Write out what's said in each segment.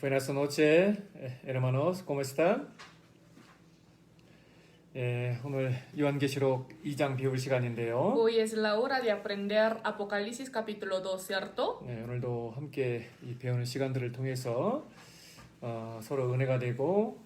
Buenas noches, hermanos. ¿Cómo están? 오늘 요한계시록 2장 배울 시간인데요. Hoy es la hora de aprender Apocalipsis capítulo 2, ¿cierto? 오늘도 함께 이 배우는 시간들을 통해서 서로 은혜가 되고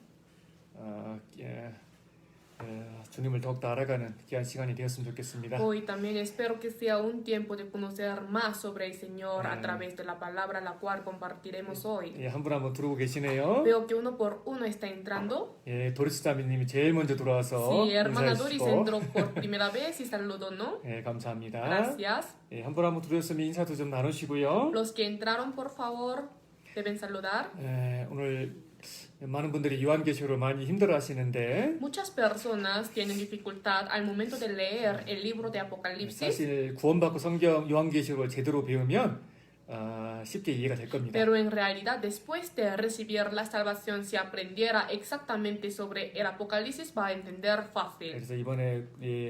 주님을 더욱더 알아가는 귀한 시간이 되었으면 좋겠습니다. Hoy también espero que sea un tiempo de conocer más sobre el Señor a través de la palabra la cual compartiremos hoy. 한 분 한 분 들어오고 계시네요. Veo que uno por uno está entrando. 도리스 자매님이 제일 먼저 들어와서 Sí, hermana Doris 인사해 entró 주시고 por primera vez y saludó, ¿no? 감사합니다. Gracias. 한 분 한 분 들어오셨으면 인사도 좀 나누시고요. Los que entraron, por favor, deben saludar. 오늘 많은 분들이 요한계시록을 많이 힘들어하시는데 Muchas personas tienen dificultad al momento de leer el libro de Apocalipsis. 사실 구원받고 성경 요한계시록을 제대로 배우면 쉽게 이해가 될 겁니다. Pero en realidad, después de recibir la salvación, si aprendiera exactamente sobre el Apocalipsis, va a entender fácil. 그래서 이번에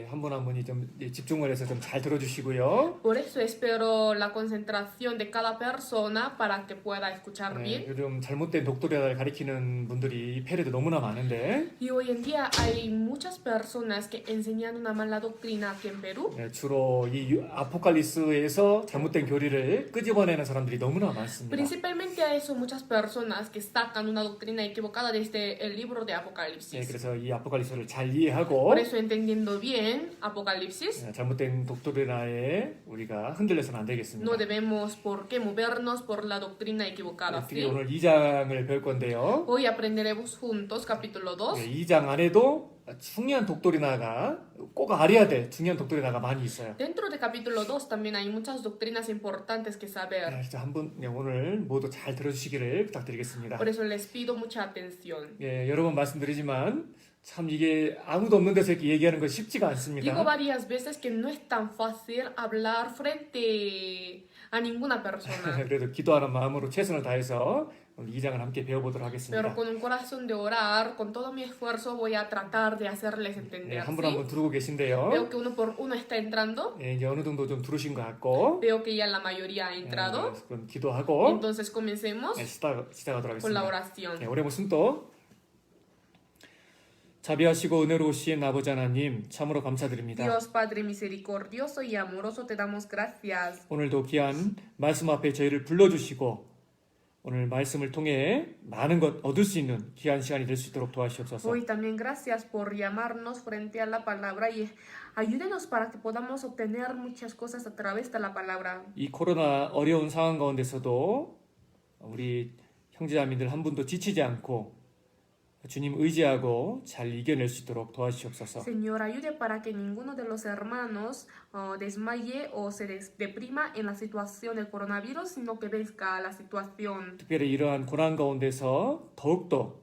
한 분 한 분이 좀 집중을 해서 좀 잘 들어주시고요. Por eso espero la concentración de cada persona para que pueda escuchar bien. 요즘 잘못된 독도리아를 가리키는 분들이 이 페레도 너무나 많은데 Y hoy en día hay muchas personas que enseñan una mala doctrina aquí en Perú. 주로 이 아포칼리스에서 잘못된 교리를 끄집어내는 사람들이 너무나 많습니다. Principalmente a eso muchas personas que sacan una doctrina equivocada desde el libro de Apocalipsis. 그래서 이 아포칼리스를 잘 이해하고 Por eso, entendiendo bien Apocalipsis, 잘못된 독도리아에 우리가 흔들려서는 안 되겠습니다. no debemos por qué movernos por la doctrina equivocada. 특히 ¿Sí? 오늘 2장을 배울 건데요. Hoy aprenderemos juntos capítulo 2. 2장 안에도 중요한 독도리나가 꼭 알아야 될 중요한 독도리나가 많이 있어요. Dentro de capítulo 2 también hay muchas doctrinas importantes que saber. 진짜 한분 오늘 모두 잘 들어주시기를 부탁드리겠습니다. Por eso les pido mucha atención. 여러 번 말씀드리지만 참 이게 아무도 없는 데서 이렇게 얘기하는 건 쉽지가 않습니다. Digo varias veces que no es tan fácil hablar frente a ninguna persona. 그래도 기도하는 마음으로 최선을 다해서 오늘 2장을 함께 배워보도록 하겠습니다. Pero con un corazón de orar, con todo mi esfuerzo voy a tratar de hacerles entender. 한 분 한 분 ¿Sí? 들어오고 계신데요. Veo que uno por uno está entrando. 이제 어느 정도 좀 들으신 것 같고 Veo que ya la mayoría ha entrado. 그럼 기도하고 Entonces comencemos 시작하도록 con la 하겠습니다. oración. 올해 무슨 또 자비하시고 은혜로우신 아버지 하나님 참으로 감사드립니다. Dios Padre misericordioso y amoroso, te damos gracias. 오늘도 귀한 말씀 앞에 저희를 불러주시고 오늘 말씀을 통해 많은 것 얻을 수 있는 귀한 시간이 될 수 있도록 도와주시옵소서. Hoy también gracias por llamarnos frente a la palabra y ayúdenos para que podamos obtener muchas cosas a través de la palabra. 이 코로나 어려운 상황 가운데서도 우리 형제자매들 한 분도 지치지 않고 주님 의지하고 잘 이겨낼 수 있도록 도와주시옵소서. Señor, ayude para que ninguno de los hermanos desmaye o se deprima en la situación del coronavirus, sino que venzca la situación. 특별히 이러한 고난 가운데서 더욱더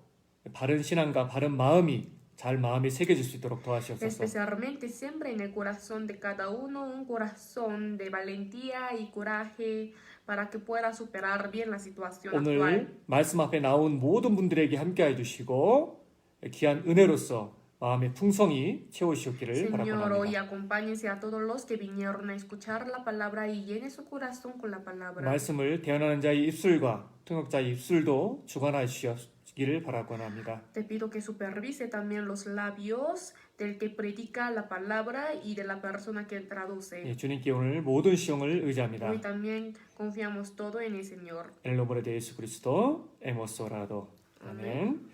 바른 신앙과 바른 마음이 잘 마음에 새겨질 수 있도록 도와주시옵소서. Especialmente siempre en el corazón de cada uno, un corazón de valentía y coraje para que pueda superar bien la situación actual. 오늘 말씀 앞에 나온 모든 분들에게 함께해 주시고 귀한 은혜로서 마음의 풍성이 채우시옵기를 Señor, hoy 바랍니다. acompáñense a todos los que vinieron a escuchar la palabra y llene su corazón con la palabra. 말씀을 대언하는 자의 입술과 통역자의 입술도 주관하여 주시기를 바라고 합니다. Te pido que supervise también los labios del que predica la palabra y de la persona que traduce. 주님께 오늘 모든 시험을 의지합니다. Hoy también confiamos todo en el Señor. En el nombre de 예수 그리스도 hemos orado. 아멘.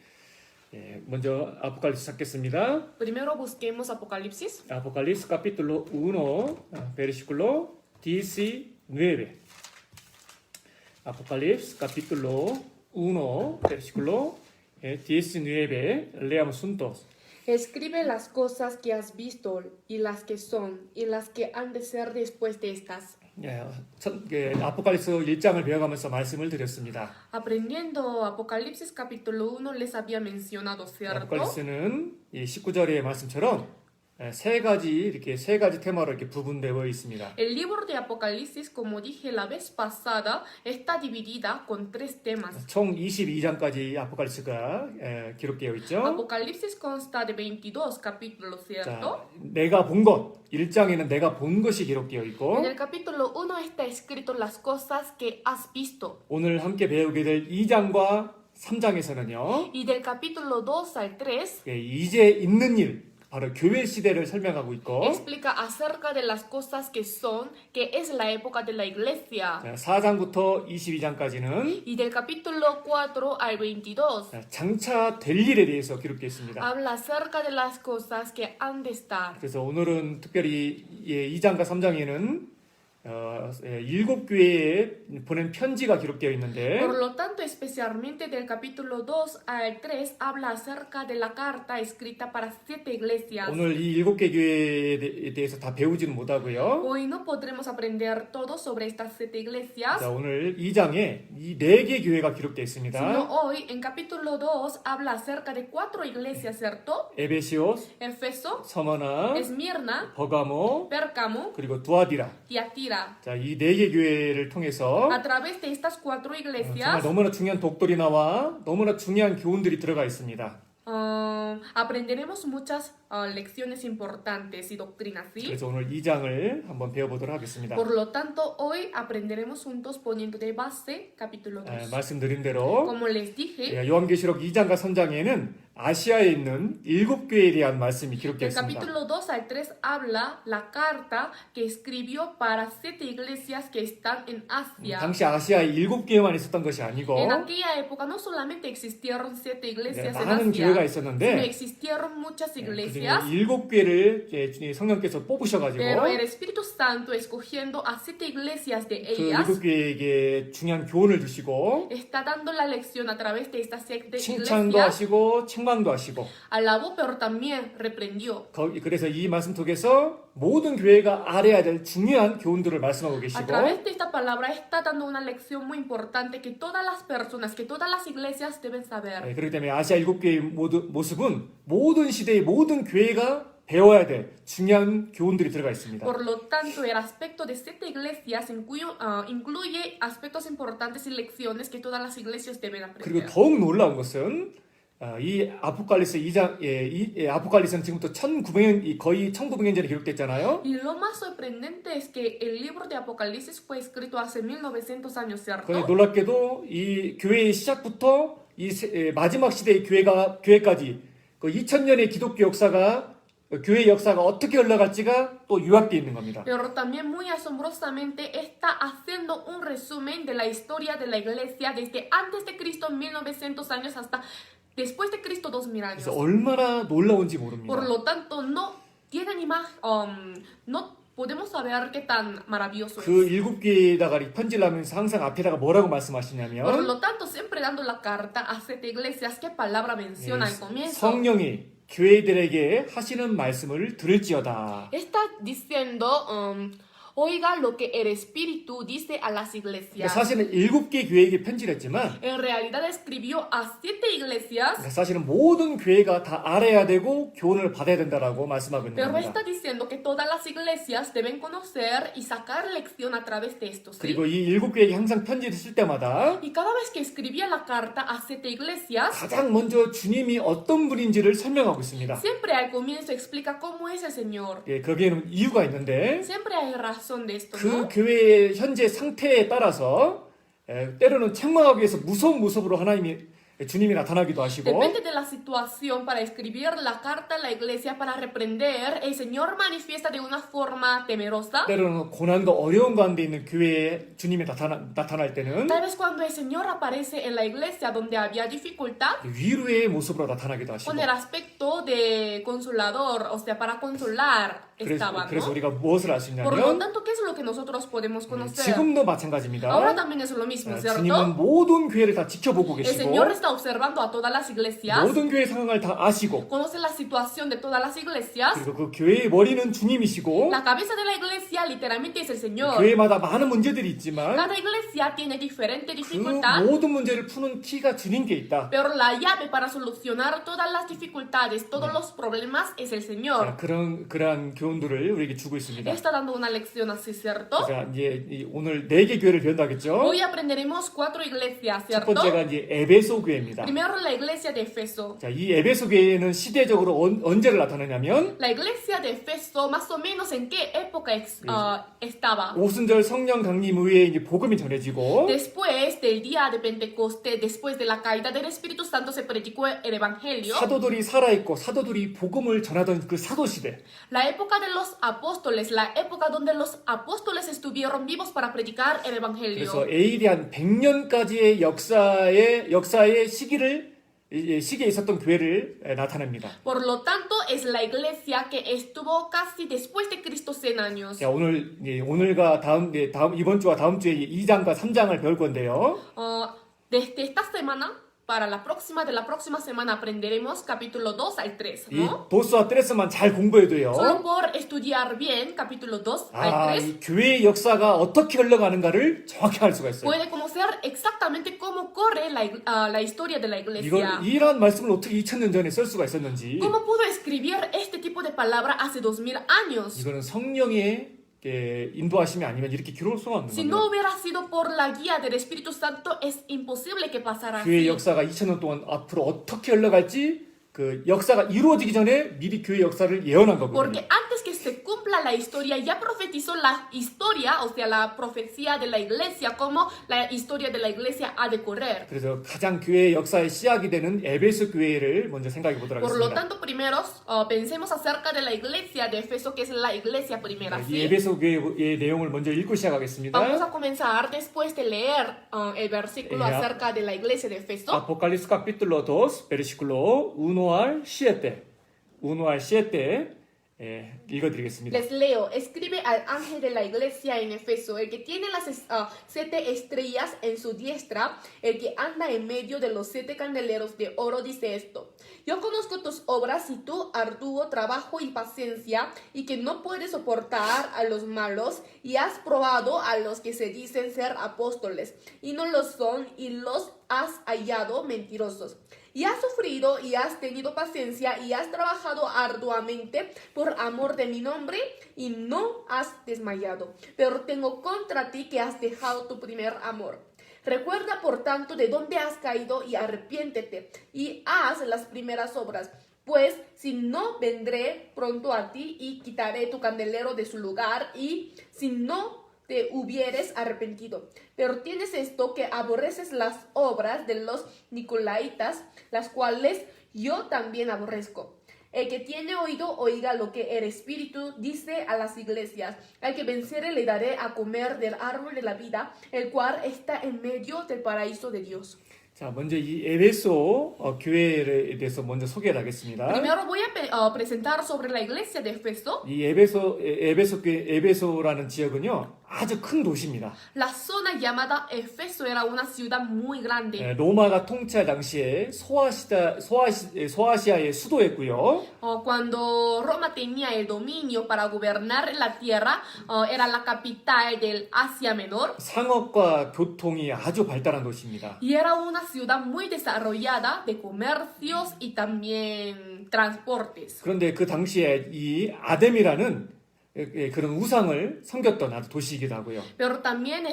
먼저 아포칼립스 찾겠습니다. Primero busquemos Apocalipsis. Apocalipsis capítulo 1, versículo 19. Apocalipsis capítulo 1, versículo 19. Leamos juntos. Escribe las cosas que has visto y las que son y las que han de ser después de estas. 아포칼립스 1장을 배워가면서 말씀을 드렸습니다. Aprendiendo Apocalipsis capítulo 1 les había mencionado, ¿cierto? 아포칼립스는 이 19절의 말씀처럼 세 가지 테마로 이렇게 부분되어 있습니다. El libro de Apocalipsis, como dije la vez pasada, está dividida con tres temas. 총 22장까지 아포칼립스가 기록되어 있죠. Apocalipsis consta de 22 capítulos, ¿cierto? 자, 내가 본 것, 1장에는 내가 본 것이 기록되어 있고 En el capítulo 1 está escrito las cosas que has visto. 오늘 함께 배우게 될 2장과 3장에서는요. Y del capítulo 2 al 3 이제 있는 일, 바로 교회 시대를 설명하고 있고 explica acerca de las cosas que es la época de la iglesia. 4장부터 22장까지는 Y del capítulo 4 al 22 장차 될 일에 대해서 기록되어 있습니다. habla acerca de las cosas que han de estar. 그래서 오늘은 특별히 2장과 3장에는 7교회에 보낸 편지가 기록되어 있는데 Por lo tanto, especialmente del capítulo 2 al 3 habla acerca de la carta escrita para 7 iglesias. 오늘 이 7개 교회에 대해서 다 배우지는 못하고요. Hoy no podremos aprender todo sobre estas 7 iglesias, 자, 오늘 2장에 이 4개 교회가 기록되어 있습니다. sino hoy en capítulo 2 habla acerca de 4 iglesias, ¿cierto? 에베시오스, Efeso, 서머나, Esmirna, 버가모, Pérgamo, 그리고 두아디라. Tiatira. 자, 이 4개 교회를 통해서 A través de estas 4 정말 iglesias 너무나 중요한 독도리나와 너무나 중요한 교훈들이 들어가 있습니다. aprenderemos muchas lecciones importantes y doctrinas, ¿sí? 그래서 오늘 2장을 한번 배워보도록 하겠습니다. Por lo tanto, hoy aprenderemos juntos poniendo de base capítulo 2. 말씀드린 대로 Como les dije, 요한계시록 2장과 3장에는 아시아에 있는 7교회에 대한 말씀이 기록되어 del 있습니다. capítulo 2 al 3 habla la carta que escribió para 7 iglesias que están en Asia. 당시 아시아에 7교회만 있었던 것이 아니고 En aquella época no solamente existieron 7 iglesias en 많은 교회가 Asia, sino 있었는데 existieron muchas 그중에 iglesias. 7교회를 성령께서 뽑으셔가지고 Pero el Espíritu Santo, escogiendo a 7 iglesias de 그 ellas, 7교회에게 중요한 교훈을 주시고 está dando la lección a través de estas 7 칭찬도 iglesias. 하시고 책망도 하시고 Alabó, pero también reprendió. 그래서 이 말씀 속에서 모든 교회가 알아야 될 중요한 교훈들을 말씀하고 A 계시고 través de esta palabra está dando una lección muy importante que todas las personas, que todas las iglesias deben saber. 그렇기 때문에 아시아 7교회의 모습은 모든 시대의 모든 교회가 배워야 될 중요한 교훈들이 들어가 있습니다. Por lo tanto, el aspecto de 7 iglesias incluye aspectos importantes y lecciones que todas las iglesias deben 그리고 aprender. 더욱 놀라운 것은 이 아포칼립스 2장, 아포칼립스는 지금부터 1900년, 거의 1900년 전에 기록됐잖아요. Y lo más sorprendente es que el libro de Apocalipsis fue escrito hace 1900 años, 그런데 ¿cierto? 놀랍게도 이 교회의 시작부터 마지막 시대의 교회까지 그 2000년의 기독교 역사가 교회 역사가 어떻게 흘러갈지가 또 요약되어 있는 겁니다. Pero también muy asombrosamente está haciendo un resumen de la historia de la iglesia desde antes de Cristo 1900 años hasta después de Cristo 2000 años. 그래서 얼마나 놀라운지 모릅니다. Por lo tanto, no tiene ni más, no podemos saber qué tan maravilloso 그 es. 7개에다가 편지를 하면서 항상 앞에다가 뭐라고 Por 말씀하시냐면 lo tanto, siempre dando la carta a 7 iglesias, ¿qué palabra menciona al comienzo? 성령이 교회들에게 하시는 말씀을 들을지어다. Está diciendo, oiga lo que el Espíritu dice a las 그러니까 iglesias. 사실은 7개 교회에게 편지를 했지만 En realidad escribió a 7 iglesias, 사실은 모든 교회가 다 알아야 되고 교훈을 받아야 된다라고 말씀하고 있는 pero 겁니다. está diciendo que todas las iglesias deben conocer y sacar lección a través de esto, ¿sí? 그리고 이 7교회에게 항상 편지를 쓸 때마다 Y cada vez que escribía la carta a 7 iglesias, 가장 먼저 주님이 어떤 분인지를 설명하고 있습니다. siempre al comienzo explica cómo es el Señor. 거기에는 이유가 있는데 Siempre hay razón de esto, 그 ¿no? 교회의 현재 상태에 따라서 때로는 책망하기 위해서 무섭으로 주님이 나타나기도 하시고 Depende de la situación para escribir la carta a la iglesia para reprender, el Señor manifiesta de una forma temerosa. 때로는 고난과 어려운 가운데 있는 교회에 주님이 나타날 때는 Tal vez cuando el Señor aparece en la iglesia donde había dificultad, 위로의 모습으로 나타나기도 하시고 con el aspecto de consolador, o sea, para consolar. estaba, 그래서 ¿no? 우리가 무엇을 알 수 Por lo 있냐면 tanto, ¿qué es lo que nosotros podemos conocer? 지금도 마찬가지입니다. Ahora también es lo mismo, 주님은 ¿cierto? 모든 교회를 다 지켜보고 El 계시고 Señor está observando a todas las iglesias, 모든 교회 상황을 다 아시고 conoce la situación de todas las iglesias. 그리고 그 교회의 머리는 주님이시고 La cabeza de la iglesia literalmente es el Señor. 교회마다 많은 문제들이 있지만 Cada iglesia tiene diferente 그 dificultad, 모든 문제를 푸는 키가 주님께 있다. pero la llave para solucionar todas las dificultades, todos los problemas es el 자, Señor. 그러한 교훈들을 우리에게 주고 있습니다. Está dando una lección así, ¿cierto? 자, 이제 오늘 4개 교회를 배운다겠죠? Hoy aprenderemos 4 iglesias, 첫 ¿cierto? 번째가 이제 에베소 교회입니다. Primero la iglesia de Efeso. 자, 이 에베소 교회는 시대적으로 언제를 나타내냐면 La iglesia de Efeso, más o menos en qué época estaba. 오순절 성령 강림 후에 이제 복음이 전해지고 Después del día de Pentecostés, después de la caída del Espíritu Santo, se predicó el Evangelio. 사도들이 살아있고 사도들이 복음을 전하던 그 사도 시대. La época de los apóstoles, la época donde los apóstoles estuvieron vivos para predicar el Evangelio. 그래서 AD 100년까지의 역사의 시기에 있었던 교회를 나타냅니다. Por lo tanto, es la iglesia que estuvo casi después de Cristo 100 años. 자, 오늘과 이번 주와 다음 주에 2장과 3장을 배울 건데요. Desde esta semana, para la próxima semana aprenderemos capítulo 2 al 3, 이 ¿no? 도스와 트레스만 잘 공부해도요. Solo por estudiar bien capítulo 2 al 3, 이 교회의 역사가 어떻게 흘러가는가를 정확히 알 수가 있어요. puede conocer exactamente cómo corre la historia de la iglesia. 이러한 말씀을 어떻게 2000년 전에 쓸 수가 있었는지 ¿Cómo pudo escribir este tipo de palabra hace 2000 años? 이거는 성령의 인도하심이 아니면 이렇게 기록할 수가 없는 Si 겁니다. no hubiera sido por la guía del Espíritu Santo, es imposible que pasara 교회 así. 역사가 2000년 동안 앞으로 어떻게 흘러갈지 그 역사가 이루어지기 전에 미리 교회 역사를 예언한 거거든요. Porque antes que se cumpla la historia, ya profetizó la historia, o sea, la profecía de la iglesia, como la historia de la iglesia ha de correr. 그래서 가장 교회의 역사의 시작이 되는 에베소 교회를 먼저 생각해 보도록 Por lo 하겠습니다. tanto, primero pensemos acerca de la iglesia de Efeso, que es la iglesia primera. 이 ¿Sí? 에베소 교회의 내용을 먼저 읽고 시작하겠습니다. Vamos a comenzar después de leer el versículo acerca de la iglesia de Efeso. Apocalipsis capítulo 2, versículo 1 al 7. 1 al 7 읽어드리겠습니다. Les leo, escribe al ángel de la iglesia en Efeso, el que tiene las 7 estrellas en su diestra, el que anda en medio de los 7 candeleros de oro, dice esto: yo conozco tus obras y tu arduo trabajo y paciencia, y que no puedes soportar a los malos, y has probado a los que se dicen ser apóstoles, y no lo son, y los has hallado mentirosos. Y has sufrido y has tenido paciencia y has trabajado arduamente por amor de mi nombre y no has desmayado. Pero tengo contra ti que has dejado tu primer amor. Recuerda, por tanto, de dónde has caído y arrepiéntete y haz las primeras obras. Pues si no, vendré pronto a ti y quitaré tu candelero de su lugar, y si no te hubieres arrepentido. Pero tienes esto, que aborreces las obras de los nicolaitas, las cuales yo también aborrezco. El que tiene oído, oiga lo que el Espíritu dice a las iglesias. Al que venciere le daré a comer del árbol de la vida, el cual está en medio del paraíso de Dios. 자, 먼저 이 에베소 교회에 대해서 먼저 소개를 하겠습니다. Primero voy a presentar sobre la iglesia de Efeso. 이 에베소라는 지역은요, 아주 큰 도시입니다. La zona llamada Efeso era una ciudad muy grande. 로마가 통치할 당시에 소아시아의 수도였고요. Cuando Roma tenía el dominio para gobernar la tierra, era la capital del Asia Menor. 상업과 교통이 아주 발달한 도시입니다. Y era una ciudad muy desarrollada de comercios y también transportes. 그런데 그 당시에 이 아뎀이라는 그런 우상을 섬겼던 아주 도시이기도 하고요. Pero también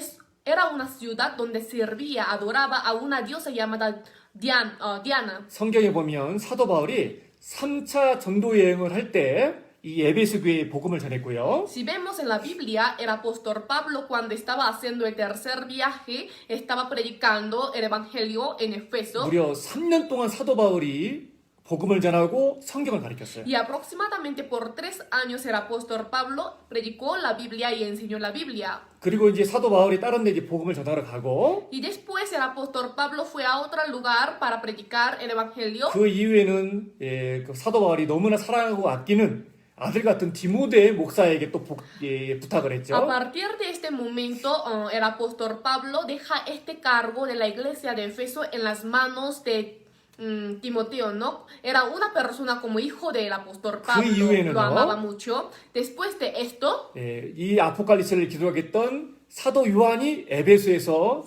era una ciudad donde servía, adoraba a una diosa llamada Diana. 성경에 보면 사도 바울이 3차 전도 여행을 할 때 이 에베소 교회에 복음을 전했고요. Si vemos en la Biblia, el apóstol Pablo, cuando estaba haciendo el tercer viaje, estaba predicando el evangelio en Efeso. 무려 3년 동안 사도 바울이 복음을 전하고 성경을 가르쳤어요. Y aproximadamente por 3 años el apóstol Pablo predicó la Biblia y enseñó la Biblia. 그리고 이제 사도 바울이 다른 데 이제 복음을 전하러 가고 Y después el apóstol Pablo fue a otro lugar para predicar el evangelio. 그 이후에는 그 사도 바울이 너무나 사랑하고 아끼는 아들 같은 디모데 목사에게 또 부탁을 A 했죠. partir de este momento, el apóstol Pablo deja este cargo de la iglesia de Efeso en las manos de Timoteo, ¿no? Era una persona como hijo del apóstol Pablo, 이후에는요? lo amaba mucho. Después de esto, 이 아포칼립스를 기록했던 사도 요한이 에베소에서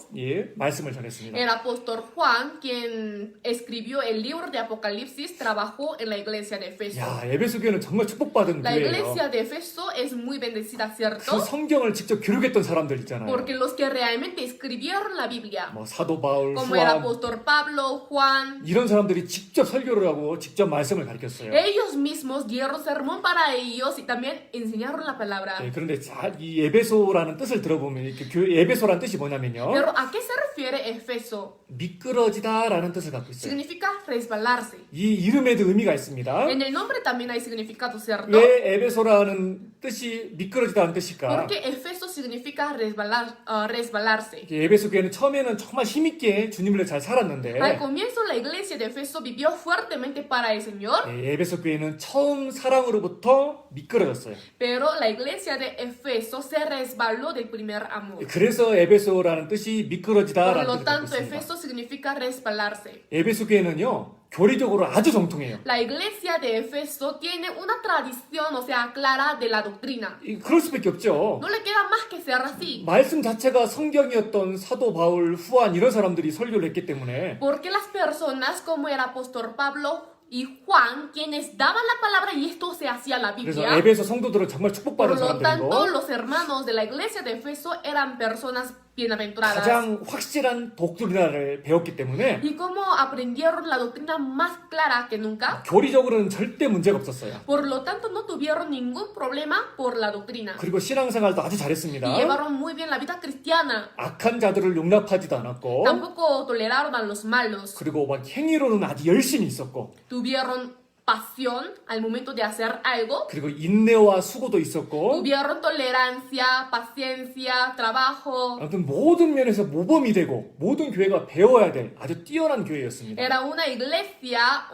말씀을 전했습니다. el apóstol Juan, quien escribió el libro de Apocalipsis, trabajó en la iglesia de Efeso. 야, 에베소 교회는 정말 축복받은 La 교회예요. iglesia de Efeso es muy bendecida, 그 ¿cierto? 성경을 직접 기록했던 사람들 있잖아요. Porque los que realmente escribieron la Biblia, 뭐 사도 바울, como el 후안 apóstol Pablo, Juan, 이런 사람들이 직접 설교를 하고 직접 말씀을 가르쳤어요. ellos mismos dieron sermón para ellos y también enseñaron la palabra. 그런데 이 에베소라는 뜻을 들어보면 이렇게 교회 에베소라는 뜻이 뭐냐면요. Pero ¿a qué se refiere Efeso? 미끄러지다라는 뜻을 갖고 있어요. Significa resbalarse. 이 이름에도 의미가 있습니다. En el nombre también hay significado, ¿cierto? 왜 에베소라는 뜻이 미끄러지다는 뜻일까? Porque Efeso significa resbalarse. 에베소 교회는 처음에는 정말 힘있게 주님을 잘 살았는데 Al comienzo la iglesia de Efeso vivió fuertemente para el Señor, 에베소 교회는 처음 사랑으로부터 미끄러졌어요. pero la iglesia de Efeso se resbaló del primer amor. 그래서 에베소라는 뜻이 Por 미끄러지다라는 lo 뜻을 갖고 tanto, 있습니다. Efeso significa resbalarse. 에베소 교회는요 교리적으로 아주 정통해요. La iglesia de Efeso tiene una tradición, o sea, clara de la doctrina. 그럴 수밖에 없죠. No le queda más que ser así. 말씀 자체가 성경이었던 사도 바울, 후안 이런 사람들이 설교를 했기 때문에 Porque las personas como el apóstol Pablo y Juan, quienes daban la palabra y esto se hacía la 그래서 Biblia, 에베소 성도들은 정말 por 축복받은 lo tanto, 사람들이고 los hermanos de la iglesia de Efeso eran personas bienaventuradas. 가장 확실한 독트리나를 배웠기 때문에 Y como aprendieron la doctrina más clara que nunca, 교리적으로는 절대 문제가 없었어요. por lo tanto no tuvieron ningún problema por la doctrina. 그리고 신앙생활도 아주 Y 잘했습니다. llevaron muy bien la vida cristiana. 악한 자들을 용납하지도 않았고 Tampoco toleraron a los malos. 그리고 막 행위로는 아주 열심히 있었고 Tuvieron pasión al momento de hacer algo. 그리고 인내와 수고도 있었고 Tuvieron tolerancia, paciencia, trabajo. 아무튼 모든 면에서 모범이 되고 모든 교회가 배워야 될 아주 뛰어난 교회였습니다. Era una iglesia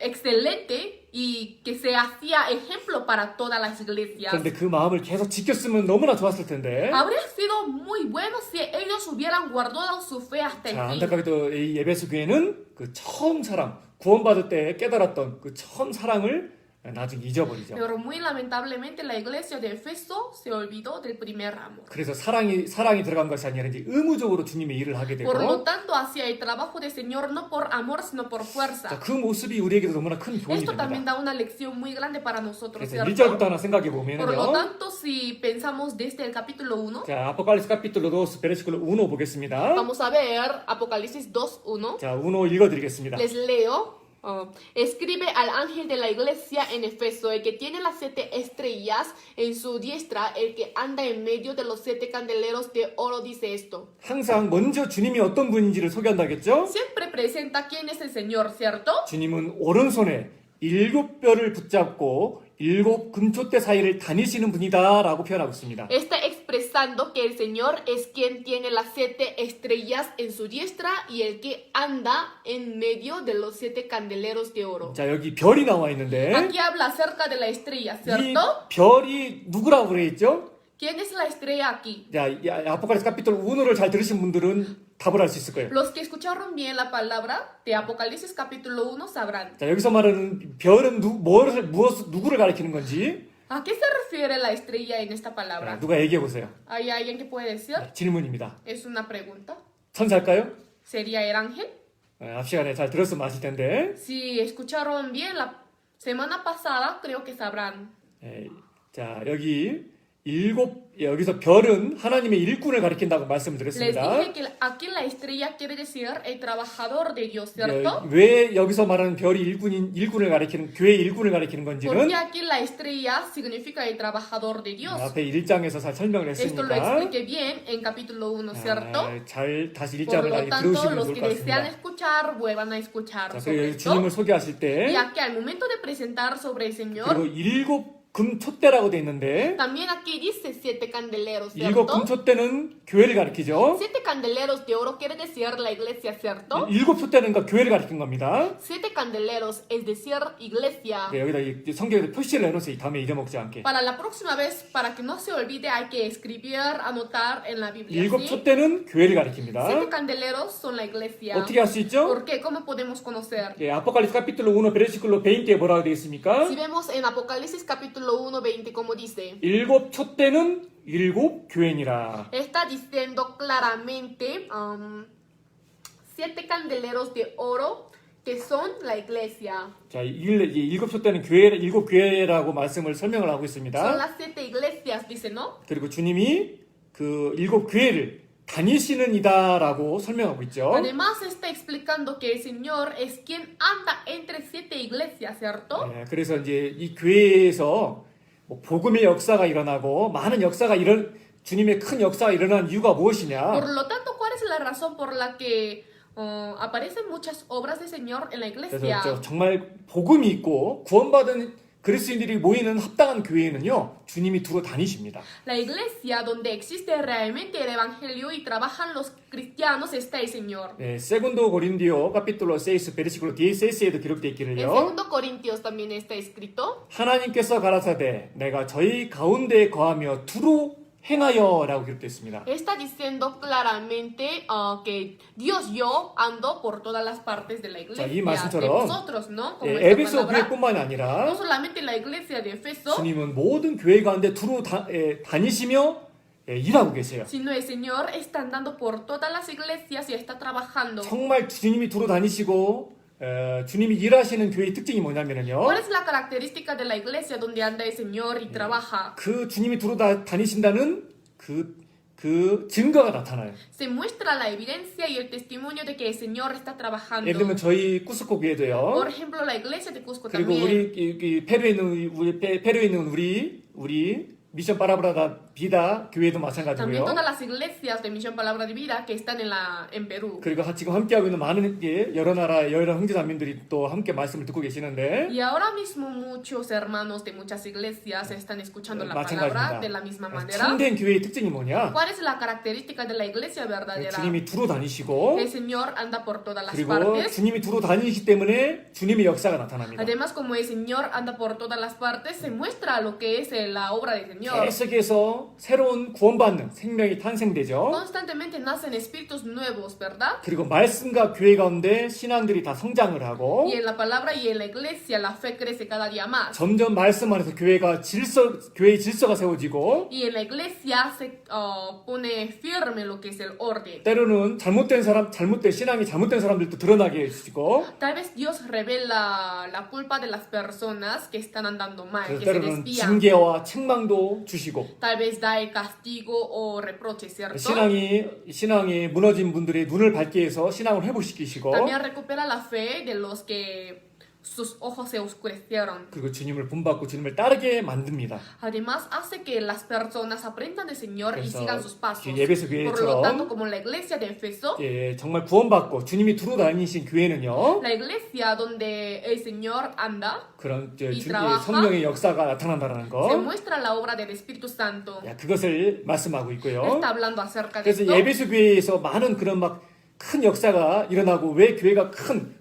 excelente y que se hacía ejemplo para todas las iglesias. 그런데 그 마음을 계속 지켰으면 너무나 좋았을 텐데 Habría sido muy bueno si ellos hubieran guardado su fe hasta 자, el fin. 안타깝게도 이 에베소 교회는 그 처음 사랑 구원받을 때 깨달았던 그 처음 사랑을 나중에 잊어버리죠. Pero muy lamentablemente la iglesia de Efeso se olvidó del primer amor. 그래서 사랑이 들어간 것이 아니라 이제 의무적으로 주님의 일을 하게 되고 Por lo tanto, hacía el trabajo del Señor no por amor, sino por 자, fuerza. 그 모습이 우리에게도 너무나 큰 교훈이 Esto también 됩니다. da una lección muy grande para nosotros, 그래서 ¿cierto? 1절부터 하나 생각해 Por lo 보면요. tanto, si pensamos desde el capítulo 1, 자, 아포칼립스 capítulo 2, versículo 1 보겠습니다. vamos a ver Apocalipsis 2:1. 자, 1 읽어드리겠습니다. Les leo. Escribe al ángel de la iglesia en Efeso, el que tiene las 7 estrellas en su diestra, el que anda en medio de los 7 candeleros de oro, dice esto. 항상 먼저 주님이 어떤 분인지를 소개한다겠죠? Siempre presenta quién es el Señor, ¿cierto? 주님은 오른손에 7 뼈를 붙잡고 7 금촛대 사이를 다니시는 분이다 라고 표현하고 있습니다. Está expresando que el Señor es quien tiene las 7 estrellas en su diestra y el que anda en medio de los 7 candeleros de oro. 자, 여기 별이 나와 있는데 Aquí habla acerca de la estrella, 이 ¿cierto? 별이 누구라고 그래 있죠? ¿Quién es la estrella aquí? 자, 이 아포칼립스 capítulo 1를 잘 들으신 분들은 답을 알 수 있을 거예요. Los que escucharon bien la palabra de Apocalipsis capítulo 1 sabrán. 자, 여기서 말하는 별은 누구를 가리키는 건지 ¿A qué se refiere la estrella en esta 자, palabra? 누가 얘기해 보세요. ¿Hay alguien que puede decir? 질문입니다. Es una pregunta. 천사일까요? ¿Sería el ángel? 앞 시간에 잘 들었으면 아실 텐데. Si escucharon bien la semana pasada, creo que sabrán. 자, 여기서 별은 하나님의 일꾼을 가리킨다고 말씀을 Les 드렸습니다. dije que aquí la estrella quiere decir el trabajador de Dios, ¿cierto? 왜 여기서 말하는 별이 일꾼을 가리키는 교회의 일꾼을 가리키는 건지는 Porque aquí la estrella significa el trabajador de Dios. 앞에 1장에서 잘 설명을 Esto lo 했으니까 expliqué bien en capítulo 1, ¿cierto? 잘 다시 Por 1장을 lo 다시 tanto, 들으시면 los 좋을 que 것 desean 같습니다. escuchar, vuelvan a escuchar 자, sobre 그리고 esto. 주님을 소개하실 때 Y aquí al momento de presentar sobre el Señor, 그리고 7 금촛대라고 돼 있는데 También aquí dice 7 candeleros, 일곱 ¿cierto? 금촛대는 교회를 가리키죠. 7 candeleros de oro quiere decir la iglesia, ¿cierto? 일곱 촛대는 그러니까 교회를 가리킨 겁니다. 7 candeleros, es decir, iglesia. 네, 여기다 성경에 표시를 해놓으세요. 다음에 잊어먹지 않게. Para la próxima vez, para que no se olvide, hay que escribir, anotar en la Biblia. 일곱 ¿Sí? 촛대는 교회를 7 가리킵니다. candeleros son la iglesia. 어떻게 알 수 있죠? ¿Por qué? ¿Cómo podemos conocer? 예, 아포칼립스 카피틀로 1 베르시클로 20에 뭐라고 되어 있습니까? Si vemos en Apocalipsis capítulo 1, 20, como dice, 일곱 촛대는 일곱 교회니라. está diciendo claramente 7 candeleros de oro que son la iglesia. 자, 일곱 촛대는 교회, 일곱 교회라고 말씀을 설명을 하고 Son 있습니다. las 7 iglesias, dice, ¿no? 그리고 주님이 그 일곱 교회를 다니시는 이다라고 설명하고 있죠. Además está explicando que el Señor es quien anda entre 7 iglesias, ¿cierto? 예, 그래서 이제 이 교회에서 뭐 복음의 역사가 일어나고 많은 역사가 주님의 큰 역사가 일어난 이유가 무엇이냐? Por lo tanto, ¿cuál es la razón por la que aparecen muchas obras del Señor en la 그래서 iglesia? 정말 복음이 있고 구원받은 그리스도인들이 모이는 합당한 교회는요, 주님이 두루 다니십니다. La iglesia donde existe realmente el evangelio y trabajan los cristianos está el Señor. 네, 세군도 고린디오 카피톨로 6 베르시클로 16에도 기록되어 En 있기를요. 2 Corintios también está escrito. 하나님께서 가라사대 내가 저희 가운데 거하며 두루 행하여라고 기록되어 있습니다. Está diciendo claramente que Dios yo ando por todas las partes de la iglesia. 이 De 말씀처럼 vosotros, ¿no? Como 예, esta 에베소 palabra. 교회뿐만이 아니라 No solamente la iglesia de Efeso, 주님은 모든 교회 가운데 두루 다니시며 일하고 계세요. sino el Señor está andando por todas las iglesias y está trabajando. 정말 주님이 두루 다니시고 주님이 일하시는 교회의 특징이 뭐냐면요. ¿Cuál es la característica de la iglesia donde anda el Señor y trabaja? 그 주님이 두루 다니신다는 그 증거가 나타나요. Se muestra la evidencia y el testimonio de que el Señor está trabajando. 예를 들면 저희 쿠스코 Por 교회도요. ejemplo, la iglesia de Cusco 그리고 también. 페루에 있는 우리 미션 파라브라다 비다 교회도 También 마찬가지고요. todas las iglesias de Misión Palabra de Vida que están en Perú. 그리고 지금 함께하고 있는 많은 여러 나라의 여러 형제자매들이 또 함께 말씀을 듣고 계시는데 Y ahora mismo muchos hermanos de muchas iglesias están escuchando la palabra de la misma manera. 참된 교회의 특징이 뭐냐? ¿Cuál es la característica de la iglesia verdadera? 주님이 두루 다니시고 El Señor anda por todas las 그리고 partes. 주님이 두루 다니시기 때문에 주님의 역사가 나타납니다. Además, como el Señor anda por todas las partes, se muestra lo que es la obra del Señor. 계속해서 새로운 구원받는 생명이 탄생되죠. Constantemente nacen espíritus nuevos, ¿verdad? 그리고 말씀과 교회 가운데 신앙들이 다 성장을 하고 Y en la palabra y en la iglesia la fe crece cada día más. 점점 말씀 안에서 교회의 질서가 세워지고 Y en la iglesia se pone firme lo que es el orden. 때로는 신앙이 잘못된 사람들도 드러나게 해주시고 Tal vez Dios revela la culpa de las personas que están andando mal, 그래서 que se 때로는 desvían. 징계와 책망도 주시고 Tal vez da el castigo o reproche, ¿cierto? 신앙이 무너진 분들의 눈을 밝게 해서 신앙을 회복시키시고 También recupera la fe de los que sus ojos se oscurecieron. 그리고 주님을 본받고 주님을 따르게 만듭니다. Además, hace que las personas aprendan del Señor y 그래서 sigan sus pasos. 예배소 Por lo tanto, 교회처럼 como la iglesia de Efeso, 정말 구원받고 주님이 두루 다니신 교회는요. la iglesia donde el Señor anda, 그런 이 trabaja. 성령의 역사가 나타난다는 se 거. muestra la obra del Espíritu Santo. 그것을 말씀하고 있고요. Está hablando acerca de 그래서 esto. 예배소 교회에서 많은 그런 큰 역사가 일어나고 왜 교회가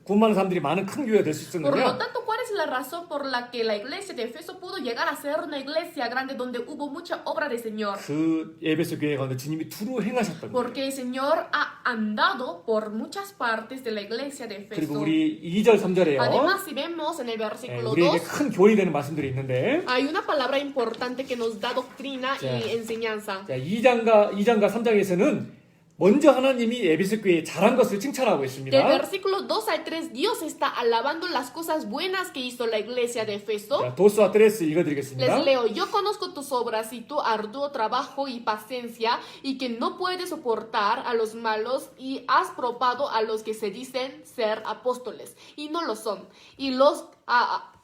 구원받는 사람들이 많은 큰 교회가 될 수 Por lo 있었느냐? tanto, ¿cuál es la razón por la que la iglesia de Efeso pudo llegar a ser una iglesia grande donde hubo mucha obra del Señor? 그 예배소 교회 가운데 주님이 두루 행하셨던 거예요. Porque el Señor ha andado por muchas partes de la iglesia de 그리고 Efeso. 우리 2절 3절에요. Además, si vemos en el versículo 우리에게 2, 큰 교훈이 되는 말씀들이 있는데 hay una palabra importante que nos da doctrina Ya. y enseñanza. 2장과 3장에서는 먼저 하나님이 에베소 교회에 잘한 것을 칭찬하고 Del 있습니다. versículo 2 al 3, Dios está alabando las cosas buenas que hizo la iglesia de Efeso. 도스와 트레스 Les 읽어드리겠습니다. leo, yo conozco tus obras y tu arduo trabajo y paciencia y que no puedes soportar a los malos y has probado a los que se dicen ser apóstoles y no lo son y los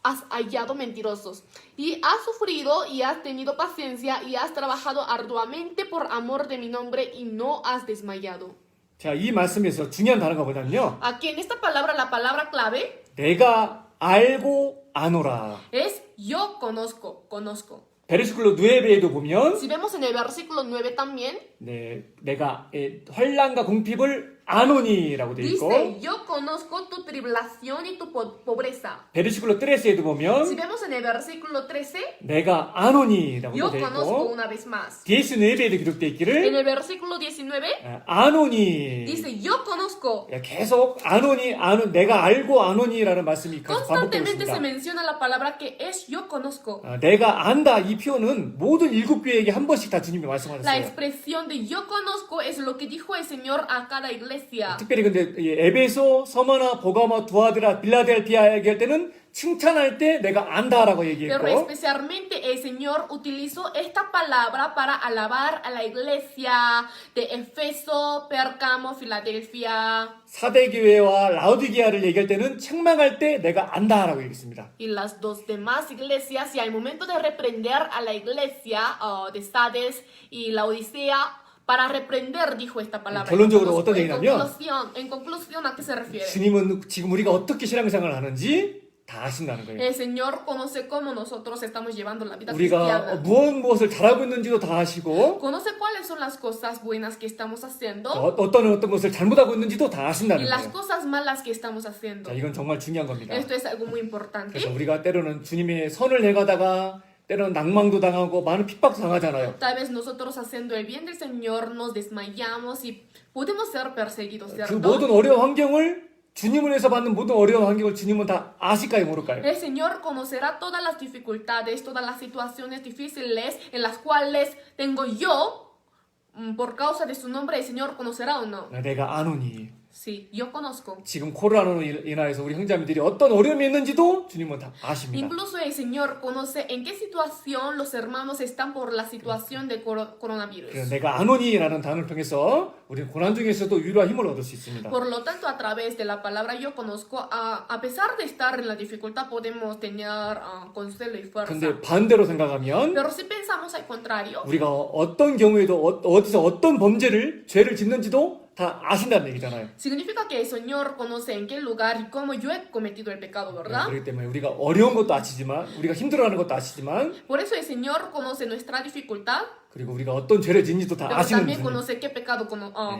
has hallado mentirosos y has sufrido y has tenido paciencia y has trabajado arduamente por amor de mi nombre y no has desmayado. 자, 이 말씀에서 중요한 단어가 뭐냐면요. Aquí en esta palabra, la palabra clave, 내가 알고 아노라. Es yo conozco, conozco. 베르시클로 9에도 보면 Si vemos en el versículo 9 también, 네, 내가 환난과 궁핍을 아노니라고 돼 있고 dice, yo conozco tu tribulación y tu pobreza. 베르시클로 13에도 Si 보면 vemos en el versículo 13, 내가 아노니라고 yo 돼 conozco 있고 una vez más. 디에스 9에도 기록돼 En 있기를 el versículo 19, 아노니 dice, yo conozco. 계속 아노니 내가 알고 아노니라는 말씀이 계속 반복되고 Constantemente se 있습니다. menciona la palabra que es yo conozco. 내가 안다 이 표현은 모든 일곱 교회에게 한 번씩 다 주님이 La 말씀하셨어요. expresión de yo conozco es lo que dijo el Señor a cada iglesia. 특별히 근데 에베소, 서머나, 보가마, 두아드라, 빌라델피아 얘기할 때는 칭찬할 때 내가 안다라고 Pero 얘기했고 especialmente el Señor utilizó esta palabra para alabar a la iglesia de Efeso, Pérgamo, Filadelfia 사대 교회와 라우디게아를 얘기할 때는 책망할 때 내가 안다라고 얘기했습니다. y las dos demás iglesias. Y al momento de reprender a la iglesia de Sardes y la Odisea, para reprender dijo esta palabra. 결론적으로 어떤 얘기냐면 En conclusión, ¿a qué se refiere? 주님은 지금 우리가 어떻게 신앙생활을 하는지 다 아신다는 거예요. El Señor conoce cómo nosotros estamos llevando la vida 우리가 cristiana. 무엇을 잘하고 있는지도 다 아시고 Conoce cuáles son las cosas buenas que estamos haciendo 어떤 것을 잘못하고 있는지도 다 y 아신다는 las 거예요. cosas malas que estamos haciendo. 자, 이건 정말 중요한 겁니다. Esto es algo muy importante. 그래서 우리가 때로는 주님의 선을 행하다가 때로는 낭망도 당하고 많은 핍박도 당하잖아요. Tal vez nosotros haciendo el bien del Señor nos desmayamos y podemos ser perseguidos, 그 ¿cierto? 모든 어려운 환경을 주님을 위해서 받는 모든 어려운 환경을 주님은 다 아실까요, 모를까요? El Señor conocerá todas las dificultades, todas las situaciones difíciles en las cuales tengo yo por causa de su nombre. El Señor conocerá o no. 내가 아노니. Sí, yo conozco. 지금 코로나로 인하여서 우리 형제자매들이 어떤 어려움이 있는지도 주님은 다 아십니다. Incluso el Señor conoce en qué situación los hermanos están por la situación de coronavirus. 그래서 내가 아노니라는 단어를 통해서 우리 고난 중에서도 위로와 힘을 얻을 수 있습니다. Por lo tanto, a través de la palabra yo conozco, a pesar de estar en la dificultad, podemos tener consuelo y fuerza. 근데 반대로 생각하면 Pero si pensamos al contrario, 우리가 어떤 경우에도 어디서 어떤 죄를 짓는지도 다 아신다는 얘기잖아요. significa que el Señor conoce en qué lugar y cómo yo he cometido el pecado, ¿verdad? 그렇기 때문에 우리가 어려운 것도 아시지만 우리가 힘들어하는 것도 아시지만 Por eso el Señor conoce nuestra dificultad, 그리고 우리가 어떤 죄를 짓는지도 다 pero 아시는 también 분이에요. conoce qué pecado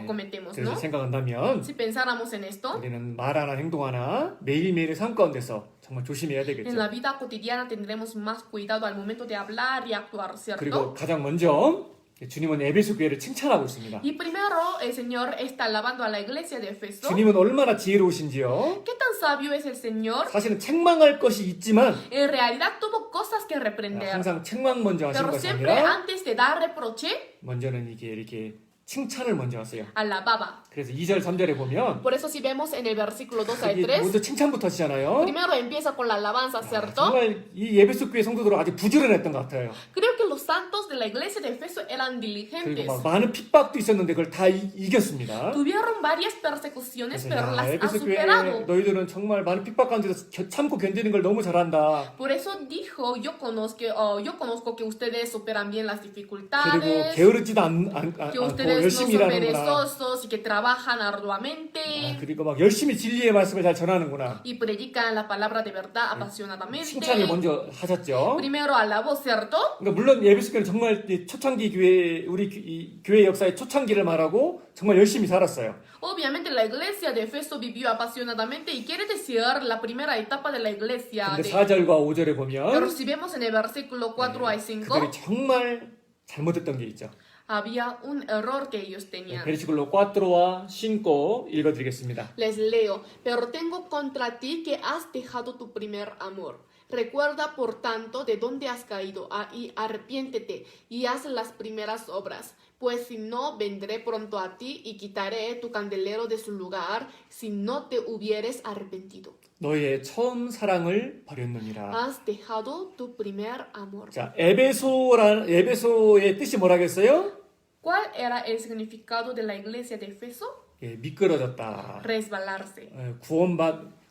cometemos, 그래서 ¿no? 생각한다면 Si pensáramos en esto, 우리는 말하나 행동하나 매일매일의 삶 가운데서 정말 조심해야 en 되겠죠. la vida cotidiana tendremos más cuidado al momento de hablar y actuar, ¿cierto? 그리고 가장 먼저 주님은 에베소 교회를 칭찬하고 있습니다. Y primero el Señor está alabando a la iglesia de Efeso. 주님은 얼마나 지혜로우신지요. ¿Qué tan sabio es el Señor? 사실은 책망할 것이 있지만 En realidad tuvo cosas que reprender. 항상 책망 먼저 하신 Pero 것이 siempre 아니라 antes de dar reproche, 먼저는 이렇게 칭찬을 먼저 하세요. alababa. 그래서 2절 3절에 보면 Por eso si vemos en el versículo 2 al 이게 3, 먼저 칭찬부터 하시잖아요. primero empieza con la alabanza, ¿cierto? 정말 이 에베소 교회 성도들은 아주 부지런했던 것 같아요. Creo que los santos de la iglesia de Efeso eran 그리고 diligentes. 막 많은 핍박도 있었는데 그걸 다 이겼습니다. Tuvieron varias persecuciones, 그래서 pero las ha 에베소 교회 superado. 너희들은 정말 많은 핍박 가운데서 참고 견디는 걸 너무 잘한다. Por eso dijo, yo conozco que ustedes superan bien las 그리고 dificultades, 게으르지도 que 않고 ustedes no 열심히 son 일하는구나. perezosos y que trabajan arduamente 그리고 막 열심히 진리의 말씀을 잘 전하는구나. y predican la palabra de verdad 칭찬을 apasionadamente. 먼저 하셨죠. Primero alabó, ¿cierto? 그러니까 물론 에베소 교회는 정말 이 초창기 교회 이 교회 역사의 초창기를 말하고 정말 열심히 살았어요. Obviamente la iglesia de Efeso vivió apasionadamente y quiere decir la primera etapa de la iglesia. 근데 4절과 5절에 Pero 보면 si vemos en el versículo 4 al 5, 그들이 정말 잘못했던 게 있죠. había un error que ellos 네, tenían. 베르시클로 4와 5 읽어드리겠습니다. Les leo, pero tengo contra ti que has dejado tu primer amor. Recuerda, por tanto, de dónde has caído y arrepiéntete y haz las primeras obras. Pues si no, vendré pronto a ti y quitaré tu candelero de su lugar si no te hubieres arrepentido. 너의 처음 사랑을 버렸느니라. Has dejado tu primer amor. 자, 에베소의 뜻이 뭐라겠어요? ¿Cuál era el significado de la iglesia de Efeso? 예, 미끄러졌다. Resbalarse.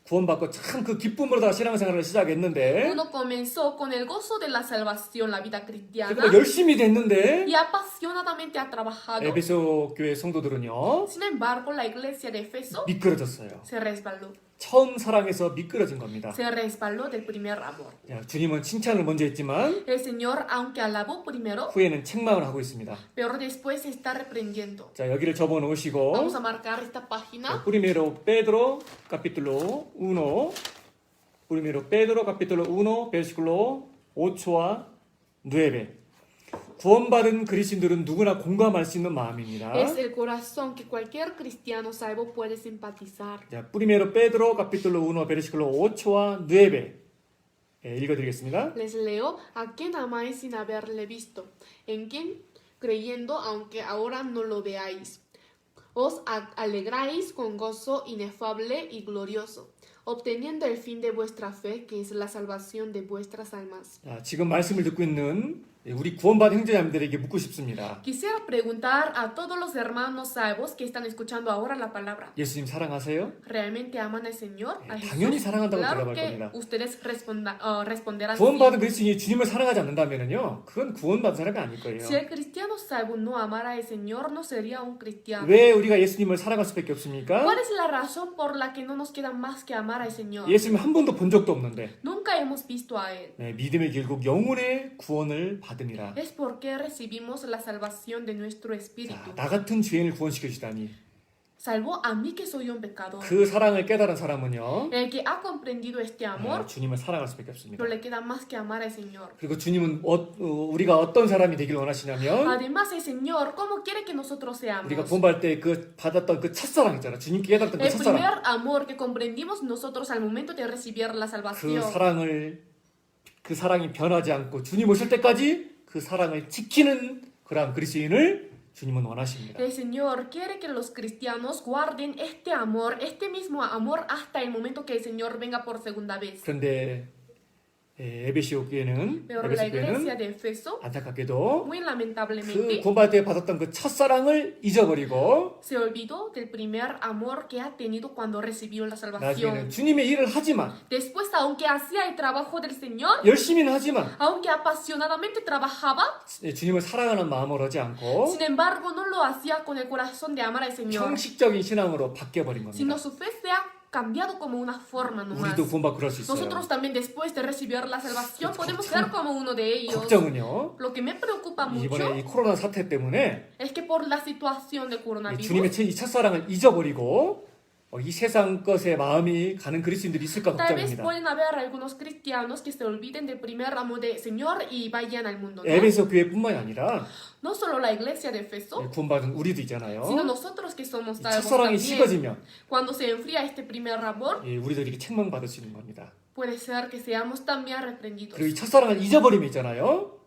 구원받고 참 그 기쁨으로 신앙생활을 시작했는데 Uno comenzó con el gozo de la salvación, la vida cristiana, 그리고 열심히 됐는데 y apasionadamente ha trabajado. 에베소 교회 성도들은요 Sin embargo, la iglesia de Efeso 미끄러졌어요. se resbaló. 처음 사랑에서 미끄러진 겁니다. Se resbaló del primer amor. 자, 주님은 칭찬을 먼저 했지만 El Señor, aunque alabó primero, 후에는 책망을 하고 있습니다. pero después se está reprendiendo. 자, 여기를 접어 놓으시고 Vamos a marcar esta página. Primero Pedro capítulo 1 Primero Pedro capítulo 1 versículo 8와 9 구원받은 그리스도인들은 누구나 공감할 수 있는 마음입니다. Es el corazón que cualquier cristiano salvo puede simpatizar. 자, Primero Pedro capítulo 1 versículo 8와 9 읽어드리겠습니다. Les leo, a quien amáis sin haberle visto, en quien creyendo aunque ahora no lo veáis. Os alegráis con gozo inefable y glorioso, obteniendo el fin de vuestra fe, que es la salvación de vuestras almas. 자, 지금 말씀을 듣고 있는 우리 구원받은 형제자매들에게 묻고 싶습니다. Quisiera preguntar a todos los hermanos salvos que están escuchando ahora la palabra. 예수님 사랑하세요? ¿Realmente aman al Señor? ¿A Jesús? 당연히 사랑한다고 Claro 대답할 que 겁니다. ustedes responderán 구원받은 sí. 그리스도인이 주님을 사랑하지 않는다면요, 그건 구원받은 사람이 아닐 거예요. Si el cristiano salvo no amara al Señor, no sería un cristiano. 왜 우리가 예수님을 사랑할 수밖에 없습니까? ¿Cuál es la razón por la que no nos queda más que amar al Señor? 예수님 한 번도 본 적도 없는데 Nunca hemos visto a Él. 네, 믿음의 결국 영혼의 구원을 받으니라. Es porque recibimos la salvación de nuestro espíritu. 자, 나 같은 죄인을 구원시켜 주다니 Salvó a mí que soy un pecador. 그 사랑을 깨달은 사람은요, El que ha comprendido este amor, 주님을 사랑할 수밖에 없습니다. no le queda más que amar al Señor. 그리고 주님은 우리가 어떤 사람이 되길 원하시냐면 Además, el Señor, ¿cómo quiere que nosotros seamos? 우리가 구원받을 때 그 받았던 그 첫사랑 있잖아. 주님께 깨달았던 그 El 첫사랑. primer amor que comprendimos nosotros al momento de recibir la 그 salvación. 그 사랑이 변하지 않고 주님 오실 때까지 그 사랑을 지키는 그러한 그리스도인을 주님은 원하십니다. El Señor quiere que los cristianos guarden este amor, este mismo amor hasta el momento que el Señor venga por segunda vez. 그런데 에베소 교회는 Pero la iglesia de Efeso, 안타깝게도 muy 그 lamentablemente, 구원받을 때 받았던 그 첫사랑을 잊어버리고 se olvidó del primer amor que ha tenido cuando recibió la 나중에는 salvación. 주님의 일을 하지만 Después, aunque hacía el trabajo del Señor, 열심히는 하지만 aunque apasionadamente trabajaba, 주님을 사랑하는 마음을 하지 않고 sin embargo, no lo hacía con el corazón de amar al Señor, 형식적인 신앙으로 바뀌어버린 겁니다. sino su fe se ha cambiado como una forma nomás. 우리도 구원받고 그럴 수 있어요. Nosotros también después de recibir la salvación podemos ser como uno de ellos. 걱정은요, Lo que me preocupa mucho 이번에 이 코로나 사태 때문에 es que por la situación del 이 coronavirus 주님의 이 첫사랑을 잊어버리고 이 세상 것에 마음이 가는 그리스도인들이 있을까 tal vez 걱정입니다. pueden haber algunos cristianos que se olviden del primer amor del Señor y vayan al mundo, ¿no? 에베소 교회뿐만이 아니라 No solo la iglesia de Efeso, 구원받은 우리도 있잖아요. sino nosotros que somos 이 salvos 첫사랑이 también. 식어지면 Cuando se enfría este primer amor, 우리도 이렇게 책망받을 수 있는 겁니다. puede ser que seamos también reprendidos. 그리고 이 첫사랑을 잊어버리면 있잖아요.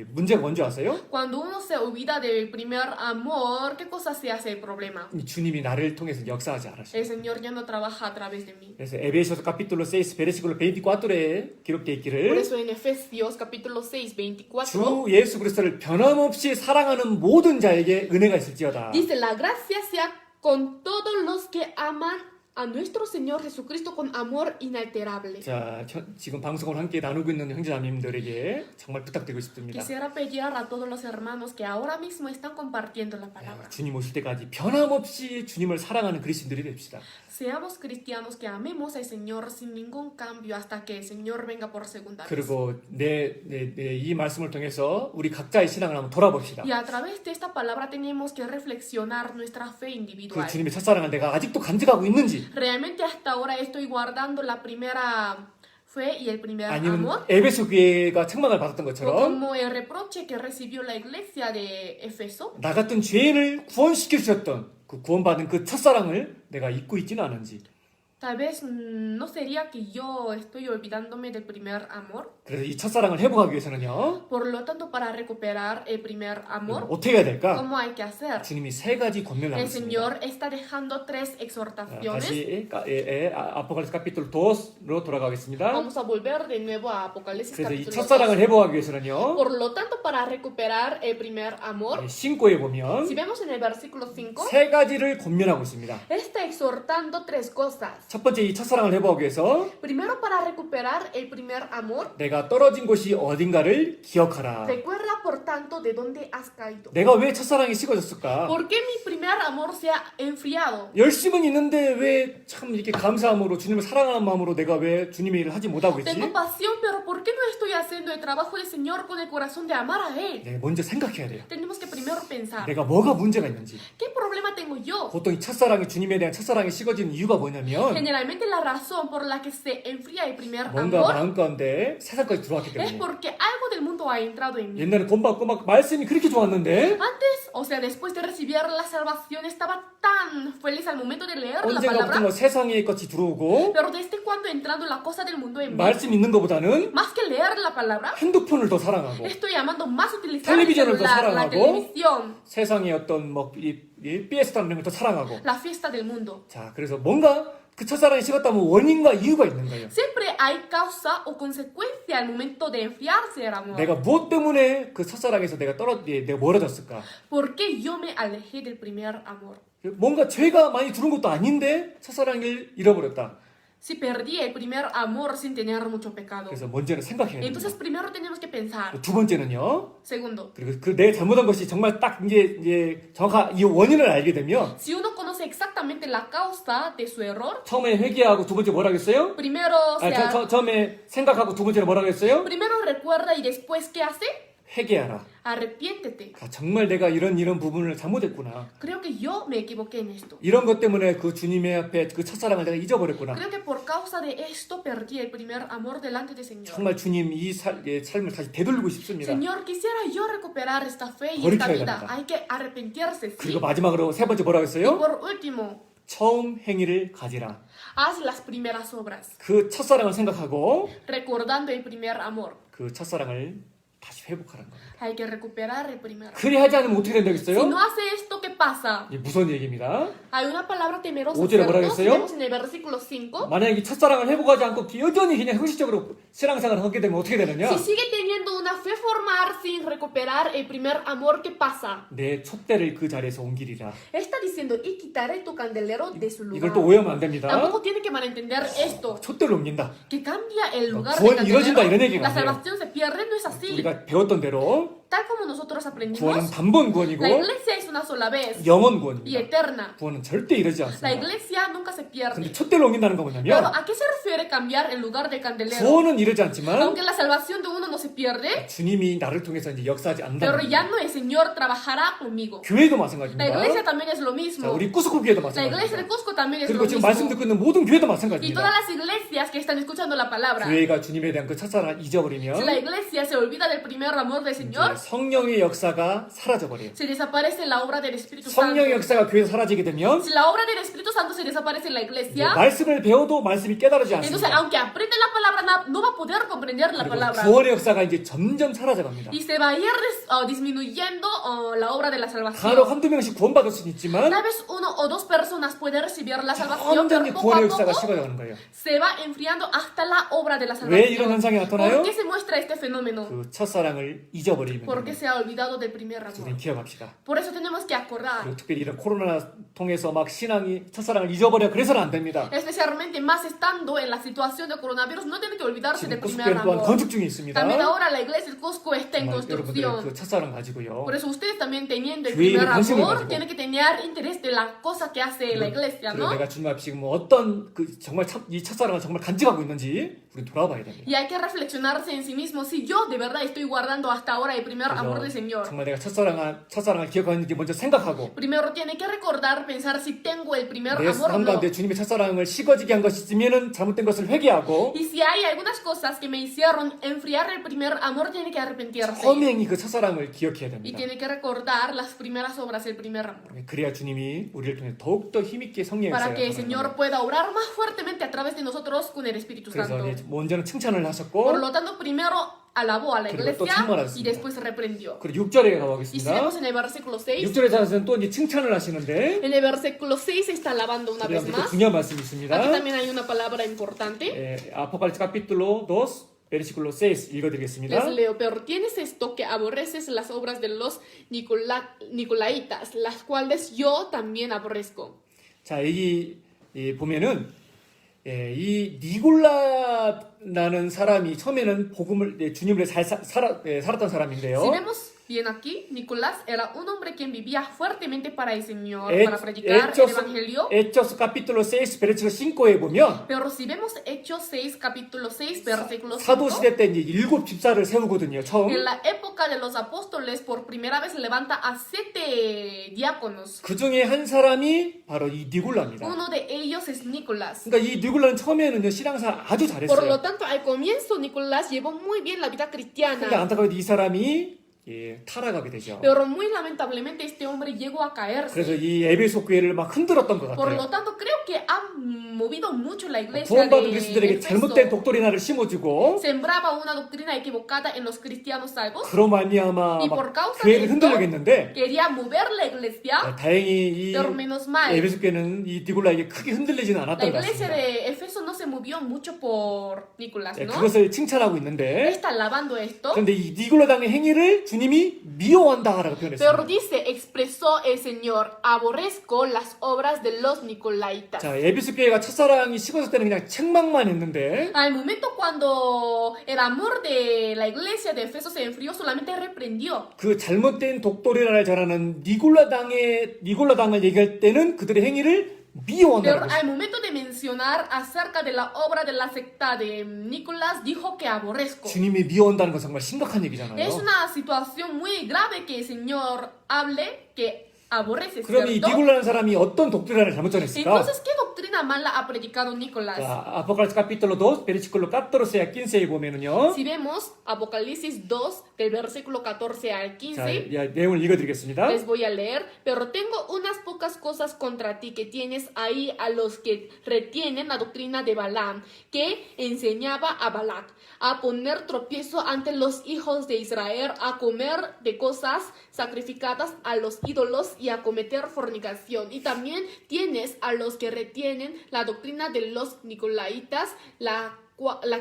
문제가 뭔지 아세요? Cuando uno se olvida del primer amor, ¿qué cosa se hace el problema? 주님이 나를 통해서 역사하지 않으셔요. El Señor ya no trabaja a través de mí. 그래서 에베소서 capítulo 6 versículo 24에 기록되어 Por 있기를 eso en Efesios capítulo 6, 24 주 예수 그리스도를 변함없이 사랑하는 모든 자에게 은혜가 있을지어다. dice, la gracia sea con todos los que aman a nuestro Señor Jesucristo con amor inalterable. 자, 지금 방송을 함께 나누고 있는 형제자매님들에게 정말 부탁드리고 싶습니다. Quisiera pedir a todos los hermanos que ahora mismo están compartiendo la palabra. 주님 오실 때까지 변함없이 주님을 사랑하는 그리스도인들이 됩시다. Seamos cristianos que amemos al Señor sin ningún cambio hasta que el Señor venga por segunda vez. 그리고 이 말씀을 통해서 우리 각자의 신앙을 한번 돌아봅시다. Y a través de esta palabra tenemos que reflexionar nuestra fe 그 individual. 주님의 첫사랑을 내가 아직도 간직하고 있는지 ¿Realmente hasta ahora estoy guardando la primera fe y el primer 아니면 amor? 에베소 교회가 책망을 받았던 O 것처럼 como el reproche que recibió la iglesia de Efeso, 나 같은 죄인을 구원시켜 주셨던 그 구원받은 그 첫사랑을 내가 잊고 있지는 않은지. tal vez no sería que yo estoy olvidándome del primer amor. 그래서 이 첫사랑을 회복하기 위해서는요, Por lo tanto, para recuperar el primer amor, 어떻게 해야 될까? ¿cómo hay que hacer? 주님이 세 가지 권면을 하고 El 있습니다. Señor está dejando tres exhortaciones. 다시 아포칼립스 카피톨 2로 돌아가겠습니다. Vamos a volver de nuevo a Apocalipsis 그래서 이 capítulo 2. 첫사랑을 회복하기 위해서는요, Por lo tanto, para recuperar el primer amor, 신고에 보면 si vemos en el versículo 5, 세 가지를 권면하고 있습니다. está exhortando tres cosas. 첫 번째 이 첫사랑을 회복하기 위해서 Primero, para recuperar el primer amor, 내가 떨어진 곳이 어딘가를 기억하라. recuerda por tanto de dónde has caído. 내가 왜 첫사랑이 식어졌을까? ¿Por qué mi primer primer amor se ha enfriado. 열심은 있는데 왜 참 이렇게 감사함으로 주님을 사랑하는 마음으로 내가 왜 주님의 일을 하지 못하고 있지? Tengo pasión, pero ¿por qué no estoy haciendo el trabajo del Señor con el corazón de amar a Él? 네, 먼저 생각해야 돼요. Tenemos que primero pensar, 내가 뭐가 문제가 있는지. ¿qué problema tengo yo? 보통 이 첫사랑이 주님에 대한 첫사랑이 식어지는 이유가 뭐냐면 Generalmente la razón por la que se enfría el primer 뭔가 amor 마음 가운데 세상까지 들어왔기 es 때문에. porque algo del mundo ha entrado en mí. 옛날에 돈 받고 막 말씀이 그렇게 좋았는데 Antes, o sea, después de recibir la salvación, estaba tan feliz al momento de leer la 언젠가부터 palabra, 뭐 세상의 것이 들어오고 pero desde cuando entrando la cosa del mundo en mí, 말씀 있는 것보다는 más que leer la palabra, 핸드폰을 더 사랑하고 estoy amando más utilizar el 텔레비전을 더 celular, la 사랑하고 televisión, 세상의 어떤 이 피에스타 이런 걸 더 사랑하고. la fiesta del mundo. 자, 그래서 뭔가 그 첫사랑이 식었다면 원인과 이유가 있는 거예요. Siempre hay causa o consecuencia al momento de enfriarse el amor. 내가 무엇 때문에 그 첫사랑에서 내가 멀어졌을까? ¿Por qué yo me alejé del primer amor? 뭔가 죄가 많이 들은 것도 아닌데 첫사랑을 잃어버렸다. Si perdí el primer amor sin tener mucho pecado. 그래서 먼저는 생각해야 됩니다. Entonces primero tenemos que pensar. 두 번째는요. Segundo, 그리고 그 내 잘못한 것이 정말 딱 이제 정확한 이 원인을 알게 되면 si uno conoce exactamente la causa de su error, 처음에 회개하고 두 번째 뭐라 그랬어요? primero 처음에 생각하고 두 번째로 뭐라 그랬어요? primero recuerda y después ¿qué hace? 회개하라. Arrepiéntete. 아, 정말 내가 이런 부분을 잘못했구나. Creo que yo me equivoqué en esto. 이런 것 때문에 그 주님의 앞에 그 첫사랑을 내가 잊어버렸구나. Creo que por causa de esto perdí el primer amor delante del Señor. 정말 주님 이 삶을 다시 되돌리고 싶습니다. Señor, quisiera yo recuperar esta fe y 버리셔야 esta vida. 됩니다. Hay que arrepentirse, sí. 그리고 마지막으로 세 번째 뭐라고 Y 했어요? por último, 처음 행위를 가지라. haz las primeras obras, 그 첫사랑을 생각하고 recordando el primer amor. 그 첫사랑을 다시 회복하라는 겁니다. Hay que recuperar el primer amor. 그리 하지 않으면 어떻게 Si 된다겠어요? no hace esto, ¿qué pasa? 이게 무서운 얘기입니다. Hay una palabra temerosa, 오절에 뭐라 ¿cierto? Si 그랬어요? vemos en el versículo 5. 만약에 이 첫사랑을 회복하지 않고 여전히 그냥 형식적으로 신앙생활을 하게 되면 어떻게 되느냐? Si sigue teniendo una fe formar sin recuperar el primer amor, ¿qué pasa? 내 촛대를 그 자리에서 옮기리라. Está diciendo, y quitaré tu candelero de su 이걸 lugar. 또 오해하면 안 됩니다. Tampoco tiene que malentender esto, 촛대를 옮긴다. que cambia el lugar 구원이 del 이뤄진다, 이런 candelero. 얘기가 La 아니에요. salvación se pierde, no es así. 우리가 배웠던 대로 Tal como nosotros aprendimos, 구원은 단번 구원이고 la iglesia es una sola vez 영원 y 구원입니다. eterna. 구원은 절대 이러지 La 않습니다. iglesia nunca se 근데 pierde. 촛대를 옮긴다는 건 Pero 뭐냐면 ¿a qué se refiere cambiar el lugar del candelero? 구원은 이러지 않지만 Aunque la salvación de uno no se pierde, 주님이 나를 통해서 이제 역사하지 pero 않는다. ya no el Señor trabajará conmigo. 교회도 La 마찬가지입니다. iglesia también es lo 자, mismo. 우리 꾸스코 교회도 La iglesia de 마찬가지입니다. Cusco también es lo 그리고 지금 말씀 mismo. 듣고 있는 모든 교회도 Y 마찬가지입니다. todas las iglesias que están escuchando la palabra, 교회가 주님에 대한 그 첫사랑을 si 잊어버리면 la iglesia se olvida del primer amor del 이제 Señor, 성령의 역사가 사라져버려요. se desaparece la obra del Espíritu Santo. 성령의 역사가 교회에서 사라지게 되면 Si la obra del Espíritu Santo se desaparece en la 이제 iglesia, 말씀을 배워도 말씀이 깨달아지 entonces 않습니다. aunque aprende la palabra, no va a poder comprender la 그리고 palabra. 구원의 역사가 이제 점점 사라져갑니다. Y se va a ir disminuyendo la obra de la salvación. 간혹 한두 명씩 구원받을 수는 있지만 Tal vez uno o dos personas pueden recibir la salvación, pero 완전히 poco a 구원의 역사가 poco 식어가는 거예요. se va enfriando hasta la obra de la 왜 이런 salvación. 현상이 나타나요? ¿Por qué se muestra este fenómeno? 그 첫사랑을 잊어버리면 Porque se ha olvidado del primer 우리는 amor. 기억합시다. Por eso tenemos que acordar, 그리고 특별히 이런 코로나 통해서 막 신앙이 첫사랑을 잊어버려 그래서는 안 됩니다. especialmente más estando en la situación de coronavirus, no tiene que olvidarse del 지금 primer 구스교회 또한 amor. 건축 중에 있습니다. También ahora la iglesia del Cusco está en 정말 여러분들의 construcción. 그 첫사랑 가지고요. Por eso ustedes también teniendo el 교회에 primer 관심을 amor, 가지고. tienen que tener interés de la cosa que hace la iglesia, 그리고 ¿no? 내가 주님 앞에 지금 어떤 그 정말 이 첫사랑을 정말 간직하고 있는지 우리 돌아봐야 됩니다. Y hay que reflexionarse en sí mismo si yo de verdad estoy guardando hasta ahora el primer amor del 그래서 Señor. 정말 내가 첫사랑을 기억하는지 먼저 생각하고 Primero tiene que recordar, pensar si tengo el primer 내 amor o 삶 no. 가운데 주님의 첫사랑을 식어지게 한 것이 있으면 잘못된 것을 회개하고 Y si hay algunas cosas que me hicieron enfriar el primer amor, tiene que arrepentirse. 허명히 그 첫사랑을 기억해야 Y 됩니다. tiene que recordar las primeras obras del primer amor. 그래야 주님이 우리를 통해 더욱더 힘있게 성령의 Para que el 역사를 Señor pueda obrar más fuertemente a través de nosotros con el Espíritu 그래서 Santo. 이제 먼저는 칭찬을 Por 하셨고 lo tanto, primero alabó a la 그리고 또 iglesia 책망하셨습니다. y después reprendió. 그리고 6절에 Y si 가보겠습니다. vemos en el versículo 6, 6절에 가서는 또 이제 칭찬을 하시는데 en el versículo 6 está alabando una vez 또 más. 중요한 말씀이 있습니다. Aquí también hay una palabra importante. Apocalipsis capítulo 2 versículo 6 읽어드리겠습니다. Les leo, pero tienes esto que aborreces las obras de los Nicolaitas, las cuales yo también aborrezco. 자, 여기 보면은 이 니골라라는 사람이 처음에는 복음을 주님을 살았던 사람인데요. Si vemos Bien, aquí Nicolás era un hombre quien vivía fuertemente para el Señor, 에- para predicar el Evangelio. Hechos capítulo 6 베르치로 5에 보면 Pero si vemos Hechos 6, capítulo 6, versículo 5, 사도시대 때 이제 7 집사를 세우거든요. 처음. en la época de los apóstoles, por primera vez levanta a 7 diáconos. 그 중에 한 사람이 바로 이 니굴라입니다. Uno de ellos es Nicolás. 그러니까 이 니굴라는 처음에는요 신앙생활 아주 Por 잘했어요. lo tanto, al comienzo Nicolás llevó muy bien la vida 근데 cristiana. 안타깝게도 이 사람이 타락하게 되죠. Pero muy lamentablemente este hombre llegó a 그래서 caerse. 이 에베소 교회를 막 흔들었던 것 Por 같아요. lo tanto, creo que ha movido mucho la iglesia 구원받은 de 그리스도들에게 Éfeso. 잘못된 독도리나를 심어주고 Sembraba una doctrina equivocada en los cristianos salvos. 그로 말미암아 Y 막 por causa de 교회를 esto, 흔들려고 했는데 quería mover la iglesia, 다행히 이 pero menos mal. 에베소 교회는 이 니굴라에게 크게 흔들리지는 La 않았던 것 iglesia 같습니다. de Éfeso no se movió mucho por Nicolás, ¿no? 그것을 칭찬하고 있는데 Está alabando esto. 그런데 이 니굴라당의 행위를 주님이 미워한다라고 Pero 표현했습니다. dice, expresó el Señor, aborrezco las obras de los Nicolaitas. 자, 에베소 교회가 첫사랑이 식어졌을 때는 그냥 책망만 했는데 Al momento cuando el amor de la iglesia de Éfeso se enfrió, solamente reprendió. 그 잘못된 독도리나를 전하는 니굴라당을 얘기할 때는 그들의 행위를 Pero 미워한다고 al momento de mencionar acerca de la obra de la secta de Nicolás, dijo que aborrezco. 주님이 미워한다는 건 정말 심각한 얘기잖아요. Es una situación muy grave que el Señor hable que aborrece, 그럼 이 ¿cierto? 니굴라는 사람이 어떤 독도리나를 잘못 전했을까? Entonces, ¿qué doctrina mala ha predicado Nicolás? 자, 아포칼립스 capítulo 2 베르시클로 14 a 15에 보면은요. Si vemos Apocalipsis 2, del versículo 14 al 자, 15, 내용을 읽어드리겠습니다. les voy a leer. Pero tengo unas pocas cosas contra ti, que tienes ahí a los que retienen la doctrina de Balaam, que enseñaba a Balac a poner tropiezo ante los hijos de Israel, a comer de cosas sacrificadas a los ídolos y a cometer fornicación. Y también tienes a los que retienen la doctrina de los Nicolaitas, la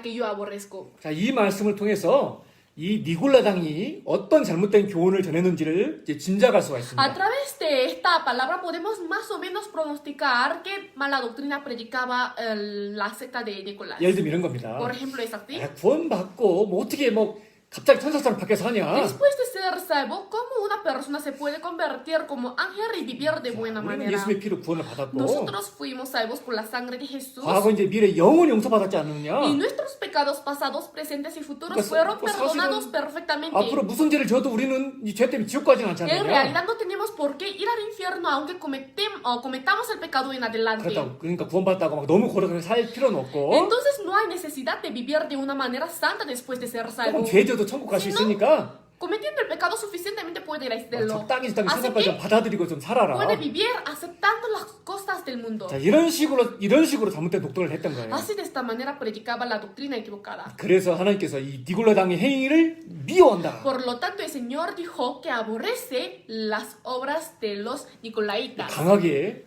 que yo aborrezco. 자, 이 말씀을 통해서 이 니굴라당이 어떤 잘못된 교훈을 전했는지를 이제 짐작할 수가 A 있습니다. través de esta palabra podemos más o menos pronosticar qué mala doctrina predicaba la secta de Nicolás. 예를 들면 이런 겁니다. Por ejemplo, es así. 구원받고 뭐 어떻게 뭐 갑자기 천사처럼 밖에서 하냐? Después de ser salvo, ¿cómo una persona se puede convertir como ángel y vivir de buena 우리는 manera? 예수의 피로 구원을 받았고 Nosotros fuimos salvos por la sangre de Jesús. 과거 이제 미래 영원히 용서받았지 않느냐? Y nuestros pecados pasados, presentes y futuros Pues, fueron pues, perdonados 사실은 perfectamente. 앞으로 무슨 죄를 져도 우리는 이 죄 때문에 지옥 가지는 않지 En 않느냐? realidad no tenemos por qué ir al infierno aunque cometamos el pecado en adelante. 그러니까 구원받았다고 막 너무 거룩하게 살 필요는 없고 Entonces no hay necesidad de vivir de una manera santa después de ser salvo. 조금 죄 져도 천국 갈 수 있으니까 Cometiendo el pecado suficientemente puede ir a cielo. 적당히 Así 세상까지 좀 que 받아들이고 좀 살아라. puede vivir aceptando las cosas del mundo. 자, 이런 식으로 잘못된 독도를 했던 거예요. Así de esta manera predicaba la doctrina equivocada. 그래서 하나님께서 이 니굴라당의 행위를 미워한다. Por lo tanto, el Señor dijo que aborrece las obras de los Nicolaitas. 강하게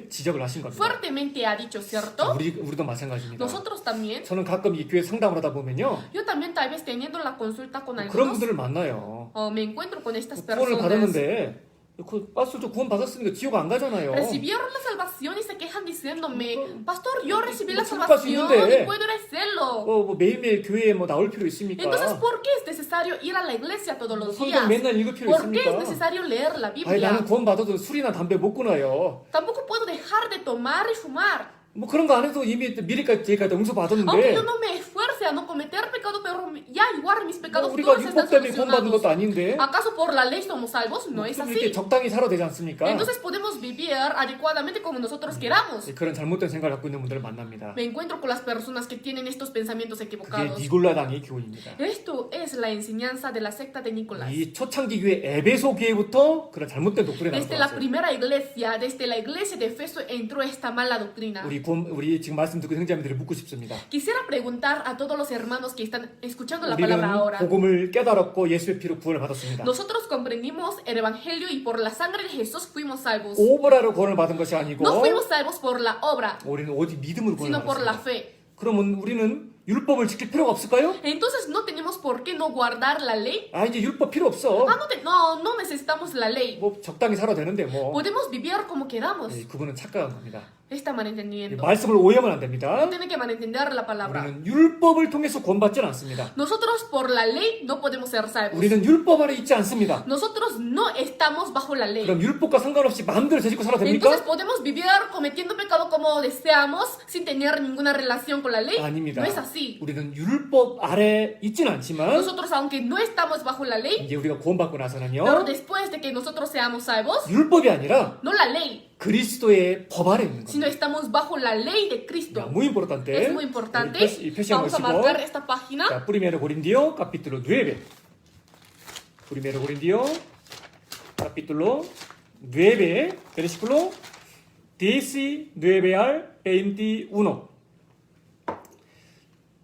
지적을 하신 겁니다. Fuertemente ha dicho, ¿cierto? 우리도 마찬가지입니다. Nosotros también. 저는 가끔 이 교회 상담을 하다 보면요. Yo también tal vez teniendo la consulta con 그런 algunos, 분들을 만나요. me encuentro con estas 구원을 personas. 받았는데 pastor, 저 구원 받았으니까 지옥 안 가잖아요. Recibieron la salvación y se quejan diciéndome, Pastor, yo recibí la sulpas salvación 있는데. y puedo ir al cielo. 뭐 매일매일 교회에 뭐 나올 필요 있습니까? Entonces, ¿por qué es necesario ir a la iglesia todos los 성경 días? 맨날 읽을 필요 ¿Por qué es 있습니까? necesario leer la 아니 Biblia? 나는 구원 받아도 술이나 담배 못 끊어요. Tampoco puedo dejar de tomar y fumar. 뭐 그런 거 안 해도 이미 미래까지 제가 용서 Aunque 받았는데 yo no me esfuerce a no cometer pecado, pero ya igual mis 뭐 pecados 우리가 todos están 율법 때문에 구원 받은 solucionados. 것도 아닌데 ¿Acaso por la ley somos salvos? No es 좀 이렇게 así. 적당히 살아도 되지 않습니까? Entonces podemos vivir adecuadamente como nosotros queramos. 그런 잘못된 생각을 갖고 있는 분들을 만납니다. Me encuentro con las personas que tienen estos pensamientos 그게 equivocados. 니골라당의 교훈입니다. Esto es la enseñanza de la secta de Nicolás. 이 초창기 교회 에베소 교회부터 그런 잘못된 독trina Desde la 나왔어요. primera iglesia, desde la iglesia de Efeso entró esta mala doctrina. 우리 지금 말씀 듣고 형제자매들이 묻고 싶습니다. Quisiera preguntar a todos los hermanos que están escuchando la palabra 우리는 ahora. 복음을 깨달았고 예수의 피로 구원을 받았습니다. Nosotros comprendimos el evangelio y por la sangre de Jesús fuimos salvos. 오브라로 구원을 받은 것이 아니고 No fuimos salvos por la obra, 우리는 오직 믿음으로 구원을 sino por la 받았습니다. fe. 그러면 우리는 율법을 지킬 필요가 없을까요? Entonces no tenemos por qué no guardar la ley. 아 이제 율법 필요 없어. No necesitamos la ley. 뭐 적당히 살아도 되는데 뭐 Podemos vivir como queramos. 그분은 착각한 겁니다. está 이 malentendiendo. 말씀을 오해하면 안 됩니다. No tiene que malentender la palabra. 우리는 율법을 통해서 구원받지는 않습니다. Nosotros por la ley no podemos ser salvos. 우리는 율법 아래 있지 않습니다. Nosotros no estamos bajo la ley. 그럼 율법과 상관없이 마음대로 되짓고 살아도 Entonces 됩니까? podemos vivir cometiendo pecado como deseamos sin tener ninguna relación con la ley. 아닙니다. No es así. 우리는 율법 아래 있지는 않지만 Nosotros aunque no estamos bajo la ley, 이제 우리가 구원받고 나서는요. pero después de que nosotros seamos salvos, 율법이 아니라 no la ley, 그리스도의 법 아래 있는 sino 겁니다. estamos bajo la ley de 야, Cristo. muy importante. Es muy importante. 이 표시한 Vamos a 것이고. marcar esta página. 자, Primero Corintios capítulo 9. Primero Corintios capítulo 9, versículo 19 al 21.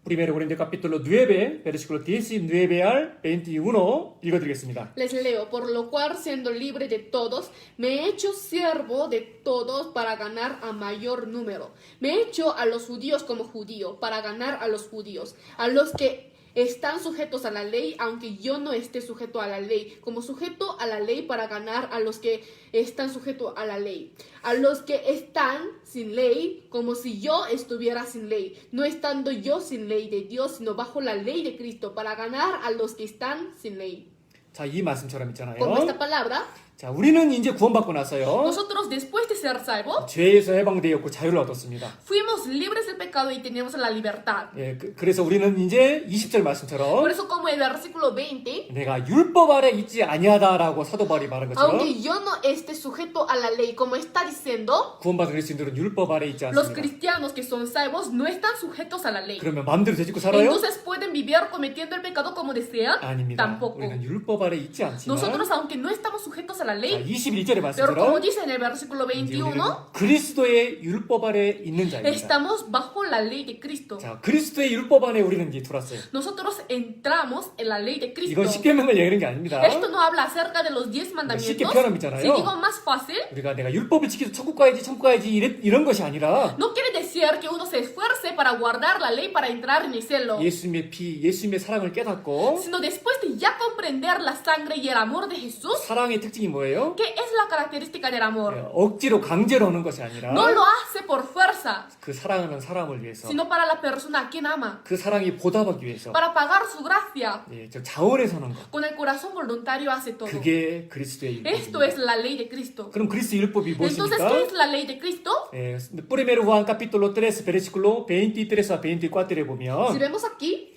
Primero Corintios capítulo 9, versículo 19 al 21 읽어드리겠습니다. Les leo, por lo cual, siendo libre de todos, me he hecho siervo de todos para ganar a mayor número. Me he hecho a los judíos como judío, para ganar a los judíos, a los que están sujetos a la ley, aunque yo no esté sujeto a la ley, como sujeto a la ley para ganar a los que están sujetos a la ley, a los que están sin ley, como si yo estuviera sin ley, no estando yo sin ley de Dios, sino bajo la ley de Cristo, para ganar a los que están sin ley. 자, 이 말씀처럼 있잖아요. Como esta palabra, 자, 우리는 이제 구원받고 나서요. nosotros después de ser salvos, 죄에서 해방되었고 자유를 얻었습니다. fuimos libres del pecado y teníamos la libertad. 예, 그래서 우리는 이제 20절 Por 말씀처럼 eso como el versículo 20, 내가 율법 아래 있지 아니하다라고 사도 바울이 말한 것처럼 aunque yo no esté sujeto a la ley, como está diciendo, 구원받은 그리스도인들은 율법 아래 있지 los 않습니다. cristianos que son salvos no están sujetos a la ley. 그러면 마음대로 되짓고 살아요? Entonces pueden vivir cometiendo el pecado como desean. 아닙니다. Tampoco. 우리는 율법 아래 있지 않지만 Nosotros, aunque no estamos sujetos a la 자, ley, 21절의 pero como 말씀처럼 dice en el versículo 이제 우리는 21, 그리스도의 율법 아래 있는 자입니다. estamos bajo la ley de Cristo. 자, 그리스도의 율법 안에 우리는 이제 들어왔어요. Nosotros entramos en la ley de Cristo. 이건 십계명을 얘기하는 게 아닙니다. Esto no habla acerca de los 10 쉽게 mandamientos. 표현하면 있잖아요. Si digo más fácil, 우리가 내가 율법을 지켜서 천국 가야지 천국 가야지 이런 것이 아니라 no quiere decir que uno se esfuerce para guardar la ley para entrar en el cielo, 예수님의 피, 예수님의 사랑을 깨닫고 sino después de ya comprender la sangre y el amor de Jesús, 사랑의 특징이 뭐예요? ¿qué es la característica del amor? 억지로 강제로 하는 것이 아니라 No lo hace por fuerza, 그 사랑하는 사람을 위해서 sino para la persona a quien ama, 그 사랑이 보답하기 위해서 para pagar su gracia. 예, 저 자원에 서는 것 Con el corazón voluntario hace todo. 그게 그리스도의 Esto 율법입니다. es la ley de Cristo. 그럼 그리스도 율법이 Entonces, 무엇입니까? ¿qué es la ley de Cristo? 예, Primero Juan capítulo 3 versículo 23 a 24에 Si 보면 vemos aquí,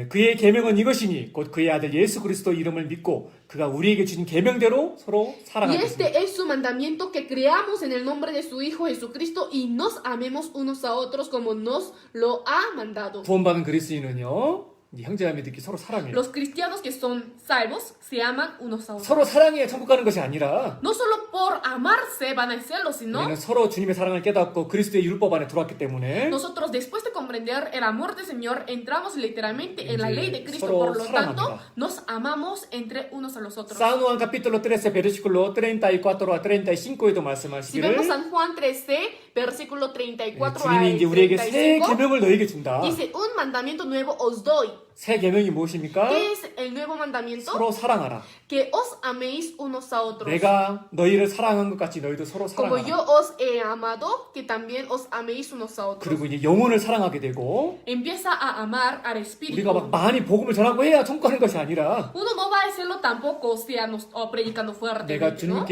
그의 계명은 이것이니 곧 그의 아들 예수 그리스도 이름을 믿고 그가 우리에게 주신 계명대로 서로 y 사랑하겠습니다. este es su mandamiento, que creamos en el nombre de su Hijo Jesucristo y nos amemos unos a otros como nos lo ha mandado. 구원받은 그리스도인은요, 이 형제자매들끼리 서로 사랑해요. Los cristianos que son salvos se aman unos a otros. 서로 사랑해야 천국 가는 것이 아니라 No solo por amarse van al cielo, sino 우리는 서로 주님의 사랑을 깨닫고 그리스도의 율법 안에 들어왔기 때문에 nosotros después de comprender el amor del Señor entramos literalmente en la ley de Cristo. 서로 Por lo tanto, 사랑합니다. nos amamos entre unos a los otros. San Juan capítulo 13 versículo 34 a 35에도 Si 말씀하시기를 vemos San Juan 13, versículo 34 주님이 al 이제 우리에게 새 35, 계명을 너에게 준다. dice, un mandamiento nuevo os doy. 새 계명이 무엇입니까? ¿Qué es el nuevo mandamiento? 서로 사랑하라. Que os améis unos a otros. 내가 너희를 사랑한 것 같이 너희도 서로 Como 사랑하라. yo os he amado, que también os améis unos a otros. 그리고 이제 영혼을 사랑하게 되고 Empieza a amar al Espíritu. 우리가 막 많이 복음을 전하고 해야 천국 가는 것이 아니라 Uno no va a hacerlo tampoco, o sea, predicando 내가 fuertemente, ¿no?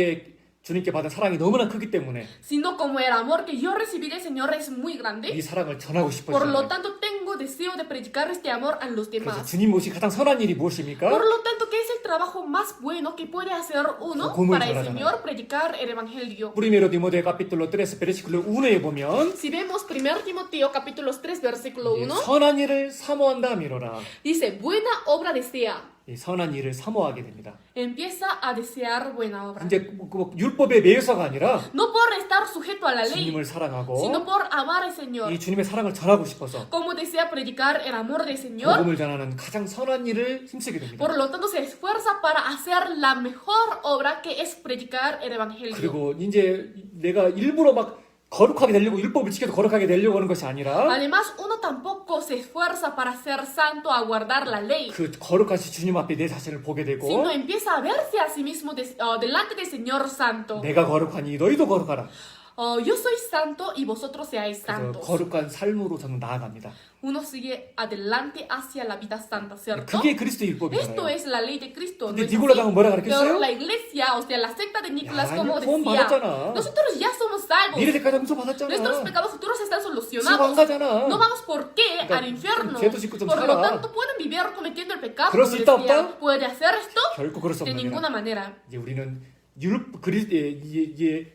주님께 받은 사랑이 너무나 크기 때문에 Sino como el amor que yo recibí del Señor es muy grande. 이 사랑을 전하고 Por lo 싶어요. tanto, tengo deseo de predicar este amor a los 그래서 demás. 주님 모시 가장 선한 일이 무엇입니까? Por lo tanto, ¿qué es el trabajo más bueno que puede hacer uno 복음을 para el 전하잖아요. Señor? Predicar el Evangelio. Primero Timoteo capítulo 3 versículo 1에 보면 Si vemos 1 Timoteo capítulos 3 versículo 1, 선한 일을 사모한다 미로라. dice, buena obra desea. 이 선한 일을 사모하게 됩니다. Empieza a desear buena obra. 이제 그 율법에 매여서가 아니라 No por estar sujeto a la ley, 주님을 사랑하고 sino por amar al Señor. 이 주님의 사랑을 전하고 싶어서 Como desea predicar el amor del Señor, 복음을 전하는 가장 선한 일을 힘쓰게 됩니다. por lo tanto se esfuerza para hacer la mejor obra, que es predicar el Evangelio. 그리고 이제 내가 일부러 막 거룩하게 되려고 율법을 지켜도 거룩하게 되려고 하는 것이 아니라 Además, uno tampoco se esfuerza para ser santo, a guardar la ley, 그 거룩하신 주님 앞에 내 자신을 보게 되고 sino empieza a verse a sí mismo delante del Señor Santo. 내가 거룩하니 너희도 거룩하라. yo soy santo y vosotros seáis 그래서 santos. 거룩한 삶으로 저는 나아갑니다. Uno sigue adelante hacia la vida santa, ¿cierto? 그게 그리스도의 Esto 율법이잖아요. es la ley de Cristo. ¿no 근데 es 니골라당은 así? 뭐라 Pero 가르쳤어요? la iglesia, o sea, la secta de Nicolás, 야, como 이거 구원 decía, 받았잖아. nosotros ya somos salvos. 미래대까지 함수 받았잖아. Nuestros pecados futuros están 지옥 안 solucionados. 가잖아. No vamos por qué 그러니까 al infierno. 죄도 짓고 좀 Por lo 살아. tanto, pueden vivir cometiendo el pecado. 그럴 como 수 있다, decía. 없다? ¿Puede hacer esto? 결코 그럴 수 De 없는 ninguna 거야. manera. 이제 우리는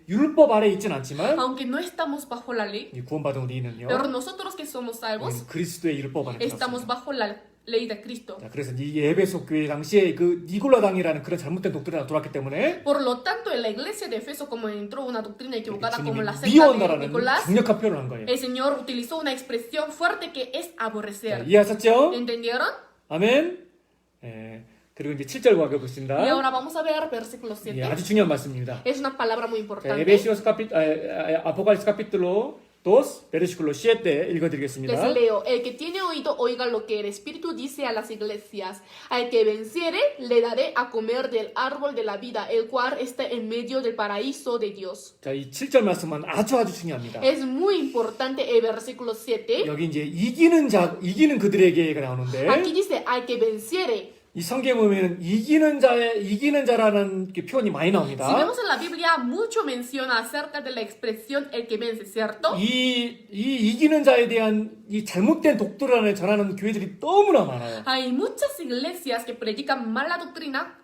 율법 아래 있지는 않지만 Aunque no estamos bajo la ley, 이 구원받은 우리는요. pero nosotros que somos salvos, 우리는 그리스도의 율법 안에 estamos 들어갔습니다. bajo la ley de Cristo. 자, 그래서 이 에베소 교회 당시에 그 니골라당이라는 그런 잘못된 독트리가 돌았기 때문에 Por lo tanto, en la iglesia de Efeso, como entró una doctrina equivocada como 주님이 la secta de 미워한다라는 Nicolás, 강력한 표현을 한 거예요. el Señor utilizó una expresión fuerte que es 자, aborrecer. 이해하셨죠? ¿Entendieron? 아멘. 예, 그리고 이제 7절과 가보겠습니다. Y ahora vamos a ver versículo 예, 7. 아주 중요한 말씀입니다. Es una palabra muy 자, importante. 에베시오스 아포칼립스 카피틀로 2 베르시클로 7 읽어드리겠습니다. Les leo, el que tiene oído oiga lo que el Espíritu dice a las iglesias. Al que venciere, le daré a comer del árbol de la vida, el cual está en medio del paraíso de Dios. 자, 이 7절 말씀은 아주 중요합니다. Es muy importante el versículo 7. 여기 이제 이기는 그들에게가 나오는데 Aquí dice, al que venciere. 이 성경에 보면 이기는 자라는 그 표현이 많이 Si 나옵니다. vemos en la Biblia, mucho menciona acerca de la expresión el que vence, ¿cierto? 이 이기는 자에 대한 이 잘못된 독도란을 전하는 교회들이 너무나 많아요. Hay muchas iglesias que predican mala doctrina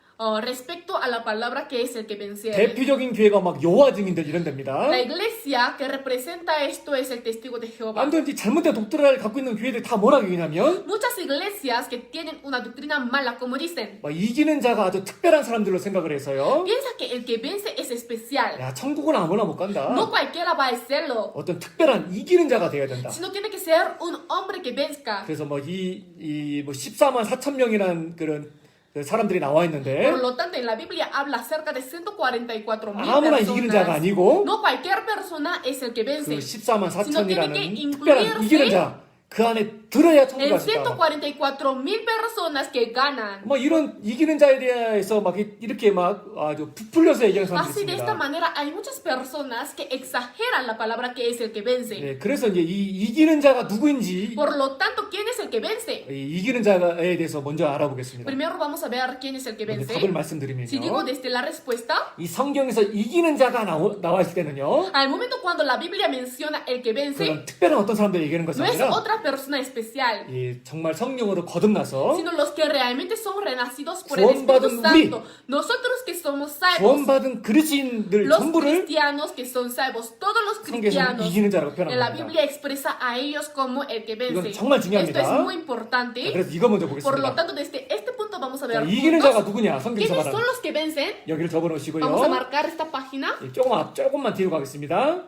respecto a la palabra que es el que venciere. 대표적인 교회가 막 여호와 증인들 이런 데입니다. La iglesia que representa esto es el testigo de Jehová. 완전 이 잘못된 독도란을 갖고 있는 교회들 다 뭐라고 얘기냐면 Muchas iglesias que tienen una doctrina mala, como dicen, 막 이기는 자가 아주 특별한 사람들로 생각을 해서요. piensa que el que vence es especial. 야, 천국은 아무나 못 간다. No cualquiera va a hacerlo, 어떤 특별한 이기는 자가 되어야 된다. sino tiene que ser un hombre que venzca. 그래서 뭐 14만 4천 명이라는 그런 그 사람들이 나와 있는데 Por lo tanto, en la Biblia habla acerca de 144,000 아무나 이기는 자가 personas. 아니고 No cualquier persona es el que 그 vence. 14만 sino tiene que 4천이라는 incluirse 특별한 이기는 자, 그 안에 들어야 천국 En 갈 수 있다. 144,000 personas que ganan. 뭐 이런 이기는 자에 대해서 막 이렇게 막 아주 부풀려서 얘기하는 사람들이 Así de esta 있습니다. manera hay muchas personas que exageran la palabra que es el que vence. 네, 그래서 이제 이 이기는 자가 누구인지 Por lo tanto, ¿quién es el que vence? 이 이기는 자에 대해서 먼저 알아보겠습니다. Primero vamos a ver quién es el que 근데 vence. 답을 Si digo 말씀드리면요. desde la respuesta, 이 성경에서 이기는 자가 나와 있을 때는요. al momento cuando la Biblia menciona el que vence, 그런 특별한 어떤 사람들 얘기하는 것이 no es 아니라 otra persona especial, 이 정말 성령으로 거듭나서 sino los que realmente son renacidos por el Espíritu 구원받은 우리, Santo. Nosotros que somos salvos, 구원받은 그리스인들 los 전부를 cristianos que son salvos, todos los 성경에서는 cristianos. 이기는 자라고 En la 표현합니다. Biblia expresa a ellos como el que vence. 이건 정말 중요합니다. Esto es muy 자, importante. 그래서 이거 먼저 Por lo 보겠습니다. tanto, desde este punto vamos a 자, ver 이기는 juntos 자가 누구냐? 성경에서 quiénes son 말하는 los que vencen. 여기를 적어놓으시고요. Vamos a marcar esta página. 예, 조금만 뒤로 가겠습니다.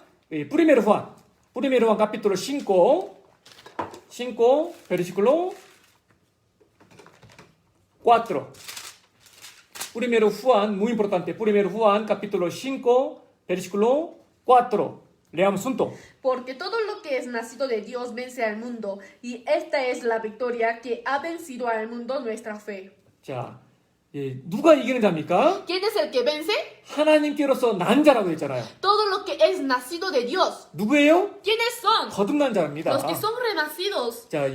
프리메르 후안 카피톨로 5 베르시클로 4. Primero Juan, muy importante, Primero Juan capítulo 5 versículo 4. Leamos juntos. Porque todo lo que es nacido de Dios vence al mundo, y esta es la victoria que ha vencido al mundo, nuestra fe. 자, 예, 누가 이기는 자입니까? ¿Quién es el que vence? 하나님께로서 난 자라고 했잖아요. Todo lo que es nacido de Dios. 누구예요? ¿Quiénes son? 거듭난 자입니다. Los que son renacidos. 자,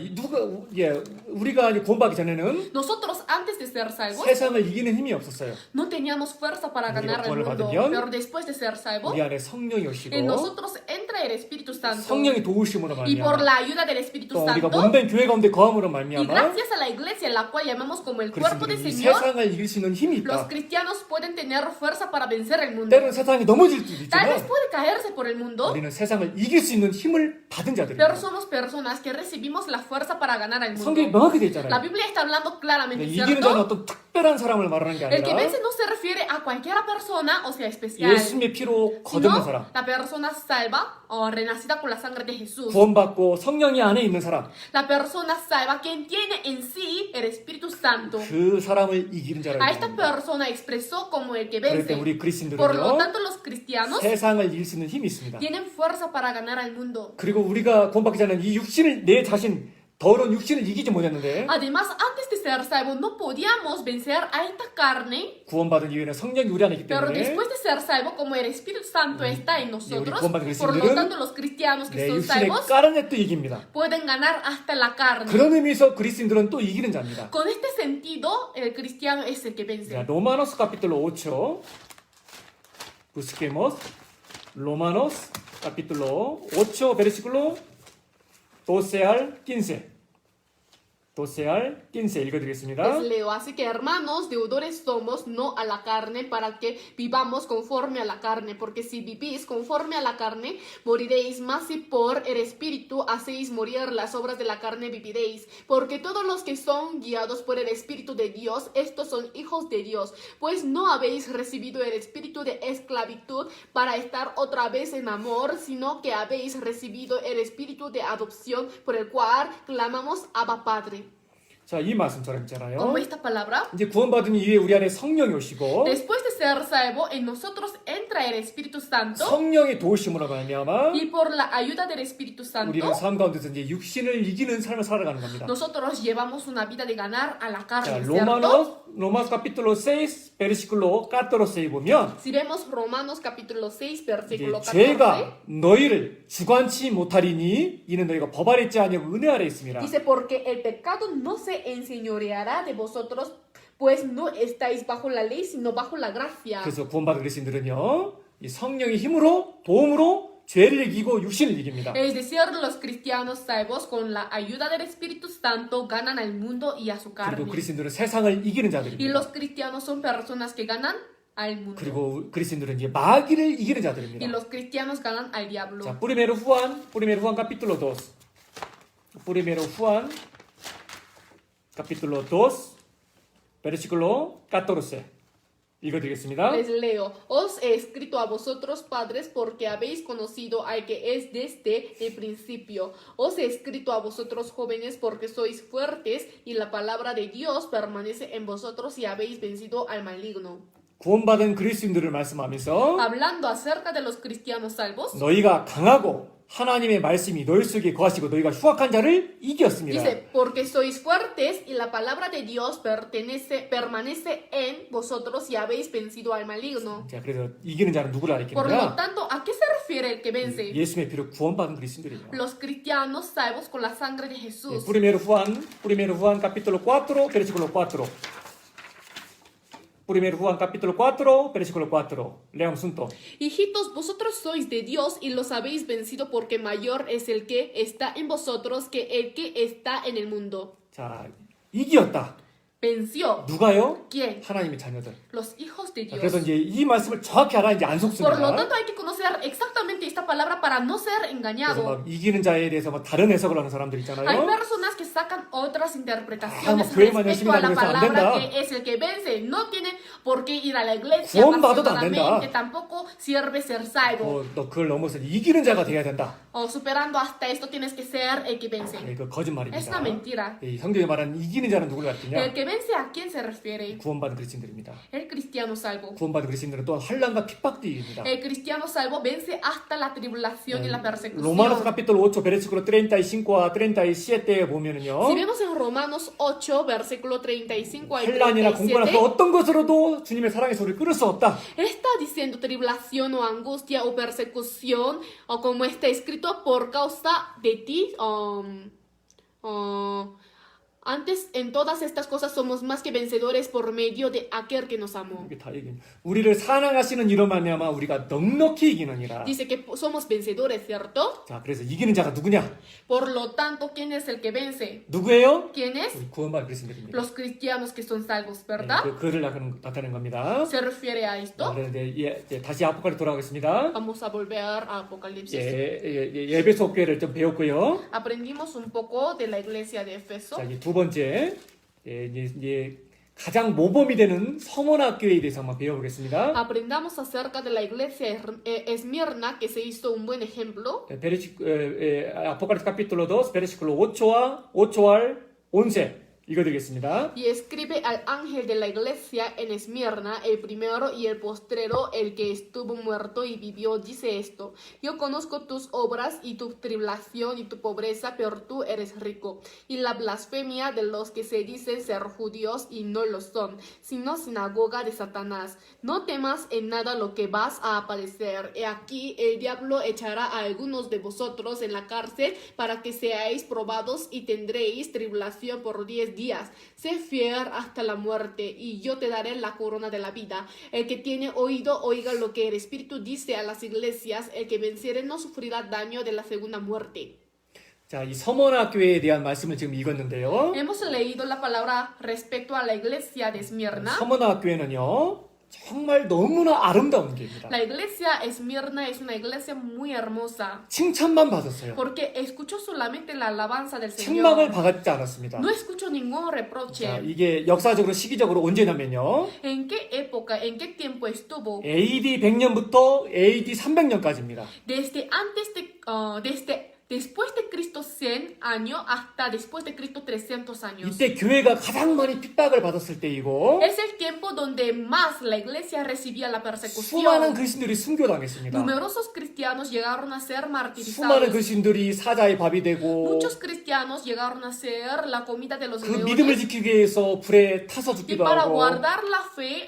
우리가 이제 구원받기 전에는 Nosotros antes de ser salvos 세상을 이기는 힘이 없었어요. no teníamos fuerza para 우리가 ganar el 구원을 mundo, 받으면 pero después de ser salvos, 우리 안에 성령이 오시고 en nosotros entra el Espíritu Santo. 성령이 도우심으로 Y por 말미암아 la ayuda del Espíritu 또 우리가 Santo, 몸된 교회 가운데 거함으로 y 말미암아 gracias a la iglesia, la cual llamamos como el cuerpo del 그리스도인이 이 Señor, 세상을 이길 수 있는 힘이 los 있다. cristianos pueden tener fuerza para vencer el mundo. 때로는 세상이 넘어질 수도 Tal vez 있지만 puede caerse por el mundo, 우리는 세상을 이길 수 있는 힘을 받은 pero 자들입니다. somos personas que recibimos la fuerza para ganar el 성경이 mundo. 명확히 되어 La 있잖아요. Biblia está hablando claramente, 이기는 자는 ¿cierto? 어떤 특별한 사람을 말하는 게 El que 아니라 vence no se refiere a cualquiera persona, o sea, especial, 예수님의 피로 거듭난 sino 사람, la persona salva o renacida con la sangre de Jesús. 구원받고 성령이 안에 있는 사람, La persona salva quien tiene en sí el Espíritu Santo. 그 사람을 이기는 자라고 A esta 합니다. persona expresó como el que 그럴 때 vence. 우리 Por lo 그리스인들은요 tanto, los cristianos 세상을 이길 수 있는 힘이 있습니다. tienen fuerza para ganar al mundo. 그리고 우리가 구원받기 전에 이 육신을 내 자신 더러운 육신을 이기지 못했는데 Además, antes de ser salvos, no podíamos vencer a esta carne, 구원받은 이후에는 성령이 우리 안에 있기 pero 때문에 después de ser salvo, como el Espíritu Santo está en nosotros, 구원받은 por lo 그리스도인들은 tanto, los cristianos que 내 son 육신의 salvos 까르넷도 이깁니다. pueden ganar hasta la carne. 그런 의미에서 그리스도인들은 또 이기는 자입니다. Con este sentido, el cristiano es el que 자, vence. 로마노스 capítulo 8. Busquemos Romanos capítulo 8 versículo 12 al 15. 12 al 15 읽어드리겠습니다. Les leo, así que hermanos, deudores somos, no a la carne, para que vivamos conforme a la carne, porque si vivís conforme a la carne, moriréis, mas si por el Espíritu hacéis morir las obras de la carne, viviréis, porque todos los que son guiados por el Espíritu de Dios, estos son hijos de Dios, pues no habéis recibido el espíritu de esclavitud para estar otra vez en amor, sino que habéis recibido el espíritu de adopción, por el cual clamamos Abba Padre. 자, 이 말씀처럼 있잖아요. Como esta palabra, 이제 구원받은 이후에 우리 안에 성령이 오시고 después de ser salvo, en nosotros entra el Espíritu Santo 성령의 도우심으로 말미암아 y por la ayuda del Espíritu 우리는 Santo, 삶 가운데서 이제 육신을 이기는 삶을 살아가는 겁니다. nosotros llevamos una vida de ganar a la 자, carne, ¿cierto? 로마nos capítulo 6 versículo 14에 보면 Si vemos Romanos capítulo 6, 이제 versículo 14, 죄가 너희를 주관치 못하리니 이는 너희가 법 아래 있지 아니하고 은혜 아래 있습니다. dice, porque el pecado no se enseñoreará de vosotros, pues no estáis bajo la ley, sino bajo la gracia. 그래서 구원받은 그리스도인들은요, 이 성령의 힘으로 도움으로 죄를 이기고 육신을 이깁니다. Es decir, los cristianos salvos con la ayuda del Espíritu Santo ganan al mundo y a su 그리고 carne. 그리스도인들은 세상을 이기는 Y 자들입니다. los cristianos son personas que ganan al mundo. 그리고 그리스도인들은 이제 마귀를 이기는 Y 자들입니다. los cristianos ganan al diablo. 자, Primero Juan capítulo 2. Primero Juan capítulo 2 versículo 14. 읽어드리겠습니다. Les leo, os he escrito a vosotros padres porque habéis conocido al que es desde el principio. Os he escrito a vosotros jóvenes porque sois fuertes y la palabra de Dios permanece en vosotros y habéis vencido al maligno. 구원받은 그리스도인들을 말씀하면서 Hablando acerca de los cristianos salvos, 너희가 강하고 하나님의 말씀이 너희 속에 거하시고 너희가 흉악한 자를 이겼습니다. dice, porque sois fuertes y la palabra de Dios permanece en vosotros y habéis vencido al maligno. 자, 그래서 이기는 자는 누구를 Por lo 가리키느냐? tanto, ¿a qué se refiere el que vence? 예수의 피로 구원받은 그리스도인들이에요. Los cristianos salvos con la sangre de Jesús. Primero Juan capítulo 4 versículo 4. Primero Juan capítulo 4 versículo 4. Leamos juntos. Hijitos, vosotros sois de Dios y los habéis vencido porque mayor es el que está en vosotros que el que está en el mundo. 자, 이겼다. Venció. 누가요? ¿Quién? 하나님의 자녀들. Los hijos de 자, Dios. 그래서 이제 이 말씀을 정확히 알아 이제 안 Por lo 속습니다. tanto, hay que conocer exactamente esta palabra para no ser 그래서 engañado. 막 이기는 자에 대해서 막 다른 해석을 하는 사람들 Hay 있잖아요. personas que sacan otras interpretaciones 뭐 교회만 respecto 열심히 a la 다니면서 안 palabra 된다. que es el que vence. No tiene por qué ir a la iglesia 구원받아도 안 apasionadamente, 된다. tampoco sirve ser salvo. 너 그걸 넘어서 이기는 자가 돼야 된다. O superando hasta esto tienes que ser el que vence. 그 Es 거짓말입니다. una mentira. 이 성경에 말하는 이기는 자는 누구를 El 가리키냐? que vence, ¿a quién se refiere? 구원받은 그리스도인들입니다. El cristiano salvo. 구원받은 그리스도인들은 또한 환난과 핍박도 이깁니다. El cristiano salvo vence hasta la tribulación y la Romanos persecución. capítulo 8 versículo 35 a 37에 보면은요. Si vemos en Romanos 8, versículo 35 al 환난이나 공고나 그 37, 어떤 것으로도 주님의 사랑의 소리를 끌을 수 없다. está diciendo tribulación o angustia o persecución, o como está escrito, por causa de ti, antes en todas estas cosas somos más que vencedores por medio de aquel que nos amó. 이게 다 얘기해. 우리를 사랑하시는 이로 말미암아 우리가 넉넉히 이기느니라. Dice que somos vencedores, ¿cierto? 자, 그래서 이기는 자가 누구냐? Por lo tanto, ¿quién es el que vence? 누구예요? ¿Quién es? 우리 구원받은 그리스도인들입니다. Los cristianos que son salvos, 네, ¿verdad? 그를 나타내는 겁니다. ¿Se refiere a esto? 그런데 다시 아포칼립스 돌아가겠습니다. Vamos a volver a Apocalipsis. 에베소 교회를 좀 배웠고요. Aprendimos un poco de la iglesia de Efeso. 자, 이제 두 번째 가장 모범이 되는 서머나 교회에 대해서 한번 배워보겠습니다. Aprendamos acerca de la iglesia Esmirna, que se hizo un buen ejemplo. 아포칼립스 capítulo 2 versículo 8 al 11 읽어드리겠습니다. Y escribe al ángel de la iglesia en Esmirna, el primero y el postrero, el que estuvo muerto y vivió, dice esto: yo conozco tus obras y tu tribulación y tu pobreza, pero tú eres rico, y la blasfemia de los que se dicen ser judíos y no lo son, sino sinagoga de Satanás. No temas en nada lo que vas a padecer. He aquí el diablo echará a algunos de vosotros en la cárcel para que seáis probados y tendréis tribulación por 10 días. Sé fiel hasta la muerte y yo te daré la corona de la vida. El que tiene oído, oiga lo que el Espíritu dice a las iglesias. El que venciere no sufrirá daño de la segunda muerte. 자, 이 서머나 교회에 대한 말씀을 지금 읽었는데요. Hemos leído la palabra respecto a la iglesia de Esmirna. 서머나 교회는요, 정말 너무나 아름다운 교회입니다. La iglesia Esmirna es una iglesia muy hermosa 칭찬만 받았어요. porque escuchó solamente la alabanza del 책망을 Señor. 받지 않았습니다. No escuchó ningún 자, reproche. 이게 역사적으로 시기적으로 언제냐면요. ¿En qué época, en qué tiempo estuvo? AD 100년부터 AD 300년까지입니다. Desde antes de, después de Cristo 100 años hasta después de Cristo 300 años. 이때 교회가 가장 많이 핍박을 받았을 때이고 Es el tiempo donde más la iglesia recibía la 수많은 persecución. 그리스도인들이 순교당했습니다. Numerosos cristianos llegaron a ser 수많은 martirizados. 그리스도인들이 사자의 밥이 되고 Muchos cristianos llegaron a ser la comida de los 그 믿음을 leones. 지키기 위해서 불에 타서 Y 죽기도 para 하고 guardar la fe,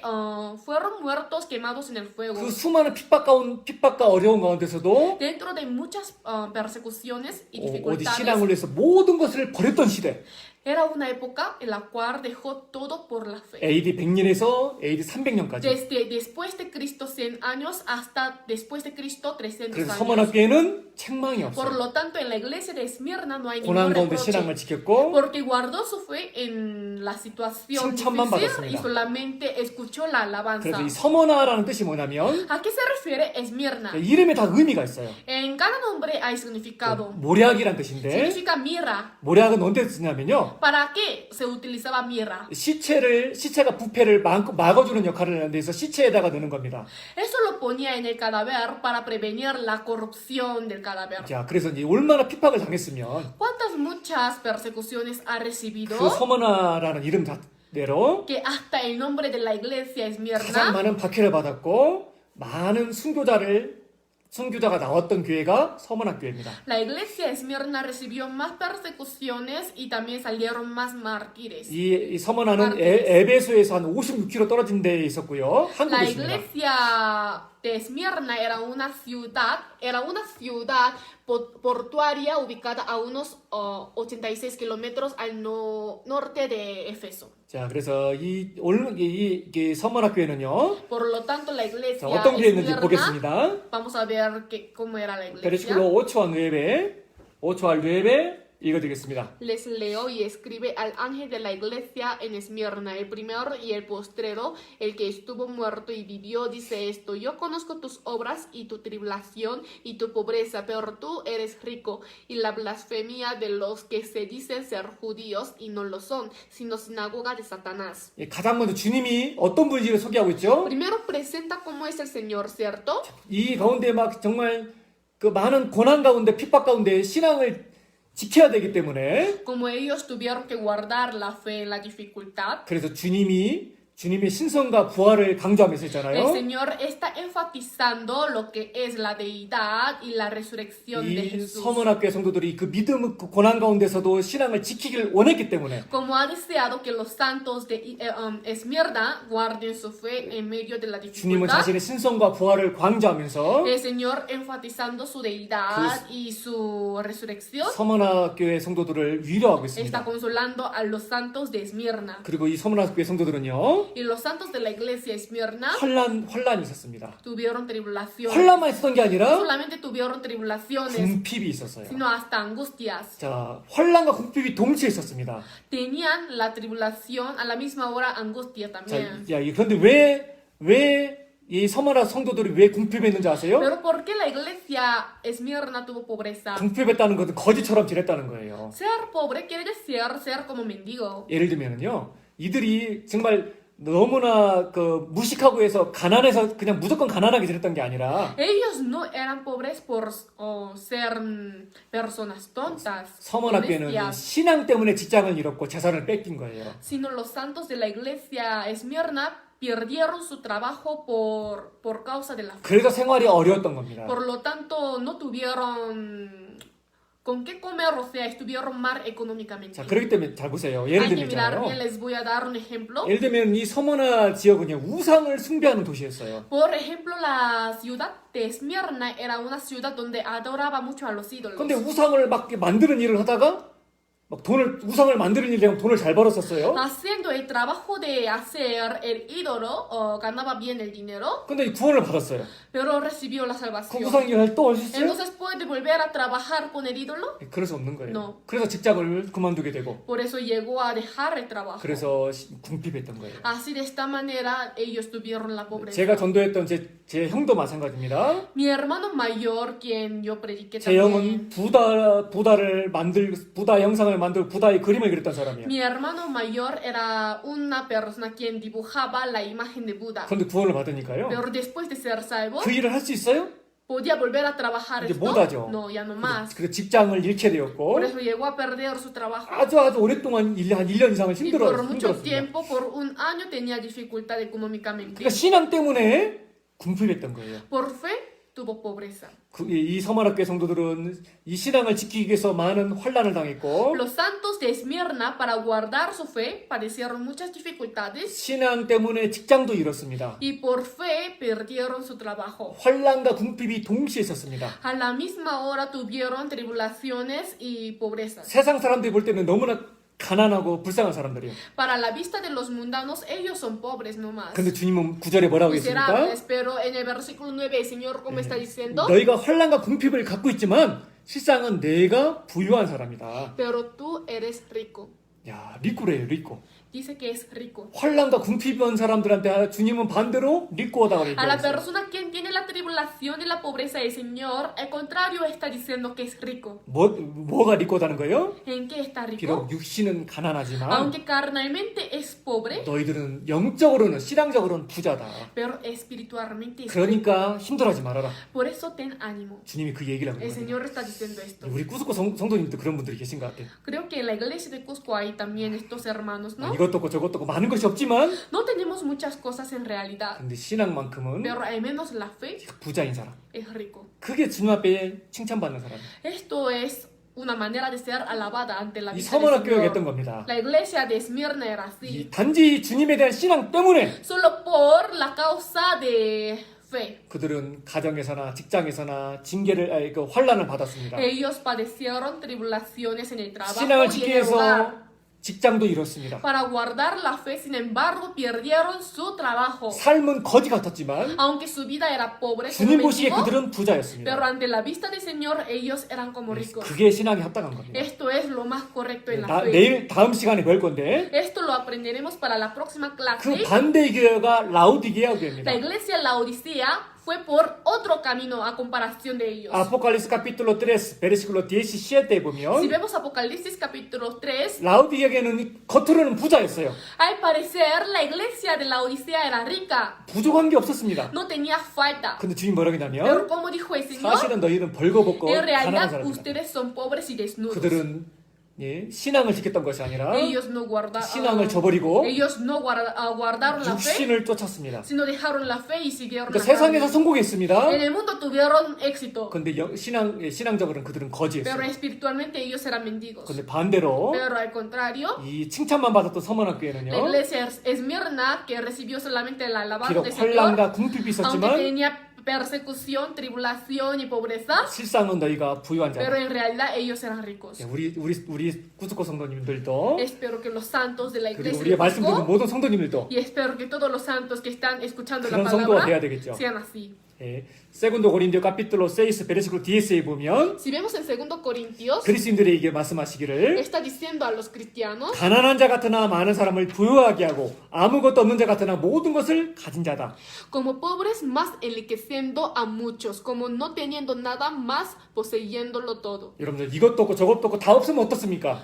fueron muertos quemados en el fuego. 그 수많은 핍박과 어려운 가운데서도 Dentro de muchas persecuciones y 어디 dificultades, 신앙을 위해서 모든 것을 버렸던 시대. era una época en la cual dejó todo por la fe. AD 100년에서 AD 300년까지. Desde después de Cristo 100 años hasta después de Cristo 300 그래서 años. 서머나교회는 책망이 Por 없어요. lo tanto, en la iglesia de Esmirna no hay ningún 고난 가운데 신앙을 reproche. 지켰고 Porque guardó su fe en la situación 칭찬만 difícil 받았습니다. y solamente escuchó la alabanza. 그래서 이 서머나라는 뜻이 뭐냐면 ¿A qué se refiere Esmirna? 이름에 다 의미가 있어요. En cada nombre hay significado. 모략이란 뜻인데 Significa mirra. 모략은 언제 쓰냐면요. ¿Para qué se utilizaba mirra? 시체가 부패를 막아주는 역할을 하는 데서 시체에다가 넣는 겁니다. Eso lo ponía en el cadáver para prevenir la corrupción del cadáver. 자, 그래서 이제 얼마나 핍박을 당했으면 ¿Cuántas muchas persecuciones ha recibido? 그 서머나라는 이름 자대로 Que hasta el nombre de la iglesia 가장 Esmirna, 많은 박해를 받았고 많은 순교자가 나왔던 교회가 서머나 교회입니다. la iglesia Esmirna recibió más persecuciones y también salieron más mártires. 이 서머나는 에베소에서 한 56km 떨어진 데에 있었고요. La 한국에 있습니다. iglesia de Esmirna era una ciudad portuaria ubicada a unos 86 kilómetros al norte de Éfeso. 자, 그래서 이 서머나 교회는요. Por lo tanto, la iglesia 자, 어떤 교회였는지 Esmirna, 보겠습니다. vamos a ver cómo era la iglesia. 베르시클로 5초 al 9 읽어드리겠습니다. Les leo y escribe al ángel de la iglesia en Esmirna, el primero y el postrero, el que estuvo muerto y vivió, dice esto: yo conozco tus obras y tu tribulación y tu pobreza, pero tú eres rico, y la blasfemia de los que se dicen ser judíos y no lo son, sino sinagoga de Satanás. 가장 먼저 주님이 어떤 분인지를 소개하고 있죠. Primero presenta cómo es el Señor, ¿cierto? 이 가운데 막 정말 그 많은 고난 가운데 핍박 가운데 신앙을 지켜야 되기 때문에 Como ellos tuvieron que guardar la fe en la dificultad, 그래서 주님의 신성과 부활을 강조하면서 el 있잖아요. Señor está enfatizando lo que es la deidad y la resurrección de 이 Jesús. 서머나교회 성도들이 그 믿음, 그 고난 가운데서도 신앙을 지키길 원했기 때문에 Como ha deseado que los santos de Esmirna guarden su fe en medio de la 주님은 dificultad, 자신의 신성과 부활을 강조하면서 el Señor enfatizando su deidad y su resurrección, 서머나교회 성도들을 위로하고 está 있습니다. consolando a los santos de Esmirna. 그리고 이 서머나교회 성도들은요. Y los santos de la iglesia Esmirna 환란이 있었습니다. tuvieron tribulaciones. 환란만 있었던 게 No 아니라 solamente tuvieron tribulaciones, 궁핍이 있었어요. sino hasta angustias. 자, 환란과 궁핍이 동시에 있었습니다. Tenían la tribulación a la misma hora angustia 자, también. 그런데 왜 이 서머나 성도들이 왜 궁핍에 있는지 아세요? Pero ¿por qué la iglesia Esmirna tuvo pobreza? 궁핍했다는 것은 거지처럼 지냈다는 거예요. Ser pobre quiere decir ser como mendigo. 예를 들면은요, 이들이 정말 너무나 그 무식하고 해서 가난해서 그냥 무조건 가난하게 지냈던 게 아니라 Ellos no eran pobres por ser personas tontas, o 서문학교에는 necias, 신앙 때문에 직장을 잃었고 재산을 뺏긴 거예요. sino los santos de la iglesia Esmirna perdieron su trabajo por causa de la fe. 그래서 생활이 어려웠던 겁니다. Por lo tanto, no tuvieron con qué comer, o sea, estuvieron mal económicamente. 자, 그렇기 때문에 잘 보세요. 예를 Hay que 들면 mirar bien, 있잖아요. les voy a dar un ejemplo. 예를 들면 이 서머나 지역은요 우상을 숭배하는 도시였어요. Por ejemplo, la ciudad de Esmirna era una ciudad donde adoraba mucho a los ídolos. 근데 우상을 막 만드는 일을 하다가 막 우상을 만드는 일을 하면 돈을 잘 벌었었어요. Haciendo el trabajo de hacer el ídolo, ganaba bien el dinero, 근데 구원을 받았어요. pero recibió la 그 salvación. 우상 일을 할 또 할 수 있어요? Entonces, ¿puede volver a trabajar con el ídolo? 그럴 수 없는 거예요. No. 그래서 직장을 그만두게 되고 Por eso llegó a dejar el trabajo. 그래서 궁핍했던 거예요. Así de esta manera ellos tuvieron la pobreza. 제가 전도했던 제 형도 마찬가지입니다. Mi hermano mayor, quien yo prediqué 제 형은 también. 부다 형상을 만들고 부다의 그림을 그렸던 사람이에요. Mi hermano mayor era una persona quien dibujaba la imagen de Buda. 그런데 구원을 받으니까요. Pero después de ser salvo, 그 일을 할 수 있어요? ¿podía volver a trabajar 이제 esto? 못 하죠. No, ya no más. 그래서 직장을 잃게 되었고 Por eso llegó a perder su trabajo. 아주 오랫동안 한 1년 이상을 Y por mucho 힘들었습니다. tiempo, por un año, tenía dificultad económicamente. 그러니까 신앙 때문에 궁핍했던 거예요. Por fe, tuvo pobreza. 이 서만학교의 성도들은 이 신앙을 지키기 위해서 많은 환난을 당했고 Los santos de Esmirna, para guardar su fe, padecieron muchas dificultades 신앙 때문에 직장도 잃었습니다. y por fe perdieron su trabajo. 환난과 궁핍이 동시에 있었습니다. A la misma hora tuvieron tribulaciones y pobreza. 세상 사람들이 볼 때는 너무나 가난하고 불쌍한 사람들이에요. Para la vista de los mundanos, ellos son pobres nomás. 근데 주님은 9절에 뭐라고 했습니까? Miserables, pero en el versículo 9 el Señor, ¿cómo está diciendo? 너희가 환난과 궁핍을 갖고 있지만 실상은 내가 부유한 사람이다. Pero tú eres rico. 야, 리꾸래요, 리꾸. Dice que es rico. 환난과 궁핍한 사람들한테 주님은 반대로 리꾸하다고 A la 얘기했어요. persona quien tiene la tribulación y la pobreza del Señor, al contrario, está diciendo que es rico. 뭐가 리꾸하다는 거예요? ¿En qué está rico? 비록 육신은 가난하지만 Aunque carnalmente es pobre, 너희들은 영적으로는 신앙적으로는 부자다. pero espiritualmente es rico. 그러니까 힘들어하지 말아라. Por eso ten ánimo. 주님이 그 얘기를 하고 El 있거든요. Señor está diciendo esto. 우리 꾸스코 성도님도 그런 분들이 계신 것 같아요. Creo que en la iglesia de Cusco hay también estos hermanos, ¿no? 이것도 없고 저것도 없고 많은 것이 없지만 No tenemos muchas cosas en realidad, 근데 신앙만큼은 pero al menos la fe 부자인 사람. es rico. 그게 주님 앞에 칭찬받는 사람. Esto es una manera de ser alabada ante la 이 vista del 서머학교가 Señor. 했던 겁니다. La iglesia de Esmirna era así. 이 단지 주님에 대한 신앙 때문에 Solo por la causa de fe. 그들은 가정에서나 직장에서나 그 환란을 받았습니다. Ellos padecieron tribulaciones en el trabajo 신앙을 y 지키기 en el hogar. 위해서 직장도 잃었습니다. Para guardar la fe, sin embargo, perdieron su trabajo. 삶은 거지 같았지만 Aunque su vida era pobre, como 주님 보시기에 mendigo, 그들은 pero 부자였습니다. ante la vista del Señor, ellos eran como ricos. 그게 신앙에 합당한 겁니다. Esto es lo más correcto en la fe. 내일 다음 시간에 배울 건데 Esto lo aprenderemos para la próxima 그 clase. 반대의 교회가 라우디게아 교회입니다. La iglesia Laodicea fue por otro camino a comparación de ellos. 아포칼립스 카피툴로 3 베르시클로 17에 Si 보면 vemos Apocalipsis capítulo 3, 라우디게아 교회는 겉으로는 부자였어요. al parecer la iglesia de Laodicea era rica, 부족한 게 없었습니다. no tenía falta. 근데 주님 뭐라고 Pero 했냐면 como dijo el Señor, 사실은 너희는 벌거벗고 en 가난한 realidad 사람이다. ustedes son pobres y desnudos. 그들은 신앙을 지켰던 것이 아니라 Ellos no 신앙을 저버리고 ellos no guardaron la fe, 육신을 쫓았습니다. sino dejaron la fe y siguieron 그러니까 la 세상에서 carne. 성공했습니다. En el mundo tuvieron éxito, 근데 신앙적으로는 그들은 pero 거지였어요. espiritualmente ellos eran mendigos. 근데 반대로 Pero al contrario, 이 칭찬만 받았던 la 서머학교회는요. iglesia Esmirna, que recibió solamente la alabanza 비록 del Señor, 환란과 궁핍이 aunque 있었지만 tenía persecución, tribulación y pobreza, 실상은 너희가 부유한 pero 자다. en realidad ellos eran ricos. 우리 꾸스코 성도님들도 Espero que los santos de la 그리고 iglesia 우리의 de 말씀 듣는 Cusco, 모든 성도님들도 y espero que todos los santos que están escuchando la 그런 성도가 돼야 palabra 되겠죠. sean así. 세군도 고린도 카피툴로 6 베르시클로 10에 보면 Si vemos en 2 Corintios, 그리스도인들에게 말씀하시기를 está diciendo a los cristianos, 가난한 자 같으나 많은 사람을 부유하게 하고 아무것도 없는 자 같으나 모든 것을 가진 자다. como pobres más enriqueciendo a muchos, como no teniendo nada más poseyéndolo todo. 여러분들 이것도 없고 저것도 없고 다 없으면 어떻습니까?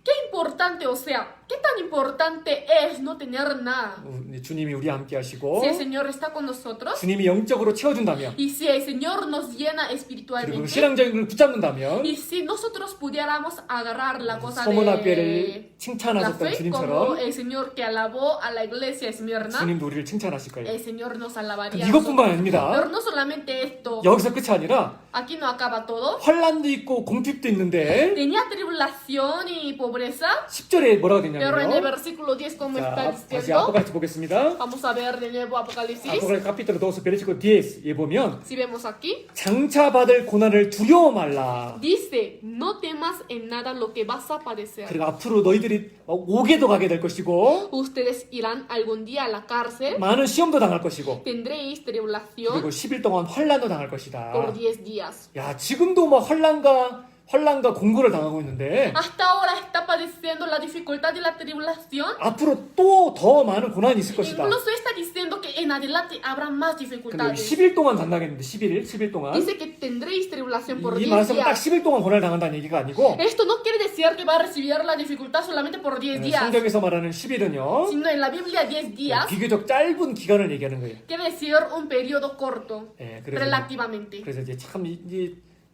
Qué importante, o sea, ¿Qué tan importante es no tener nada? 주님이 우리와 함께 하시고 Si el Señor está con nosotros 주님이 영적으로 채워준다면 y si el Señor nos llena 그리고 espiritualmente 신앙적인 걸 붙잡는다면 y si nosotros pudiéramos agarrar la cosa 서문학교를 de la 칭찬하셨던 fe como 주님처럼 el Señor que alabó a la iglesia Esmirna, 주님도 우리를 칭찬하실 거예요. el Señor nos alabaría. a 이것뿐만 nosotros. 아닙니다. Pero no solamente esto, 여기서 끝이 아니라 aquí no acaba todo. 환란도 있고 공핍도 있는데 Tenía tribulación y pobreza, 10절에 뭐라고 pero en el 되냐면요. versículo 10 como está 자, 다시 diciendo, 아포칼립스 보겠습니다. vamos a ver de nuevo Apocalipsis. 아포칼립스 카피텔로 12 베르시코 10에 보면 Si vemos aquí, 장차 받을 고난을 두려워 말라. dice, no temas en nada lo que vas a padecer. 그리고 앞으로 너희들이 옥에도 가게 될 것이고 Ustedes irán algún día a la cárcel, 많은 시험도 당할 것이고 tendréis 그리고 tribulación 10일 동안 환란도 당할 것이다. por 10 días. 야, 지금도 뭐 환란과 공고를 당하고 있는데 Hasta ahora está padeciendo la dificultad y la tribulación. 앞으로 또 더 많은 고난이 있을 것이다. Incluso está diciendo que en adelante habrá más 근데 여기 dificultades. 10일 동안 당하겠는데 10일 동안 Dice que tendréis tribulación por 이 10 말씀은 딱 días. 10일 동안 고난을 당한다는 얘기가 아니고 Esto no quiere decir que va a recibir la dificultad solamente por 10 días, 성경에서 말하는 10일은요 sino en la Biblia 10 días 비교적 짧은 기간을 얘기하는 거예요. quiere decir un periodo corto, 예, relativamente. 그래서 이제 참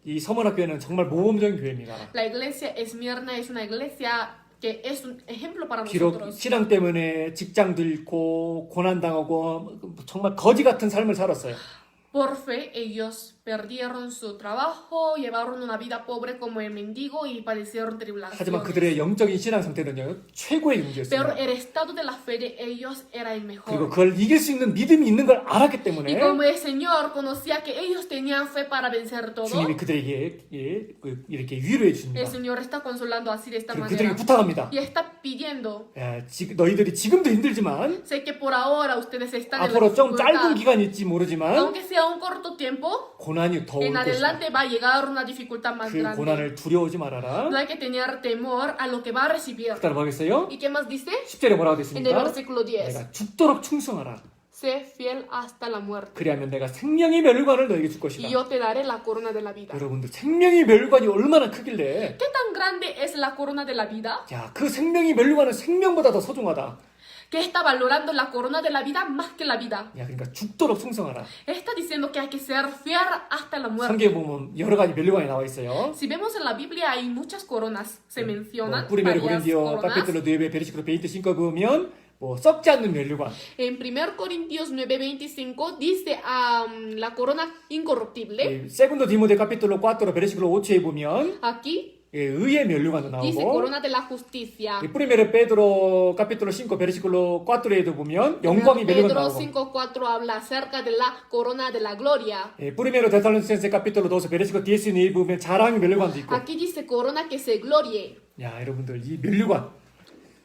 이 서문학교회는 정말 모범적인 교회입니다. La iglesia Esmirna es una iglesia que es un ejemplo para 비록 nosotros. 신앙 때문에 직장도 잃고 고난 당하고 정말 거지 같은 삶을 살았어요. Por fe, ellos perdieron su trabajo, llevaron una vida pobre como el mendigo y padecieron 하지만 tribulaciones. 그들의 영적인 신앙 상태는요 최고의 Pero 용기였습니다. el estado de la fe de ellos era el 그리고 mejor. 그걸 이길 수 있는 믿음이 있는 걸 알았기 Y 때문에 como el Señor conocía que ellos tenían fe para vencer todo, 주님이 그들에게 이렇게 위로해 el 주십니다. Señor está consolando así de esta 그리고 그들에게 manera. 부탁합니다. Y está pidiendo, 너희들이 지금도 힘들지만 sé que por ahora ustedes están en la 앞으로 좀 짧은 dificultad, 기간일지 모르지만 aunque sea un corto tiempo, 고난이 더 올 en 것이다. adelante va a llegar una dificultad más 그 grande. 고난을 두려워하지 말아라. No hay que tener temor a lo que va a recibir. 따라 보겠어요? ¿Y qué más dice? 10절에 뭐라고 En el 됐습니까? versículo 10. 내가 죽도록 충성하라. Sé fiel hasta la muerte. 그리하면 내가 생명의 멸관을 너에게 줄 것이다. Y yo te daré la corona de la vida. 여러분들 생명의 멸관이 얼마나 크길래 ¿Qué tan grande es la corona de la vida? 야, 그 생명의 멸관은 생명보다 더 소중하다. Que está valorando la corona de la vida más que la vida. 야, 그러니까 죽도록 충성하라. Está diciendo que hay que ser fiel hasta la muerte. 성경에 보면 여러 가지 멸관이 나와 있어요. Si vemos en la Biblia hay muchas coronas. Se mencionan 뿌리메르 varias 고린디오 coronas. 카피텔로 9 베르시크로 25 보면 뭐 썩지 않는 멸관. En 1 Corintios 9:25 dice la corona incorruptible. 세군도 디모데 카피텔로 4 베르시크로 5에 보면 Aquí 의의 멸관도 dice 나오고 corona de la justicia. 뿌리메르 베드로 카피텔로 5 베르시클로 4에도 보면 영광이 멸관 Pedro 나오고 5:4 habla acerca de la corona de la gloria. 뿌리메르 데살로니센세 카피텔로 12 베르시클로 10에 보면 자랑의 멸관도 있고 Aquí dice corona que se glorie. 야, 여러분들 이 멸관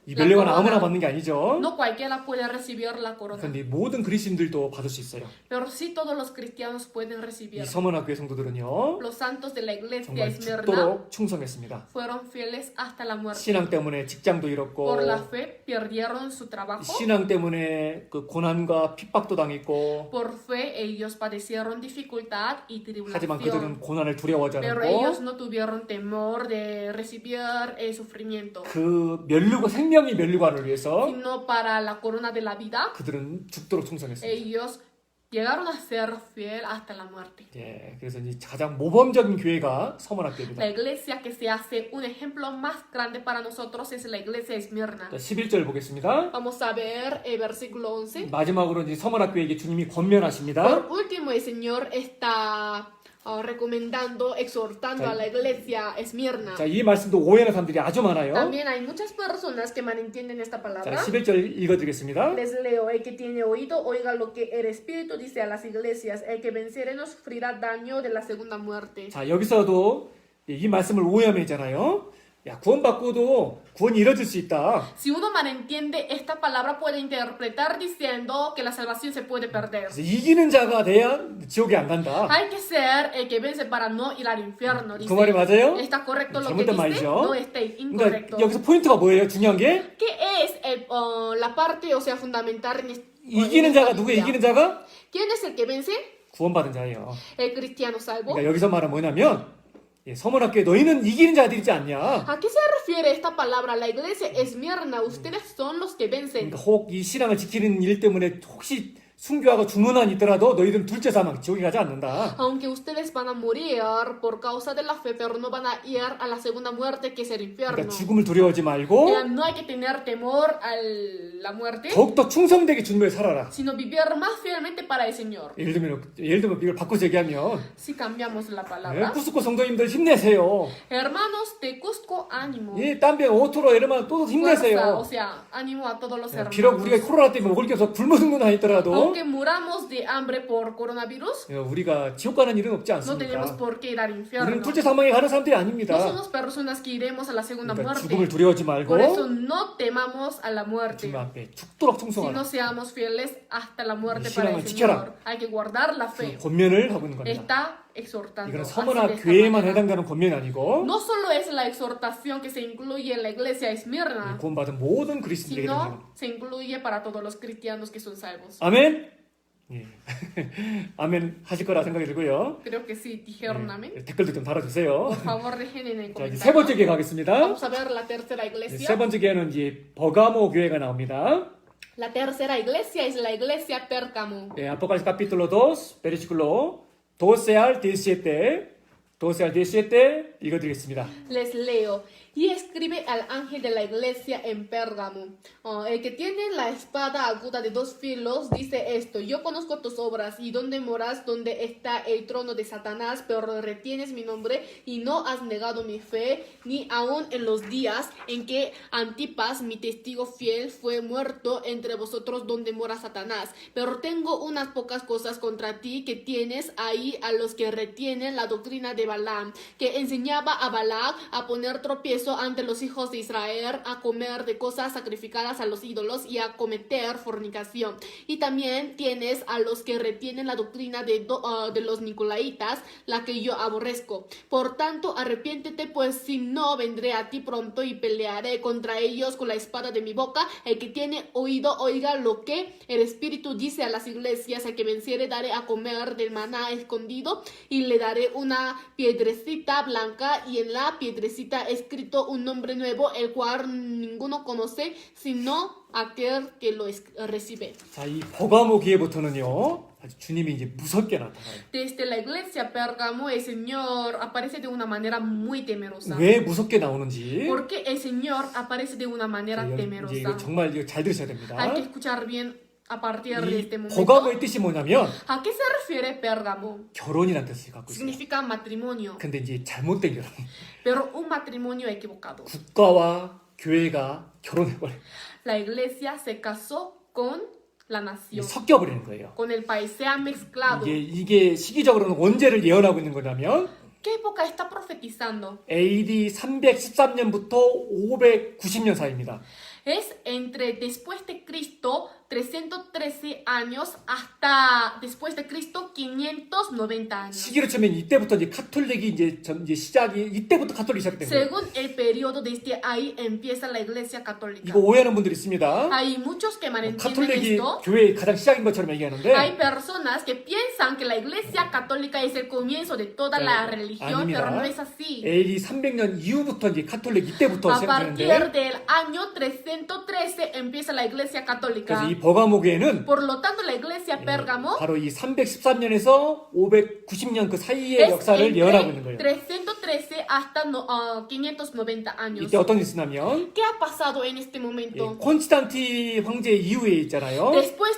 이 멸관 아무나 받는 게 아니죠. No cualquiera puede recibir la corona, 그런데 모든 그리스도인들도 받을 수 있어요. pero sí todos los cristianos pueden 이 recibir. 서문학교의 성도들은요 Los santos de la iglesia 정말 Esmirna 죽도록 충성했습니다. fueron fieles hasta la muerte. 신앙 때문에 직장도 잃었고 Por la fe perdieron su trabajo. 신앙 때문에 그 고난과 핍박도 당했고 Por fe ellos padecieron dificultad y 하지만 tribulación. 그들은 고난을 두려워하지 Pero ellos 않았고 no tuvieron temor de recibir el sufrimiento, 그 생명의 멸류관을 위해서 sino para la corona de la vida. 그들은 죽도록 충성했습니다. Ellos llegaron a ser fiel hasta la muerte. 예, 그래서 이 가장 모범적인 교회가 서문학교입니다. La iglesia que se hace un ejemplo más grande para nosotros es la iglesia Esmirna. 자, 11절 보겠습니다. Vamos a ver el versículo 11. 마지막으로 이제 서문학교에게 주님이 권면하십니다. Por último, el Señor está recomendando, exhortando a la iglesia Esmirna. 자, 이 말씀도 오해하는 사람들이 아주 많아요. También hay muchas personas que malentienden esta 자, palabra. 11절 읽어드리겠습니다. Les leo, el que tiene oído, oiga lo que el Espíritu dice a las iglesias. El que venciere no sufrirá daño de la segunda muerte. 자, 여기서도 이 말씀을 오해하면 있잖아요. 야, 구원받고도 구원이 이뤄질 수 있다. Si uno malentiende, esta palabra puede interpretar diciendo que la salvación se puede perder. 그래서 이기는 자가 돼야 지옥에 안 간다. Hay que ser el que vence para no ir al infierno. Dice. 그 말이 맞아요? ¿Está correcto lo que 잘못된 dice? 말이죠. No está incorrecto. 그러니까 여기서 포인트가 뭐예요? 중요한 게 ¿Qué es la parte, o sea, fundamental en 이기는 자가 누구예요? 이기는 자가 ¿Quién es el que vence? 구원받은 자예요. El cristiano salvo. 그러니까 여기서 말은 뭐냐면 예, 서문학교에 너희는 이기는 자들이지 않냐? ¿A qué se refiere esta palabra? La iglesia Esmirna, ustedes son los que vencen. 그러니까 혹 이 신앙을 지키는 일 때문에 혹시 순교하고 죽는 한 있더라도 너희들은 둘째 사망 지옥에 가지 않는다. Aunque ustedes van a morir por causa de la fe, pero no van a ir a la segunda muerte, que es el infierno. 그러니까 죽음을 두려워하지 말고 No hay que tener temor a la muerte, 더욱더 충성되게 주님을 살아라. sino vivir más fielmente para el Señor. 예를 들면 이걸 바꿔서 얘기하면 Si cambiamos la 예, palabra. 쿠스코 성도님들 힘내세요. Hermanos de Cusco, ánimo. 예, 땀배 오토로 여러분 또 Fuerza, o 힘내세요. sea, ánimo a todos los 예, 비록 우리가 hermanos. 코로나 때문에 먹을 게 없어 굶어 죽는 한 있더라도 Aunque muramos de hambre por coronavirus, 예, 우리가 지옥 가는 일은 없지 no tenemos 않습니까? por qué ir al 우리는 infierno. 둘째 사망에 가는 사람들이 No 아닙니다. somos personas que iremos a la segunda 그러니까 muerte. 죽음을 두려워하지 말고 Por eso no temamos a la muerte, 주님 앞에 죽도록 sino 충성하라. seamos fieles hasta la muerte 이 para 신앙을 el 지켜라. Señor. Hay que guardar la fe. 권면을 하고 있는 겁니다. Está exhortando. 이거는 así 서머나 de esta 교회에만 manera. 해당되는 권면이 아니고 No solo es la exhortación que se incluye en la iglesia Esmirna, 구원받은 모든 그리스도인에게 되는 sino se incluye para todos los cristianos que son salvos. 아멘. 예. 아멘 하실 거라 생각이 들고요. Creo que sí, dijeron amén. 예, 댓글도 좀 달아주세요. Por favor, dejen en el 자, 이제 세 번째 comentario. 교회 가겠습니다. Vamos a ver la tercera 세 iglesia. 번째 교회는 이제 버가모 교회가 나옵니다. La tercera iglesia es la iglesia Pérgamo. 예, Apocalipsis capítulo 2, versículo 12 al 17. 12 al 17 읽어드리겠습니다. Les leo. Y escribe al ángel de la iglesia en Pérgamo. El que tiene la espada aguda de dos filos dice esto: yo conozco tus obras y dónde moras, donde está el trono de Satanás, pero retienes mi nombre y no has negado mi fe, ni aun en los días en que Antipas, mi testigo fiel, fue muerto entre vosotros donde mora Satanás. Pero tengo unas pocas cosas contra ti, que tienes ahí a los que retienen la doctrina de Balaam, que enseñaba a Balac a poner tropiezo ante los hijos de Israel, a comer de cosas sacrificadas a los ídolos y a cometer fornicación. Y también tienes a los que retienen la doctrina de los Nicolaitas, la que yo aborrezco. Por tanto, arrepiéntete, pues si no, vendré a ti pronto y pelearé contra ellos con la espada de mi boca. El que tiene oído, oiga lo que el Espíritu dice a las iglesias. Al que venciere, daré a comer del maná escondido, y le daré una piedrecita blanca, y en la piedrecita escrito un nombre nuevo, el cual ninguno conoce sino aquel que lo recibe. 자, 이 버가모 교회부터는요, 아주 주님이 이제 무섭게 나타나요. Desde la iglesia Pérgamo, el Señor aparece de una manera muy temerosa. 왜 무섭게 나오는지 Porque el Señor aparece de una manera 이제 temerosa. 이거 정말 이거 잘 들으셔야 됩니다. Hay que escuchar bien a partir de 이 este momento. 버가모의 뜻이 뭐냐면 ¿A qué se refiere Pérgamo? 결혼이라는 뜻을 갖고 있어요. Significa matrimonio, 근데 이제 잘못된 결혼. pero un matrimonio equivocado. 국가와 교회가 결혼해버려. La iglesia se casó con la nación, 섞여버리는 거예요. con el país, se ha mezclado. 이게 시기적으로는 언제를 예언하고 있는 거냐면 ¿Qué época está profetizando? AD 313년부터 590년 사이입니다. Es entre después de Cristo 313 años hasta después de Cristo 590 años. 시기로 치면 이때부터 이제 카톨릭이 이제 시작이 이때부터 카톨릭이 시작된 거예요. Según el periodo, desde ahí empieza la iglesia católica. 이거 오해하는 분들이 있습니다. Hay muchos que malentienden 카톨릭이 esto. 교회의 가장 시작인 것처럼 얘기하는데 Hay personas que piensan que la iglesia católica es el comienzo de toda la religión, 아닙니다. pero no es así. AD 300년 이후부터 이제 카톨릭 이때부터 A partir 시작되는데 del año 313 empieza la iglesia católica. 그래서 이 버가모 교회는 Por lo tanto, la iglesia Pérgamo 바로 이 313년에서 590년 그 사이의 es 역사를 예언하고 있는 entre 거예요. 313 hasta 590 años. 이때 어떤 일이 있었냐면 ¿Qué ha pasado en este momento? 콘스탄티 황제 이후에 있잖아요. Después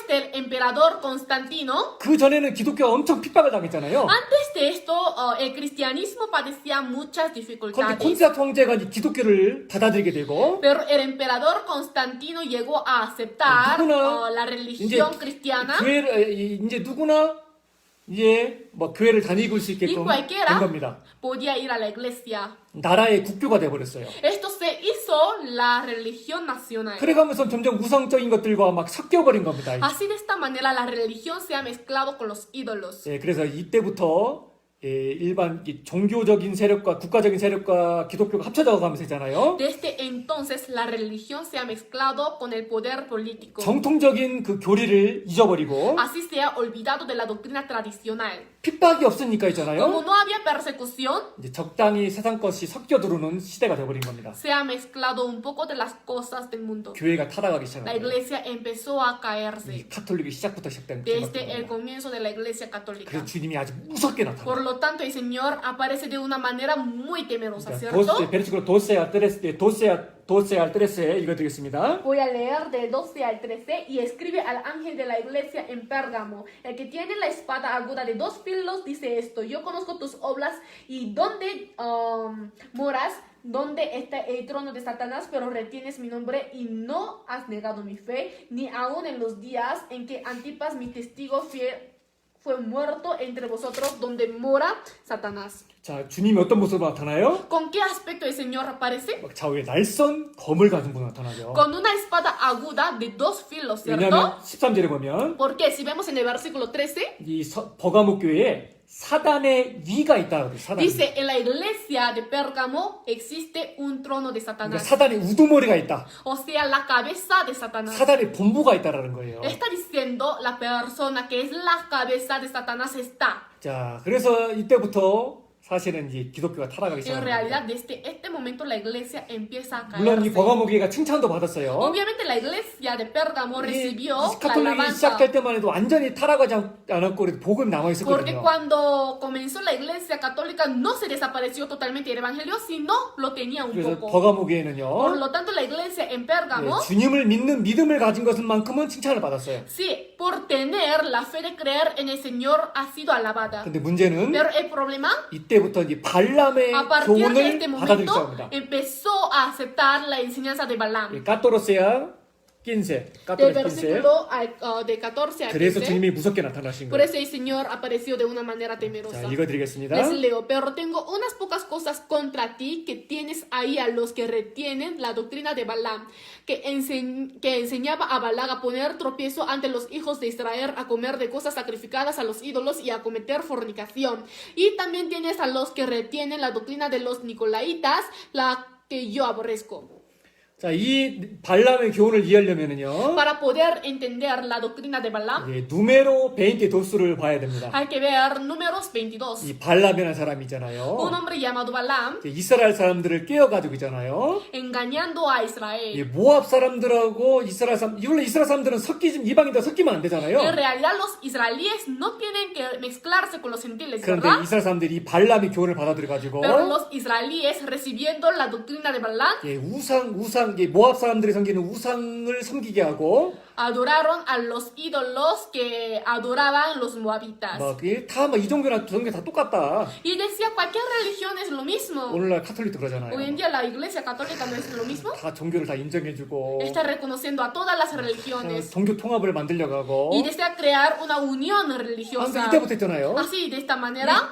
del emperador Constantino, 그 전에는 기독교가 엄청 핍박을 당했잖아요. antes de esto, el cristianismo padecía muchas 그런데 dificultades. 콘스탄티 황제가 이제 기독교를 받아들이게 되고 Pero el emperador Constantino llegó a aceptar 누구나 la religión cristiana, 교회를 이제 누구나 이제 뭐 교회를 다니고 수 있게끔 y 된 cualquiera 겁니다. podía ir a la iglesia. 나라의 국교가 돼 버렸어요. Esto se hizo la religión nacional. 그래가면서 점점 우상적인 것들과 막 섞여 버린 겁니다. Así de esta manera la religión se ha mezclado con los ídolos. 예, 그래서 이때부터 일반 이 종교적인 세력과 국가적인 세력과 기독교가 합쳐져 가면서 있잖아요. Desde entonces la religión se ha mezclado con el poder político. 정통적인 그 교리를 잊어버리고 Así se ha olvidado de la doctrina tradicional. 핍박이 없으니까 있잖아요. Como no había persecución, 이제 적당히 세상 것이 섞여 들어오는 시대가 되어버린 겁니다. se ha mezclado un poco de las cosas del mundo. 교회가 타락하기 La 시작합니다. iglesia empezó a caerse 이 카톨릭이 시작부터 시작된 desde el 겁니다. comienzo de la iglesia católica. 그래서 주님이 아주 무섭게 나타나요. Por lo tanto, el Señor aparece de una manera muy temerosa, 자, ¿cierto? 베르시클로 도세 알 드레스에 읽어드리겠습니다. Voy a leer del 12 al 13 y escribe al ángel de la iglesia en Pérgamo. El que tiene la espada aguda de 2 filos dice esto: yo conozco tus obras y dónde moras, donde está el trono de Satanás, pero retienes mi nombre y no has negado mi fe, ni aun en los días en que Antipas, mi testigo fiel, fue muerto entre vosotros, donde mora Satanás. 자, 주님이 어떤 모습으로 나타나요? ¿Con qué aspecto el Señor aparece? 막 좌우에 날선 검을 가진 분으로 나타나죠. Con una espada aguda de 2 filos, 왜냐하면 ¿cierto? 13절에 보면 Porque si vemos en el versículo 13, 이 버가모 교회에 사단의 위가 있다. 사단. dice, en la iglesia de Pérgamo existe un trono de 그러니까 Satanás. 사단의 우두머리가 있다. O sea, la cabeza de Satanás. 사단의 본부가 있다라는 거예요. Está diciendo la persona que es la cabeza de Satanás está. 자, 그래서 이때부터 사실은 이제 기독교가 타락하기 En 시작합니다. realidad, desde este momento la iglesia empieza a 물론 이 caerse. 버가모 교회가 칭찬도 받았어요. Obviamente la iglesia de Pérgamo 이 recibió la 카톨릭이 alabanza. 시작될 때만 해도 완전히 타락하지 않았고 그래도 복음이 남아 Porque 있었거든요. cuando comenzó la iglesia católica no se desapareció totalmente el evangelio, sino lo tenía un 그래서 poco. 버가모 Por 교회는요. lo tanto, la iglesia en 네, Pérgamo, 주님을 믿는 믿음을 가진 것만큼은 칭찬을 받았어요. sí, por tener la fe de creer en el Señor ha sido alabada. 근데 문제는 Pero el problema, 이때부터 이제 발람의 a partir de 교훈을 este 받아들이기 momento, 시작합니다. empezó a aceptar la enseñanza de Balaam. 까토로세야 낀세, Del 까토로스 낀세. versículo de 14 a 그래서 15. 주님이 무섭게 나타나신 Por 거예요. eso el Señor apareció de una manera 자, temerosa. 읽어드리겠습니다. Les leo, pero tengo unas pocas cosas contra ti, que tienes ahí a los que retienen la doctrina de Balaam, que enseñaba a Balac a poner tropiezo ante los hijos de Israel, a comer de cosas sacrificadas a los ídolos y a cometer fornicación. Y también tienes a los que retienen la doctrina de los nicolaitas, la que yo aborrezco. 자, 이 발람의 교훈을 이해하려면은요. Para poder entender la doctrina de Balaam, 예, 누메로 베인테 도수를 봐야 됩니다. hay que ver números 22. 이 발람이라는 사람이 있잖아요. Un hombre llamado Balaam, 이제 이스라엘 사람들을 깨어가지고 있잖아요. engañando a 이 Israel. 모압 사람들하고 이스라엘 사람, 원래 이스라엘 사람들은 이방인들 섞이면 안 되잖아요. En realidad los israelíes no tienen que mezclarse con los gentiles, 그런데 ¿verdad? 이스라엘 사람들이 이 발람의 교훈을 받아들여가지고 Pero los israelíes recibiendo la doctrina de Balaam 예, 이게 모압 사람들이 섬기는 우상을 섬기게 하고 adoraron a los ídolos que adoraban los moabitas. 다막 이종교나 종교 다 똑같다. Y decía, cualquier religión es lo mismo. 오늘날 카톨릭도 그러잖아요. Hoy en día la iglesia católica no es lo mismo. 다 종교를 다 인정해주고 Está reconociendo a todas las religiones 종교 통합을 만들려고 하고 y desea crear una unión 아무튼 religiosa. 이때부터 했잖아요. Así, de esta manera,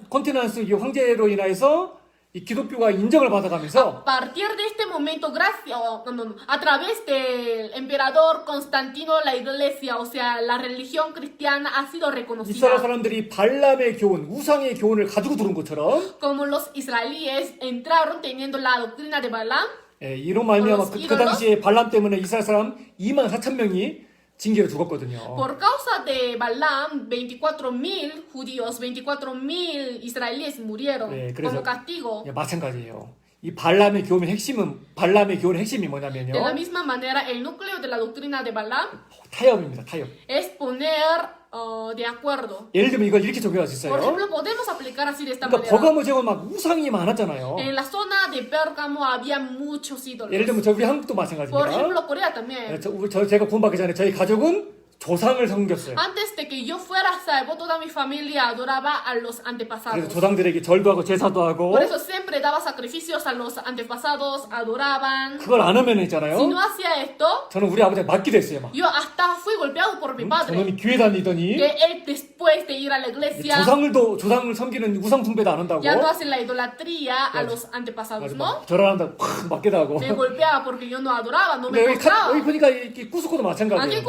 콘티난스 이 황제로 인해서 이 기독교가 인정을 받아가면서 a partir de este momento, a través del emperador Constantino, la iglesia, o sea, la religión cristiana ha sido 이스라엘 reconocida. 사람들이 발람의 교훈, 우상의 교훈을 가지고 들은 것처럼 Como los israelíes entraron teniendo la doctrina de Balaam, 예, 이로 말미암아 그 이걸로? 당시에 발람 때문에 이스라엘 사람 24,000명이 징계를 죽었거든요. por causa de Balaam, 24,000 judíos, 24,000 israelíes murieron 네, 그래서- como castigo. 예, 마찬가지예요. 이 발람의 교훈의 핵심이 뭐냐면요. De la misma manera, el núcleo de la doctrina de Balaam 타협입니다. 타협. es poner de acuerdo. 예를 들면 이걸 이렇게 적용할 수 Por 있어요. ejemplo, podemos aplicar así de esta 그러니까 manera. 버가모 제국 막 우상이 많았잖아요. En la zona de Pérgamo había muchos ídolos. 예를 들면 우리 한국도 Por 마찬가지입니다. ejemplo, Corea también. 제가 구원받기 전에 저희 가족은 조상을 섬겼어요. Antes de que yo fuera salvo, toda mi familia adoraba a los 그래서 antepasados. 조상들에게 절도 하고 제사도 하고 Por eso siempre daba sacrificios a los antepasados, adoraban. 그걸 안 하면 Si 있잖아요. no hacía esto, 저는 우리 아버지가 맞기도 했어요. 막. yo hasta fui golpeado por mi padre. 저놈이 교회 다니더니 Que él, después de ir a la iglesia, 조상을 섬기는 우상 숭배도 안 한다고. ya no hace la idolatría a Ya. los antepasados, 맞아, ¿no? 막 절하한다고 팍 맞기도 하고. Me golpeaba porque yo no adoraba, no me 근데 postraba. 여기 보니까 이 쿠스코도 Aquí 마찬가지예요.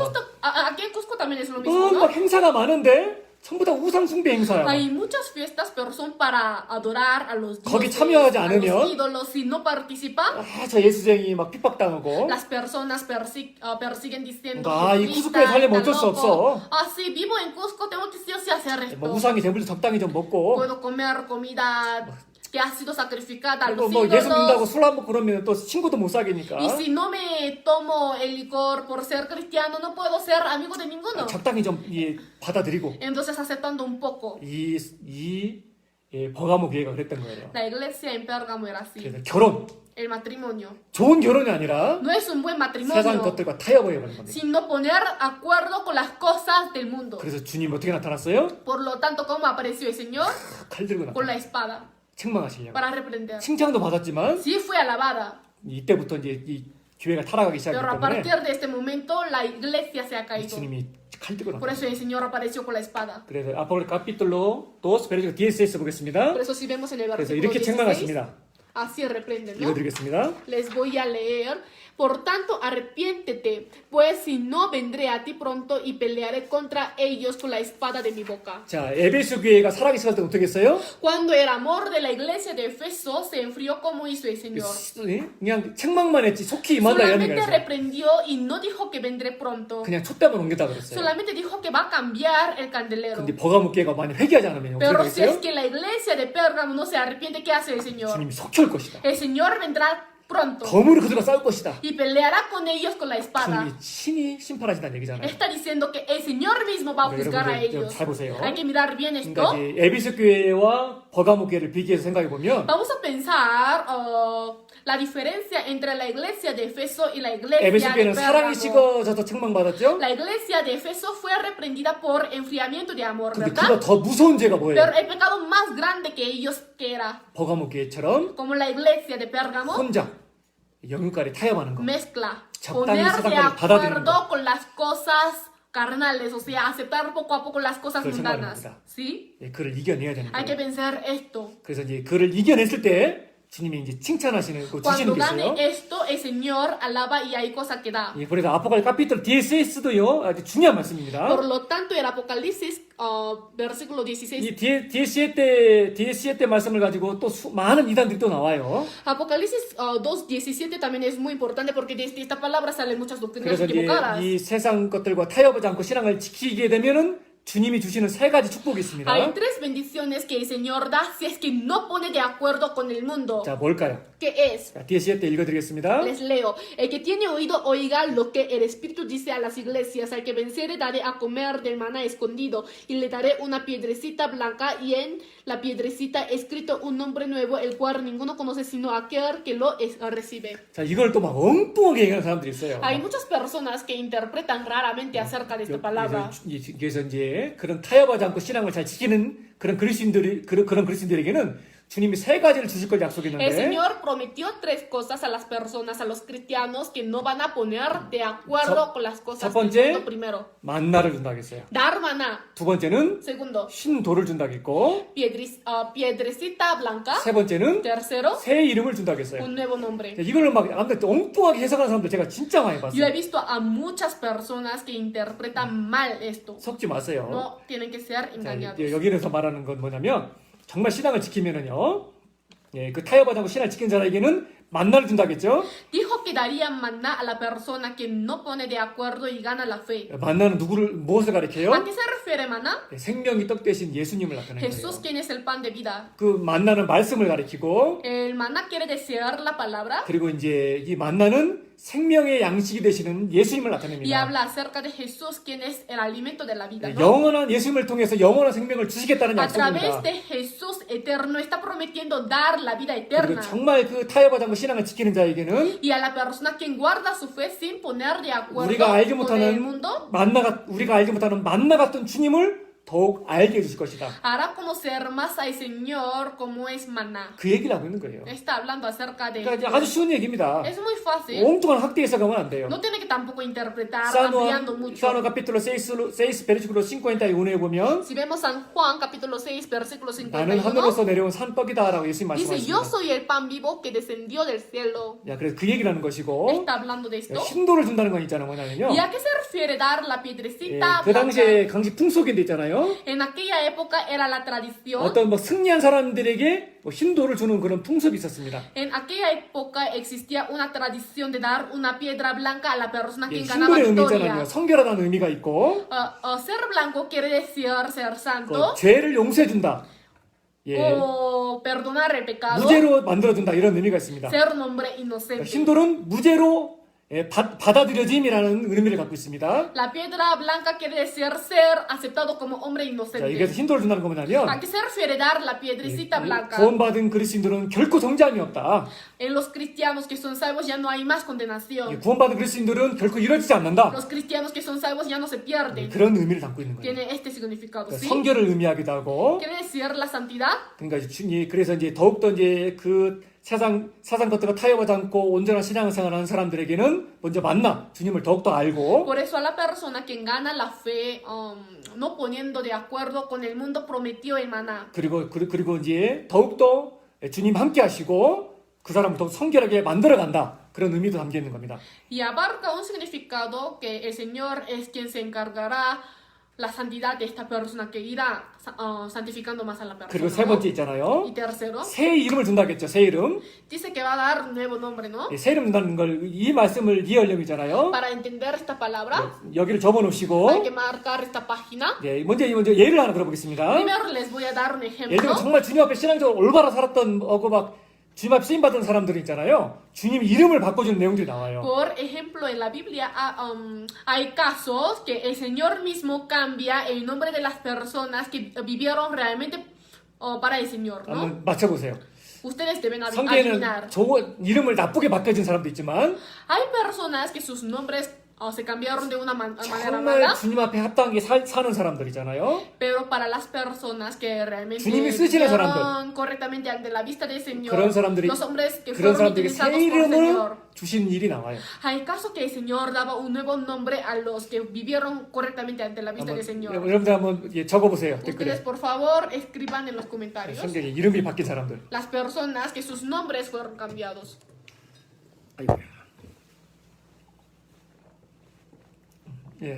en Cusco también es lo mismo, 막 ¿no? 행사가 많은데 전부 다 우상 숭배 행사야. Hay muchas fiestas, pero son para adorar a los 거기 dioses, 참여하지 a los 않으면 ídolos. Si no participan, 저 예수쟁이 막 핍박당하고 las personas persiguen diciendo, 이 "Jesucristo, 쿠스코에 살려면 está 어쩔 수 loco. 없어. Ah, sí, vivo en Cusco, tengo que sí o sí hacer 뭐 esto. 우상이 재물도 적당히 좀 먹고 Puedo comer comida que ha sido sacrificada a 그리고 los 뭐 예수 믿는다고 ídolos. 술 안 먹고 그러면 또 친구도 못 사귀니까 Y si no me tomo el licor por ser cristiano, no puedo ser amigo de ninguno. 적당히 좀 받아들이고 Entonces, aceptando un poco. 이 버가모 교회가 그랬던 거예요. La iglesia en Pérgamo era así. 그래서 결혼, El matrimonio. 좋은 결혼이 아니라 No es un buen 세상 matrimonio, 것들과 타협해버린 겁니다. sino poner acuerdo con las cosas del mundo. 그래서 주님 어떻게 나타났어요? Por lo tanto, ¿cómo apareció el Señor? 칼 들고 Con 나타 la espada, 책망하시려고. para reprender. 칭찬도 받았지만 Sí fue alabada, 이때부터 이제 이 교회가 타락하기 시작했기 pero a 때문에 partir de este momento la iglesia se ha caído. 주님이 칼 들고 Por 나타. eso el Señor apareció con la espada. 그래서 아포칼 카피톨로 2 베르지고 DSS 보겠습니다. Por eso si vemos en el 그래서 versículo 이렇게 16, 책망하십니다. así reprenden, ¿no? 읽어드리겠습니다. Les voy a leer. Por tanto, arrepiéntete, pues si no, vendré a ti pronto y pelearé contra ellos con la espada de mi boca. 자, 에베소 교회가 사랑이 시작할 때 어떻게 했어요? Cuando el amor de la iglesia de Efeso se enfrió, como hizo el Señor. 그냥 책망만 했지 속히 임한다 이런 얘기가 Solamente 있어요. reprendió y no dijo que vendré pronto. 그냥 촛대만 옮겼다 그랬어요. Solamente dijo que va a cambiar el candelero. 근데 버가모 교회가 많이 회개하지 않으면 어떻게 Pero si es 되겠어요? que la iglesia de Pérgamo no se arrepiente, ¿qué hace el Señor? 주님이 속혈 것이다. El Señor vendrá pronto 검으로 그들과 싸울 것이다. y peleará con ellos con la espada. 주님이 친히 심판하신다는 얘기잖아요. Está diciendo que el Señor mismo va a juzgar a 여러분, ellos. 잘 보세요. Hay que mirar bien 그러니까 esto. 이제 에베소 교회와 버가모 교회를 비교해서 생각해 보면 Vamos a pensar la diferencia entre la iglesia de Efeso y la iglesia 에베소 de 교회는 사랑이 Pérgamo. 식어져서 책망받았죠. La iglesia de Efeso fue reprendida por enfriamiento de amor, 근데 ¿verdad? 그보다 더 무서운 죄가 뭐예요? Pero el pecado más grande que ellos que era, 버가모 교회처럼 como la iglesia de Pérgamo, 혼자 영육간에 타협하는 거. mezcla, 적당히 poner de 세상을 받아들이는 acuerdo con las cosas carnales, o sea, aceptar poco a poco las cosas 그걸 mundanas. 생각합니다. ¿Sí? 그를 이겨내야 되는 Hay que 거예요. pensar esto. 그래서 이제 그를 이겨냈을 때 주님이 이제 칭찬하시는 거 주시는 Cuando 게 gane 있어요. esto, el Señor alaba y hay cosa que da. 그래서 아포칼 카피톨 DSS도요 아주 중요한 말씀입니다. Por lo tanto, el Apocalipsis, versículo 16. 이 DSE 때 말씀을 가지고 또 많은 이단들이 또 나와요. Apocalipsis 2:17 también es muy importante porque desde esta palabra salen muchas doctrinas 그래서 이제 equivocadas. 이 세상 것들과 타협하지 않고 신앙을 지키게 되면은 주님이 주시는 세 가지 축복이 있습니다. Hay tres bendiciones que el Señor da si es que no pone de acuerdo con el mundo. 자, 뭘까요? ¿Qué es? 자, DSE 때 읽어드리겠습니다. Les leo. El que tiene oído, oiga lo que el Espíritu dice a las iglesias. Al que venciere, daré a comer del maná escondido. Y le daré una piedrecita blanca y en la piedrecita escrito un nombre nuevo, el cual ninguno conoce sino aquel que lo recibe. 자, 이걸 또 막 엉뚱하게 얘기하는 사람들이 있어요. Hay muchas personas que interpretan raramente acerca de esta palabra. 그래서 이제 그런 타협하지 않고 신앙을 잘 지키는 그런 그리스도인들에게는 주님이 세 가지를 주실 걸 El 약속했는데 Señor prometió tres cosas a las personas, a los cristianos, que no van a poner de acuerdo con las cosas 첫 번째, del mundo. Primero, 만나를 준다고 했어요. dar maná. 두 번째는 Segundo, 흰 돌을 준다고 했고 piedrecita blanca. 세 번째는 Tercero, 새 이름을 준다고 했어요. un nuevo nombre. 이걸 막 아무튼 엉뚱하게 해석하는 사람들 제가 진짜 많이 Yo he 봤어요. visto a muchas personas que interpretan mal esto. 섞지 마세요. No tienen que ser 자, engañados. 여기에서 말하는 건 뭐냐면 정말 신앙을 지키면은요. 그 타협하지 않고 신앙을 지킨 자에게는 만나를 준다겠죠? Dijo que darían maná a la persona que no pone de acuerdo y gana la fe. 만나는 무엇을 가리켜요? ¿A qué se refiere maná? 생명이 떡 대신 예수님을 나타내는 Jesús, 거예요. quien es el pan de vida. 그 만나는 말씀을 가리키고 El maná quiere decir la palabra 그리고 이제 이 만나는 생명의 양식이 되시는 예수님을 y 나타냅니다. habla acerca de Jesús, quien es el alimento de la vida, ¿no? 영원한 예수님을 통해서 영원한 생명을 주시겠다는 A través 약속입니다. de Jesús eterno está prometiendo dar la vida 그리고 eterna. 정말 그 타협하지 않고 신앙을 지키는 자에게는 Y a la persona quien guarda su fe sin poner de acuerdo 우리가 알지 con el 못하는 mundo, 우리가 알지 못하는 만나 같은 주님을 더욱 알게 해주실 것이다. hará conocer más al Señor como es maná. 그 얘기를 하고 있는 거예요. Está hablando acerca de 그러니까 이제 esto. 아주 쉬운 얘기입니다. Es muy fácil. 엉뚱한 학대 해석하면 안 돼요. No tiene que tampoco interpretar ampliando mucho. 사노 카피톨로 6 베르시클로 51에 보면 Si vemos San Juan capítulo 6 versículo 나는 51, 하늘로서 내려온 산떡이다라고 예수님 dice, yo 말씀하십니다. soy el pan vivo que descendió del cielo. 야, 그래서 그 얘기를 하는 것이고 Está hablando de esto. 흰돌을 준다는 건 있잖아요. 뭐냐면요. ¿Y a qué se refiere dar la 예, piedrecita 그 blanca? 당시에 강시 풍속인데 있잖아요. tradicion이잖아요. En aquella época era la tradición. 어떤 뭐 승리한 사람들에게 뭐 힌도를 주는 그런 풍습이 있었습니다. En aquella época existía una tradición de dar una piedra blanca a la persona 예, quien ganaba 힌도의 의미 있잖아요. victoria. 성결하다는 의미가 있고 Ser blanco quiere decir ser santo 죄를 용서해준다. 예, o perdonar el pecado, 무죄로 만들어준다 이런 의미가 있습니다. ser un hombre inocente. 힌도는 무죄로 받아들여짐이라는 의미를 갖고 있습니다. La piedra blanca quiere decir ser aceptado como hombre 자, inocente. 여기서 힌도를 준다는 거 뭐냐면 ¿A qué se refiere dar la piedrecita blanca? 구원받은 그리스도인들은 결코 정죄함이 없다. En los cristianos que son salvos ya no hay más condenación. 구원받은 그리스도인들은 결코 이러지지 않는다. Los cristianos que son salvos ya no se pierden. 그런 의미를 담고 있는 거예요. Tiene este significado, ¿sí? 성결을 의미하기도 하고, Quiere decir la santidad. 그러니까 그래서 이제 더욱더 이제 그 사상 것들과 타협하지 않고 온전한 신앙생활하는 사람들에게는 먼저 만나 주님을 더욱더 알고, Por eso a la persona que gana la fe, no poniendo de acuerdo con el mundo, prometió el maná. 그리고 이제 더욱더 주님 함께 하시고 그 사람을 더욱 성결하게 만들어간다. 그런 의미도 담겨 있는 겁니다. Y abarca un significado que el Señor es quien se encargará la santidad de esta persona, que irá santificando más a la persona. 그리고 세 ¿no? 번째 있잖아요. Y tercero, 새 이름을 준다겠죠. 새 이름. dice que va a dar un nuevo nombre, ¿no? 새 이름 준다는 걸 이 말씀을 이해하려면잖아요. Para entender esta palabra, 여기를 적어 hay 놓으시고 que marcar esta página. 먼저 예를 하나 들어보겠습니다. Primero les voy a dar un 예를 들면 ejemplo. 정말 주님 앞에 신앙적으로 올바로 살았던 막 주님 앞에 쓰임 받은 사람들 있잖아요. 주님 이름을 바꿔주는 내용들이 나와요. Por ejemplo, en la Biblia hay casos que el Señor mismo cambia el nombre de las personas que vivieron realmente para el Señor, ¿no? 한번 맞춰보세요. Ustedes deben 성경에는 adivinar. 좋은 이름을 나쁘게 바꿔준 사람도 있지만 Hay personas que sus nombres se cambiaron de una manera 정말 mala, 주님 앞에 합당하게 사는 사람들이잖아요. pero para las personas que realmente 주님이 쓰시는 vivieron correctamente ante la vista del Señor, 그런 사람들이 los hombres que 그런 fueron 사람들이 새 utilizados por el 이름을 Señor. 주신 일이 나와요. Hay casos que el Señor daba un nuevo nombre a los que vivieron correctamente ante la vista del Señor. 여러분들 한번 적어보세요. Ustedes, 댓글에. por favor, escriban en los comentarios 성경에 이름이 바뀐 사람들. las personas que sus nombres fueron cambiados. 아이고야.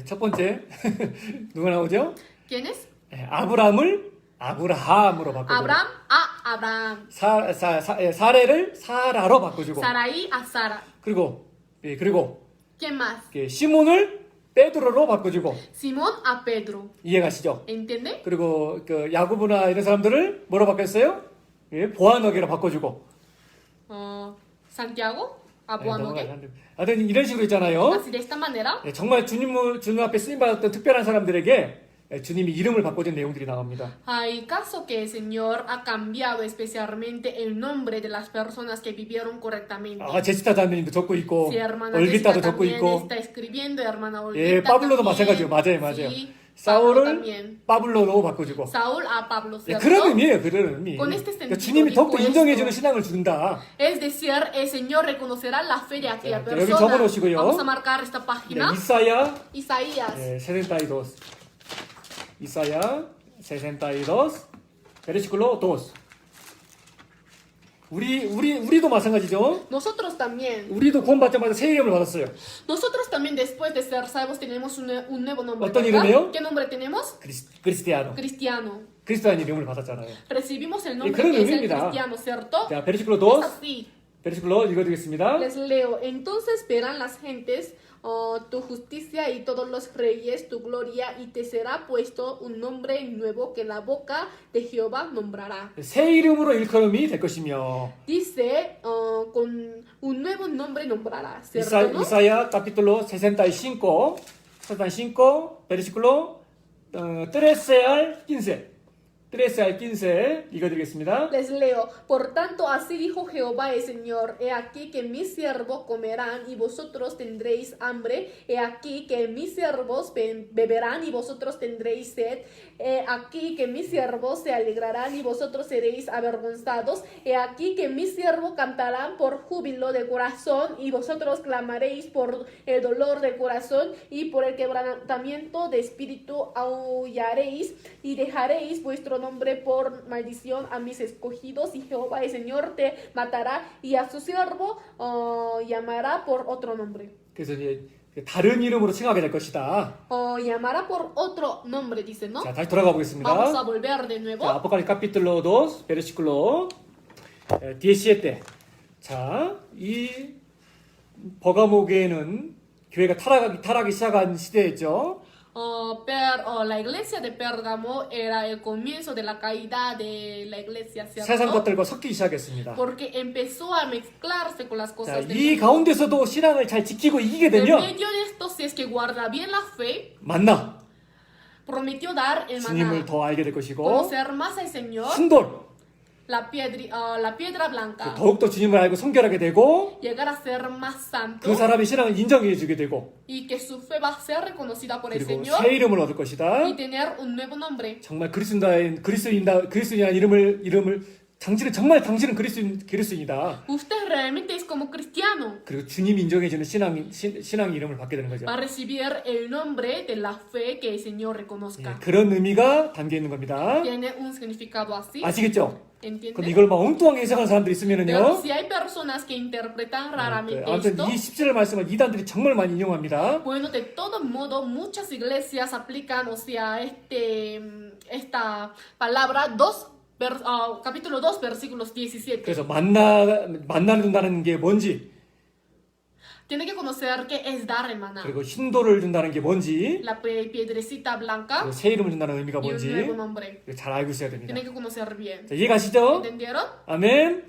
첫 번째 누가 나오죠? ¿Quién es? 아브람을 아브라함으로 바꿔주고 Abraham a Abraham. 사레를 사라로 바꿔주고 Sarai a Sara. 그리고 ¿Quién más? 시몬을 베드로로 바꿔주고 Simón a Pedro. 이해가시죠? ¿Entiende? 그리고 야고보나 이런 사람들을 뭐로 바꿨어요? 보아너게로 바꿔주고 Santiago a Boanerges. 하여튼 이런 식으로 있잖아요. Así de esta manera. 정말 주님 앞에 쓰임받았던 특별한 사람들에게 주님이 이름을 바꿔준 내용들이 나옵니다. Hay caso que el Señor ha cambiado especialmente el nombre de las personas que vivieron correctamente. 제시타 자매님도 적고 있고 Si hermana 올기타도 Jessica 적고 también 있고 está escribiendo, hermana Olguita 파블로도 también. 마찬가지예요. 맞아요. Sí, Pablo 사울을 también. 파블로로 바꿔주고 Saúl a Pablo, ¿cierto? 그런 의미예요. 그런 의미. Con este 그러니까 sentido 주님이 더욱더 dijo 인정해주는 esto. 신앙을 준다. Es decir, el Señor reconocerá la fe de aquella 자, 여기 persona. 적어놓으시고요. Vamos a marcar esta página. 이사야 Isaías. 62. 이사야 62 베르시클로 2. 우리도 마찬가지죠. Nosotros también. 우리도 구원받자마자 새 이름을 받았어요. Nosotros también después de ser salvos tenemos un nuevo nombre. 어떤 ¿verdad? 이름이에요? ¿Qué nombre tenemos? 그리스티아노. Cristiano. 그리스도라는 이름을 받았잖아요. Recibimos el nombre 그런 que es el 의미입니다. cristiano, ¿cierto? 자, 베르시클로 Es 2. así. 베르시클로 읽어드리겠습니다. Les leo. Entonces verán las gentes tu justicia y todos los reyes tu gloria, y te será puesto un nombre nuevo que la boca de Jehová nombrará. 새 이름으로 일컬음이 될 것이며. Dice, con un nuevo nombre nombrará, ¿cierto? ¿No? 이사야 capítulo 65, versículo 13 al 15. 13 al 15 읽어드리겠습니다. Les leo. Por tanto, así dijo Jehová el Señor: He aquí que mis siervos comerán y vosotros tendréis hambre. He aquí que mis siervos beberán y vosotros tendréis sed. He aquí que mis siervos se alegrarán y vosotros seréis avergonzados. He aquí que mis siervos cantarán por júbilo de corazón y vosotros clamaréis por el dolor del corazón, y por el quebrantamiento de espíritu aullaréis y dejaréis vuestro nombre por maldición a mis escogidos, y Jehová el Señor te matará y a su siervo llamará por otro nombre. 그래서 이제 다른 이름으로 칭하게 될 것이다. O llamará por otro nombre, dice, ¿no? 자, 다시 돌아가 보겠습니다. Vamos a volver de nuevo. 자, 아포칼립스 capítulo 2, versículo 17. 자, 이 버가모게는 교회가 타락하기 시작한 시대였죠. La iglesia de Pérgamo era el comienzo de la caída de la iglesia, 세상 ¿cierto? 것들과 섞이기 시작했습니다. Porque empezó a mezclarse con las 자, cosas del 이 mundo. 가운데서도 신앙을 잘 지키고 이기게 En 되면 medio de esto, si es que guarda bien la fe, 만나 prometió dar el 주님을 maná, 더 알게 될 것이고 conocer más al Señor, 순돌 la piedra blanca, 더욱더 주님을 알고 성결하게 되고 llegar a ser más santo 그 사람의 신앙을 인정해 주게 되고 y que su fe va a ser reconocida por el 그리고 Señor 새 이름을 얻을 것이다. y tener un nuevo nombre. 정말 그리스도인이란 이름을 당신은 그리스도인이다. Usted realmente es como cristiano. 그리고 주님이 인정해주는 신앙의 이름을 받게 되는 거죠. Va a recibir el nombre de la fe que el Señor 예, reconozca. 그런 의미가 담겨 있는 겁니다. Tiene un significado así. 아시겠죠? 그럼 ¿Entiende? 이걸 막 엉뚱하게 해석하는 사람들이 Pero 있으면은요. si hay personas que interpretan raramente 아무튼 esto, 이 17절 말씀을 이단들이 정말 많이 인용합니다. bueno, de todo modo, muchas iglesias aplican, o sea, esta palabra, capítulo 2, versículos 17. 그래서 만나는 게 뭔지, Tiene que conocer qué es dar el maná. 그리고 신도를 준다는 게 뭔지, La piedrecita blanca 그리고 새 이름을 준다는 의미가 y un 뭔지 nuevo nombre. 잘 알고 있어야 됩니다. Tiene que conocer bien. 자, 이해가시죠? ¿Entendieron? 아멘.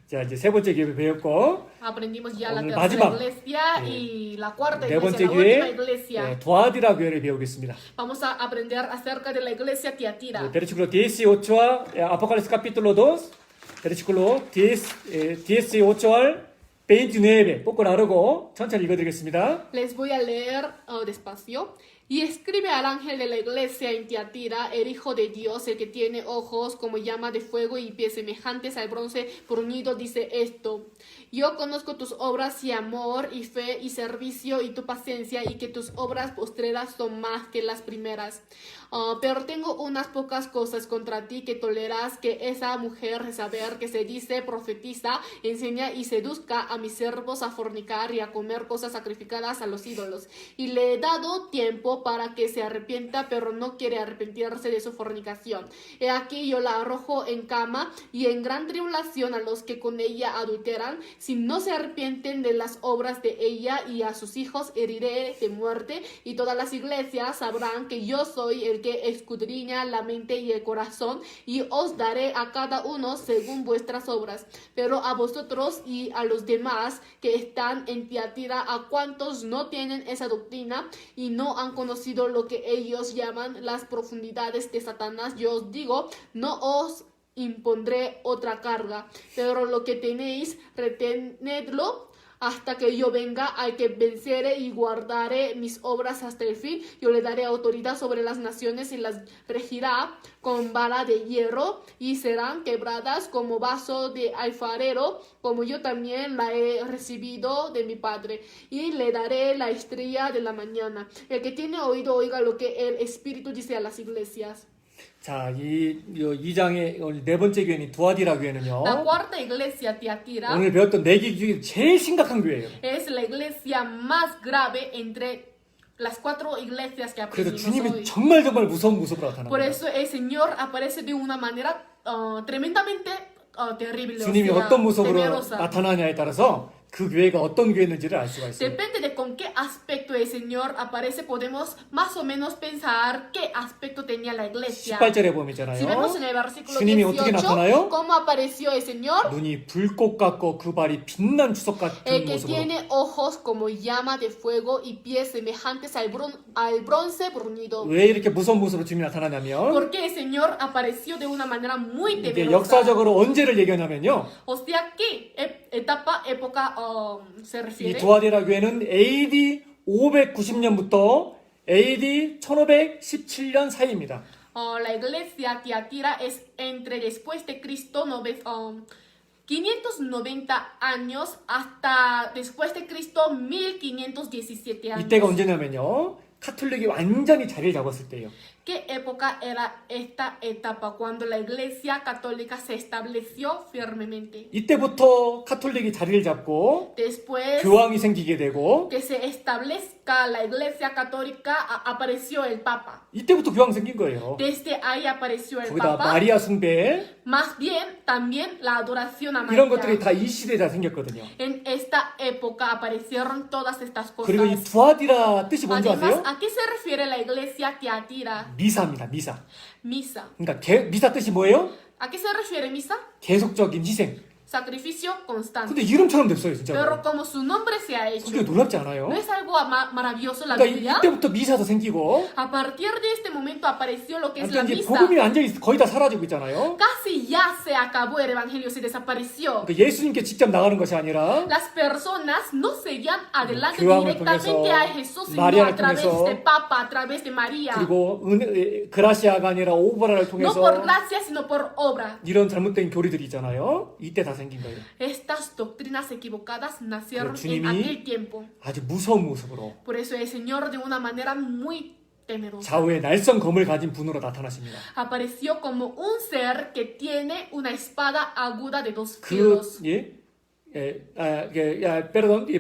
자, 이제 세 번째 교회 배웠고 Aprendimos ya la 오늘 tercera 마지막, iglesia y la cuarta 네 iglesia, 번째 la última 교회 iglesia. 도아디라 교회를 배우겠습니다. Vamos a aprender acerca de la iglesia Tiatira. Versículo 18, Apocalipsis capítulo 2, versículo 18 al 29. poco largo, 천천히 읽어드리겠습니다. Les voy a leer despacio. Y escribe al ángel de la iglesia en Tiatira, el Hijo de Dios, el que tiene ojos como llama de fuego y pies semejantes al bronce bruñido, dice esto: Yo conozco tus obras y amor y fe y servicio y tu paciencia, y que tus obras postreras son más que las primeras. Pero tengo unas pocas cosas contra ti, que toleras que esa mujer Jezabel, que se dice profetiza, enseña y seduzca a mis siervos a fornicar y a comer cosas sacrificadas a los ídolos. Y le he dado tiempo para que se arrepienta, pero no quiere arrepentirse de su fornicación. He aquí yo la arrojo en cama y en gran tribulación a los que con ella adulteran. Si no se arrepienten de las obras de ella, y a sus hijos heriré de muerte. Y todas las iglesias sabrán que yo soy el que escudriña la mente y el corazón, y os daré a cada uno según vuestras obras. Pero a vosotros y a los demás que están en Tiatira, a cuantos no tienen esa doctrina y no han conocido lo que ellos llaman las profundidades de Satanás, yo os digo, no os impondré otra carga, pero lo que tenéis, retenedlo hasta que yo venga. Al que venciere y guardare mis obras hasta el fin, yo le daré autoridad sobre las naciones y las regirá con vara de hierro, y serán quebradas como vaso de alfarero, como yo también la he recibido de mi Padre. Y le daré la estrella de la mañana. El que tiene oído, oiga lo que el Espíritu dice a las iglesias. 자, 이 2장의 오늘 네 번째 교회인 두아디라 교회는요. La cuarta iglesia, Tiatira, 오늘 배웠던 네 개 중에 제일 심각한 교회예요. es la iglesia más grave entre las cuatro iglesias que 그래서 aprendimos 주님이 hoy. 정말 무서운 모습으로 나타납니다. Por eso el Señor aparece de una manera tremendamente terrible, o 주님이 sea, 어떤 모습으로 temerosa. 나타나냐에 따라서 그 교회가 어떤 교회인지를 알 수가 있어요. Depende de con qué aspecto el Señor aparece, podemos más o menos pensar qué aspecto tenía la iglesia. 18절에 보면 있잖아요. Si vemos en el versículo 주님이 어떻게 18, 나타나요? ¿cómo apareció el Señor? 눈이 불꽃 같고 그 발이 빛난 주석 같은 El que 모습으로. tiene ojos como llama de fuego y pies semejantes al bronce bruñido. 왜 이렇게 무서운 모습으로 주님이 나타나냐면 Porque el Señor apareció de una manera muy 이게 temerosa. 역사적으로 언제를 얘기하냐면요. O sea, ¿qué época se 이 refiere? 두아디라 교회는 AD 590년부터 AD 1517년 사이입니다. La iglesia Tiatira es entre después de Cristo 590 años hasta después de Cristo 1517 años. 이때가 언제냐면요. 카톨릭이 완전히 자리를 잡았을 때예요. ¿Qué época era esta etapa cuando la Iglesia Católica se estableció firmemente? 이때부터 카톨릭이 자리를 잡고 Después 교황이 생기게 되고 que se establezca la Iglesia Católica, apareció el Papa. 이때부터 교황 생긴 거예요. Desde ahí apareció el 거기다 Papa. 마리아 숭배 Más bien, también la adoración a 이런 것들이 María. 다 이 시대에 다 생겼거든요. En esta época aparecieron todas estas 그리고 이 cosas. 두아디라 뜻이 뭔지 Además, 아세요? ¿a qué se refiere la iglesia Tiatira? 미사입니다. 미사. Misa. 그러니까 미사 뜻이 뭐예요? ¿A qué se refiere misa? 계속적인 희생. Sacrificio constante. 근데 이름처럼 됐어요, 진짜로. Pero como su nombre se ha hecho, 그게 놀랍지 않아요? ¿no es algo maravilloso la 그러니까 Biblia? 이때부터 미사도 생기고 A partir de este momento apareció lo que es la 완전히 misa. 복음이 완전히 거의 다 사라지고 있잖아요. Casi ya se acabó el evangelio, se desapareció. 그러니까 예수님께 직접 나가는 것이 아니라 Las personas no seguían adelante 교황을 directamente 통해서, a Jesús, sino 마리아를 a través 통해서, de Papa, a través de María. 그리고 그라시아가 아니라 오브라를 No 통해서 por gracia, sino por obra. 이런 잘못된 교리들이 있잖아요. 이때 다 생긴 거예요. Estas doctrinas equivocadas nacieron Pero en 주님이 aquel tiempo. 아주 무서운 모습으로 Por eso el Señor de una manera muy temerosa 좌우에 날선 검을 가진 분으로 나타나십니다. apareció como un ser que tiene una espada aguda de dos 그 filos. 이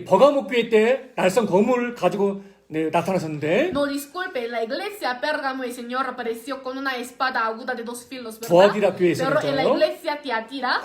버가모 교회 때 날선 검을 가지고 나타나셨는데 No, disculpe, la iglesia Pérgamo el Señor apareció con una espada aguda de dos filos, Tuatira ¿verdad? 교회에서 Pero en la 그랬잖아요. iglesia Tiatira,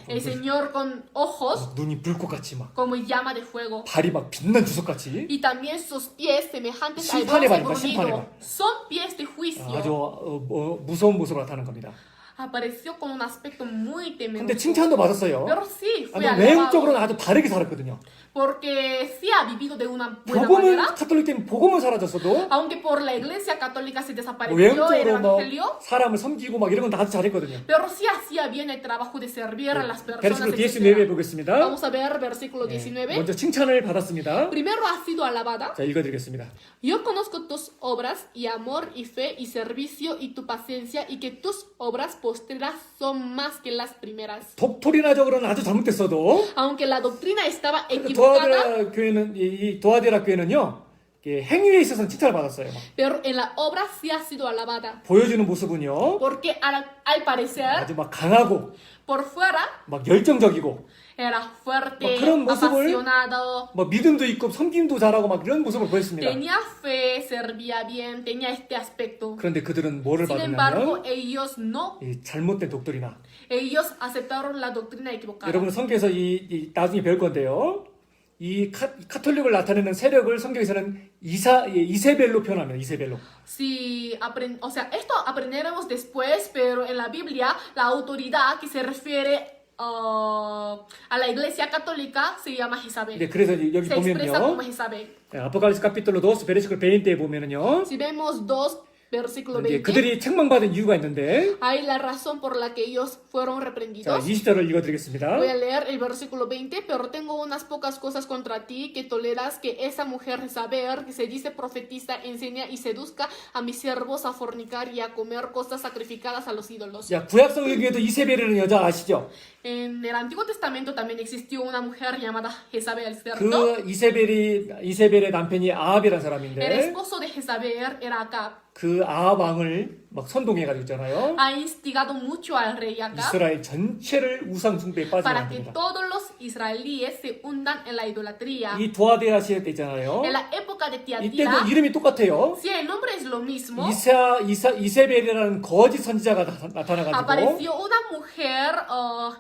el Señor con ojos 눈이 불꽃같이 막 como llama de fuego. 발이 막 빛난 주석같이 Y también sus pies semejantes al 심판의 bronce 발입니다, 심판의 bruñido. Son pies de juicio. 아주 무서운 모습으로 나타나는 겁니다. Apareció con un aspecto muy temeroso. 근데 칭찬도 받았어요. Pero sí, fue 아니, alabado. 외형적으로는 아주 다르게 살았거든요. Porque sí ha vivido de una buena 복음은 manera. 카톨릭 때문에 복음은 사라졌어도 Aunque por la iglesia católica se desapareció el 외형적으로 뭐 evangelio. 사람을 섬기고 막 이런 건 다 아주 잘했거든요. Pero sí hacía bien el trabajo de servir a las personas. 베르시클 etc. 19에 보겠습니다. Vamos a ver versículo 19. 먼저 칭찬을 받았습니다. Primero ha sido alabada. 자, 읽어드리겠습니다. Yo conozco tus obras y amor y fe y servicio y tu paciencia y que tus obras postreras son más que las primeras. 독토리나적으로는 아주 잘못됐어도 Aunque la doctrina estaba equivocada, 이 도아디라 교회는요, 행위에 있어서는 칭찬을 받았어요. 막. pero en la obra sí ha sido alabada. 보여주는 모습은요, Porque al parecer, 아주 막 강하고, por fuera, 막 열정적이고, era fuerte, 그런 모습을 apasionado, 막 믿음도 있고 섬김도 잘하고 막 이런 모습을 보였습니다. tenía fe, servía bien, tenía este aspecto. 그런데 그들은 뭐를 Sin embargo, 받았냐면 ellos no, 이 잘못된 독도리나. ellos aceptaron la doctrina equivocada. 여러분 성경에서 나중에 배울 건데요. 이 카톨릭을 나타내는 세력을 성경에서는 이세벨로 표현합니다. 이세벨로. Sí, o sea, esto aprenderemos después, pero en la Biblia la autoridad que se refiere a la iglesia católica se llama Jezabel. 네, 그래서 여기 Se expresa como 보면요. Jezabel. 아포칼립스 카피톨로 2 베르시클 20에 보면은요. Si vemos 2 versículo 이제 20, 그들이 책망받은 이유가 있는데 hay la razón por la que ellos fueron 자, reprendidos. 20절을 읽어드리겠습니다. Voy a leer el versículo 20, pero tengo unas pocas cosas contra ti que toleras que esa mujer saber que se dice profetiza, enseña y seduzca a mis siervos a fornicar y a comer cosas sacrificadas a los ídolos. 야, 구약 성경에도 이세벨이라는 여자 아시죠? En el Antiguo Testamento también existió una mujer llamada Jezabel, ¿cierto? 그 이세벨의 남편이 아합이라는 El 사람인데 esposo de Jezabel era Acab. 그 아합 왕을 막 선동해가지고 있잖아요. Ha instigado mucho al rey Acab 이스라엘 전체를 우상 숭배에 빠지게 para que 만듭니다. todos los israelíes se hundan en la idolatría. 이 도아데라 시대 때 있잖아요. En la época de 이때도 Tiatira, 이름이 똑같아요. si el nombre es lo mismo, 이세벨이라는 거짓 선지자가 나타나가지고 apareció una mujer,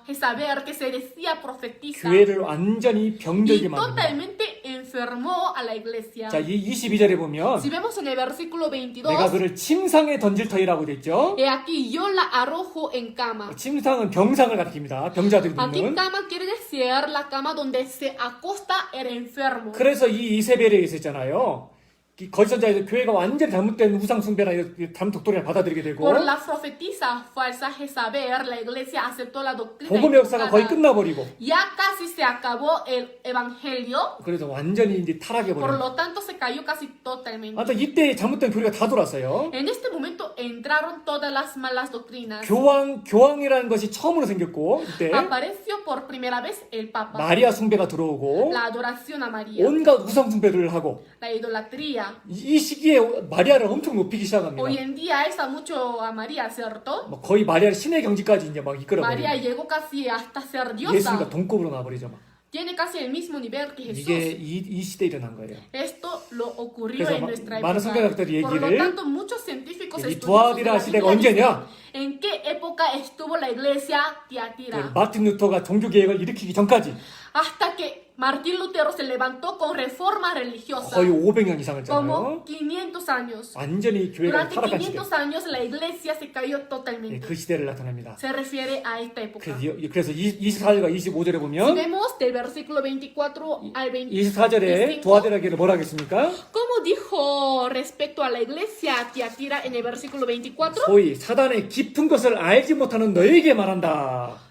Jezabel, que se decía profetiza 교회를 완전히 병들게 y 만듭니다. totalmente enfermó a la iglesia. 자, 이 22절에 보면 Si vemos en el versículo 22, 내가 그를 침상에 던질 터이라고 돼 있죠. he aquí yo la arrojo en cama. 침상은 병상을 가리킵니다. 병자들이 Aquí 눕는. cama quiere decir la cama donde se acosta el enfermo. 그래서 이 이세벨에 있었잖아요. 이 거짓 선자에서 교회가 완전히 잘못된 우상 숭배나 잘못 독도리를 받아들이게 되고 Por la profetisa falsa Jezabel, la iglesia aceptó la doctrina 복음의 역사가 거의 equivocada. 끝나버리고 Ya casi se acabó el evangelio, 그래서 완전히 이제 타락해 por 버려요. lo tanto se cayó casi totalmente. 아무튼 이때 잘못된 교리가 다 돌았어요. En este momento entraron todas las malas doctrinas. 교황이라는 것이 처음으로 생겼고 이때 Apareció por primera vez el Papa, 마리아 숭배가 들어오고 la adoración a María, 온갖 우상 숭배를 하고 la idolatría. María. 이 시기에 마리아를 엄청 높이기 시작합니다. Hoy en día está mucho a María, ¿cierto? 뭐 거의 마리아를 신의 경지까지 이제 막 María 이끌어버려요. llegó casi hasta ser 예수님과 diosa. 동급으로 나버리죠. 막. Tiene casi el mismo nivel que 이게 Jesús. 이 시대에 일어난 거예요. Esto lo ocurrió 그래서 en nuestra 많은 época. 성경학자들이 Por lo 얘기를 tanto, muchos científicos 이 estudiosos de 두아디라 la 시대가 Biblia dicen, 언제냐? ¿en qué época estuvo la iglesia 그 Tiatira? 마틴 루터가 종교 개혁을 일으키기 전까지 Hasta que Martín Lutero se levantó con reforma religiosa. 거의 500년 이상을 Como 했잖아요. 500 años. 완전히 교회가 Durante 타락한 시대. 500 años la iglesia se cayó 예, totalmente. 그 시대를 나타냅니다. Se refiere a esta época. 그래서 24절과 25절에 Si 보면 vemos del versículo 24 al 24절에 25, 두아디라에게 뭐라 하겠습니까? ¿cómo dijo respecto a la iglesia Tiatira en el versículo 24? 소위 사단의 깊은 것을 알지 못하는 너에게 말한다.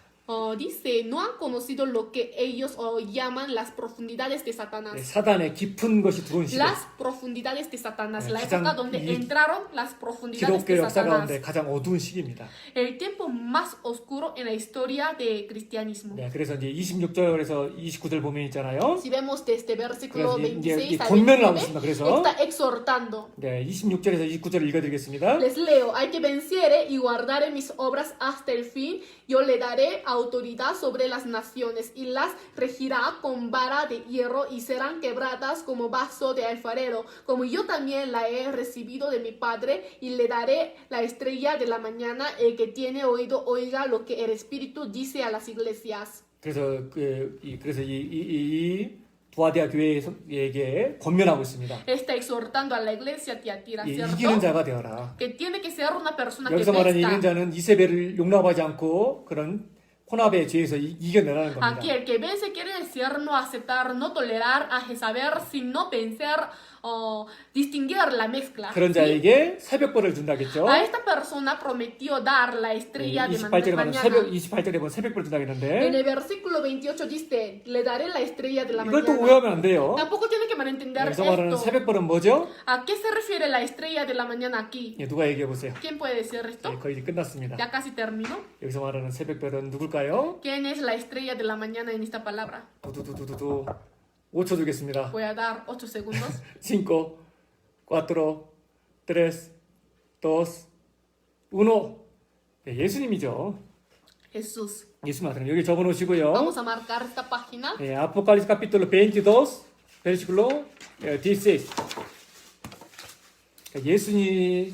Dice, no han conocido lo que ellos llaman las profundidades de 예, Satanás. 사단의 깊은 것이 들어온 시대. Las profundidades de Satanás, la 가장 época donde 이 entraron las profundidades 기독교 de 역사 Satanás. 가운데 가장 어두운 시기입니다. El tiempo más oscuro en la historia del cristianismo. 네, 그래서 이제 26절에서 29절 보면 있잖아요. Si vemos desde versículo 그래서 이제 26 al 권면을 하고 29, 있습니다. 그래서 está exhortando. 네, 26절에서 29절을 읽어드리겠습니다. Les leo, al que venciere y guardare mis obras hasta el fin, yo le daré autoridad sobre las naciones y las regirá con vara de hierro y serán quebradas como vaso de alfarero, como yo también la he recibido de mi Padre y le daré la estrella de la mañana. El que tiene oído oiga lo que el Espíritu dice a las iglesias. 그래서 이 두아디아 교회에게 권면하고 있습니다. Está exhortando a la iglesia Tiatira, 이기는 ¿cierto? 자가 되어라. Que tiene que ser una persona que 여기서 말하는 이기는 venza. 자는 이세벨을 용납하지 않고 그런 혼합의 죄에서 이겨내라는 겁니다. Aquí el que vence quiere decir no aceptar, no tolerar a Jezabel, sino vencer o distinguir la mezcla. 그런 ¿sí? 자에게 새벽벌을 준다겠죠. A esta persona prometió dar la estrella de 28절에 보면 mañana. 28절에 보면 새벽벌 준다고 En 했는데 el versículo 28 dice, le daré la estrella de la 이걸 또 mañana. 오해하면 안 돼요. Tampoco tiene que malentender 여기서 말하는 esto. 새벽벌은 뭐죠? ¿A qué se refiere la estrella de la mañana aquí? 예, 누가 얘기해 보세요. ¿Quién puede decir esto? 예, 거의 이제 끝났습니다. Ya casi termino. 여기서 말하는 새벽별은 누굴까요? ¿Quién es la estrella de la mañana en esta palabra? 두두두두두 5초 주겠습니다. Voy a dar 8 segundos. 5, 4, 3, 2, 1. 네, 예수님이죠. Jesús. 예수님 나타나요. 여기 적어놓으시고요. Vamos a marcar esta página. 네, 아포칼립스 카피톨로 22, 베르시클로 16.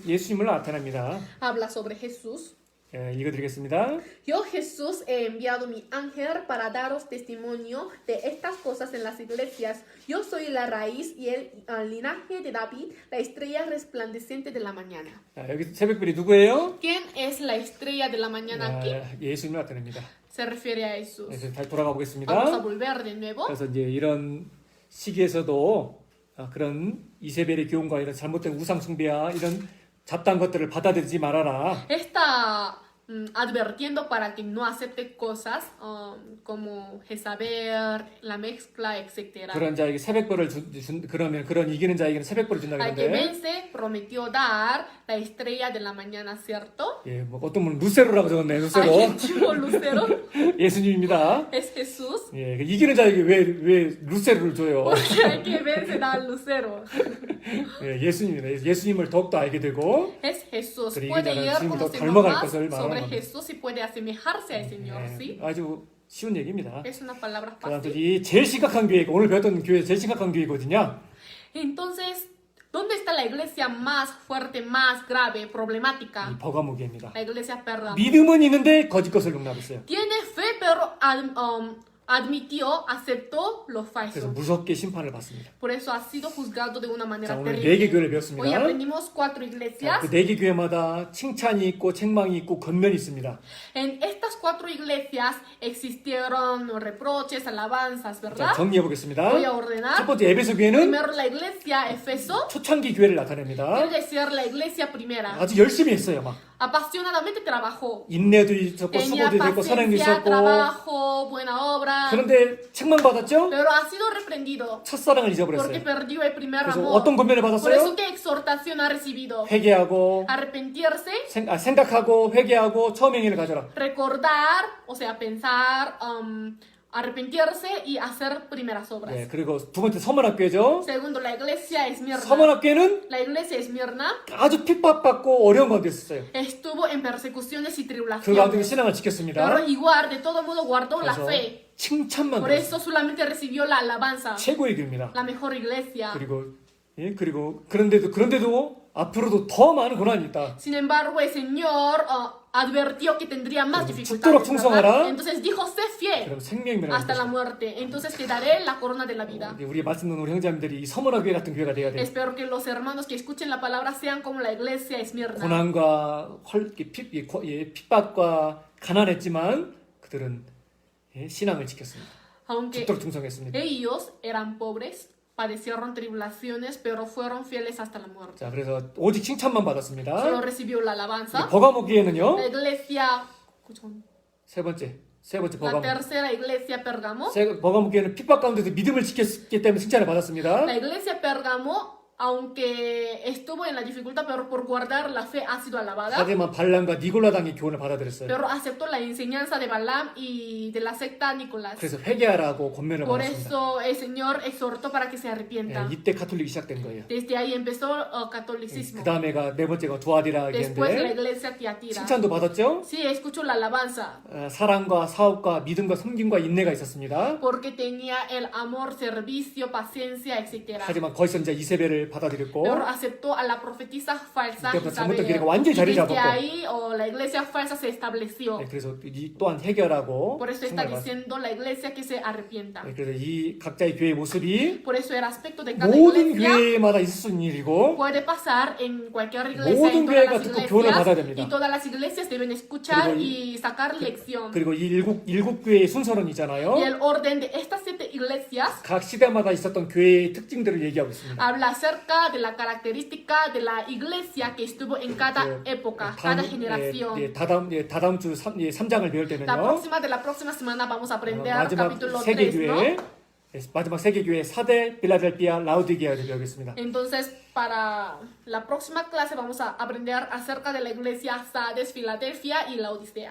예수님을 나타납니다. Habla sobre Jesús. 예, 읽어드리겠습니다. Yo Jesús he enviado mi ángel para daros testimonio de estas cosas en las iglesias. Yo soy la raíz y el linaje de David, la estrella resplandeciente de la mañana. 자, 여기 새벽별이 누구예요? ¿Quién es la estrella de la mañana aquí? 예수님을 나타냅니다. Se refiere a Jesús. 그래서 다시 돌아가 Vamos a 보겠습니다. volver de nuevo. 그래서 이제 이런 시기에서도 그런 이세벨의 교훈과 이런 잘못된 우상 숭배와 이런 잡다한 것들을 받아들이지 말아라. Está advirtiendo para que no acepte cosas como Jezabel, la mezcla, etc. 그런 자에게 새벽벌을 그러면 그런 이기는 자에게는 새벽벌을 준다 Al que 그러는데 vence prometió dar la estrella de la mañana, ¿cierto? 예, 뭐 어떤 분은 루세로라고 적었네. 루세로. Alguien dijo Lucero, 예수님입니다. es Jesús. 예, 그 이기는 자에게 왜 루세로를 줘요? Porque al que vence da Lucero. 예, 예수님입니다. 예수님을 더욱더 알게 되고 Es Jesús. Pero Puede 이기는 ir 자는 conociendo 닮아갈 más 것을 말하는 sobre 겁니다. Jesús y puede asemejarse al Señor, 예, ¿sí? 아주 쉬운 얘기입니다. Es una palabra 그다음 fácil. 이 제일 심각한 교회, 오늘 배웠던 교회 제일 심각한 교회거든요. Entonces, ¿dónde está la iglesia más fuerte, más grave, 이 problemática? 버가모교입니다. La iglesia Pérgamo. 믿음은 있는데 거짓 것을 용납했어요. Tiene fe, pero admitió, aceptó lo 그래서 falso. 무섭게 심판을 받습니다. Por eso ha sido juzgado de una 자, manera 오늘 4개 교회를 terrible. 배웠습니다. Hoy aprendimos 4 iglesias. 그 4개 교회마다 칭찬이 있고 책망이 있고 권면이 있습니다. En estas 4 iglesias existieron reproches, alabanzas, 자, ¿verdad? 정리해 보겠습니다. Voy a 첫 ordenar. 번째 에베소 교회는 Primero la iglesia Efeso, 초창기 교회를 나타냅니다. quiere decir la iglesia primera. 아주 열심히 했어요. 막 Apasionadamente trabajó. 인내도 있었고 Tenía 수고도 있었고 사랑도 paciencia, 있었고 trabajo, buena obra. 그런데 책망받았죠? Pero ha sido reprendido 첫사랑을 porque 잊어버렸어요. perdió el primer 그래서 amor. 어떤 권면을 Por 받았어요? eso, ¿qué exhortación ha recibido? 회개하고 Arrepentirse, 생각하고 회개하고 처음 행위를 가져라. recordar, o sea, pensar, arrepentirse y hacer primeras obras. 예, 그리고 두 번째 서문학교죠. Segundo, la iglesia Esmirna. 서문학교는 La iglesia Esmirna 아주 핍박받고 어려운 가운데 있었어요. estuvo en persecuciones y 그 가운데 tribulaciones. 신앙을 지켰습니다. Pero igual, de todo modo, guardó la 그래서 fe. 칭찬만 Por 받았어요. eso solamente recibió la alabanza. 최고의 교회입니다. La mejor iglesia. 그리고 그런데도 앞으로도 더 많은 고난이 있다. Sin embargo, el Señor advirtió que tendría más 죽도록 dificultades, 충성하라. ¿verdad? Entonces dijo, sé fiel 그럼 생명이라는 hasta la 것이죠. muerte. Entonces te daré la corona de la vida. 우리 말씀 듣는 우리 형제님들이 이 서문화 교회 같은 교회가 돼야 돼요. Espero que los hermanos que escuchen la palabra sean como la iglesia Esmirna. 고난과 핍박과 가난했지만 그들은 신앙을 지켰습니다. Aunque 죽도록 충성했습니다. ellos eran pobres, padecieron tribulaciones, pero fueron fieles hasta la muerte. 자, 그래서 오직 칭찬만 Solo 받았습니다. recibió la alabanza. 버가모 교회는요. La iglesia, 세 번째 la 버가모. tercera iglesia Pérgamo. 버가모 교회는 핍박 가운데서 믿음을 지켰기 때문에 칭찬을 받았습니다. La iglesia Pérgamo, aunque estuvo en la dificultad, pero por guardar la fe ha sido alabada. 하지만 발람과 니골라당의 교훈을 받아들였어요. Pero aceptó la enseñanza de Balaam y de la secta Nicolás. 그래서 회개하라고 권면을 Por 받았습니다. eso el Señor exhortó para que se arrepienta. 이때 카톨릭이 시작된 거예요. Desde ahí empezó el 그 catolicismo. 다음에가 네 번째가 두아디라 Después la 얘기인데 iglesia Tiatira. 칭찬도 받았죠. Sí, escucho la alabanza. 사랑과 사업과 믿음과 섬김과 인내가 있었습니다. Porque tenía el amor, servicio, paciencia, etc. 하지만 거기서 이제 이세벨을 받아들였고 Pero aceptó a la profetisa falsa 그때부터 Isabel. 잘못된 교회가 완전히 Y 자리 desde 잡았고 ahí la iglesia falsa se estableció. 그래서 이 또한 해결하고 Por eso está 승리를 받았습니다. diciendo la iglesia que se arrepienta. 그래서 이 각자의 교회의 모습이 Por eso el aspecto de cada 모든 iglesia 교회마다 있을 수 있는 일이고 puede pasar en cualquier iglesia, 모든 en todas las 교회가 듣고 교훈을 받아야 iglesias, 됩니다. y todas las iglesias deben escuchar 그리고 y sacar lección. 그리고 이 일곱 교회의 순서는 있잖아요. Y el orden de estas 7 iglesias 각 시대마다 있었던 교회의 특징들을 얘기하고 있습니다. habla acerca de la característica de la iglesia que estuvo en cada época, cada generación. 다다음 주 3장을 배울 때는요. De la próxima semana vamos a aprender 마지막 capítulo 3, 세계교회 ¿no? 마지막 세계교회 사대 빌라델피아 라우디게아를 배우겠습니다. Entonces, para la próxima clase vamos a aprender acerca de la iglesia Sardes, Filadelfia y Laodicea.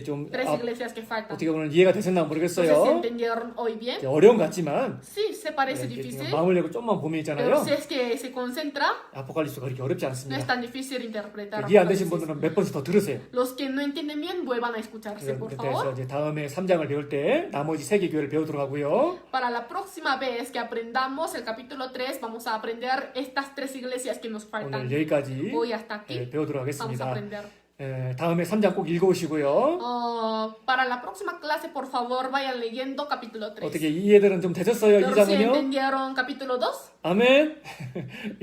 좀 Tres iglesias que faltan. 어떻게 보면 이해가 되셨나 No sé si 모르겠어요. entendieron hoy bien. 어려운 것 같지만 Sí, se parece 이렇게 difícil, 마음을 내고 좀만 보면 pero 있잖아요. si es que se concentra, 아포칼립스가 그렇게 어렵지 no es 않습니다. tan difícil interpretar. 이해 안 되신 분들은 몇 번씩 더 들으세요. Los que no entienden bien, vuelvan a escucharse, por 그래서 favor. 이제 다음에 3장을 배울 때 나머지 세계교회를 배우도록 하고요. Para la próxima vez que aprendamos el capítulo 3, vamos a aprender estas 3 iglesias que nos 오늘 faltan. 여기까지 Hoy hasta aquí 배우도록 vamos a 하겠습니다. aprender. 다음에 3장 꼭 읽어오시고요. Para la próxima clase, por favor, vayan leyendo capítulo 3. 어떻게 이해들은 좀 되셨어요? Pero si 2장은요? entendieron capítulo 2, 아멘.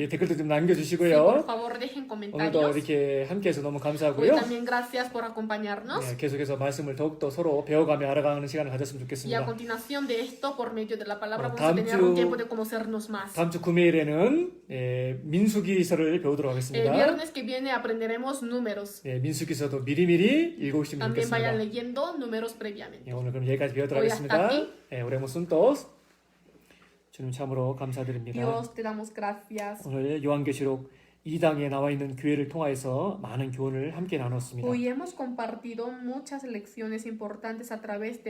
댓글도 좀 sí, por 남겨주시고요. favor, dejen 오늘도 comentarios. 이렇게 함께해서 너무 Hoy 감사하고요. también gracias por acompañarnos. 계속해서 말씀을 더욱더 서로 배워가며 알아가는 시간을 가졌으면 Y a 좋겠습니다. continuación de esto, por medio de la palabra, vamos a 다음 tener 주- un tiempo de conocernos más. 다음 주 금요일에는 민수기서를 배우도록 El 하겠습니다. viernes que viene aprenderemos números. 민수기서도 미리미리 읽어오시면 También vayan 좋겠습니다. leyendo números previamente. 오늘 그럼 여기까지 배우도록 Hoy 하겠습니다. hasta aquí. 오레모스 tos 주님 참으로 감사드립니다. Dios, te damos gracias. 오늘 요한계시록 2장에 나와 있는 교회를 통하여서 많은 교훈을 함께 나눴습니다. Hoy hemos compartido muchas lecciones importantes a través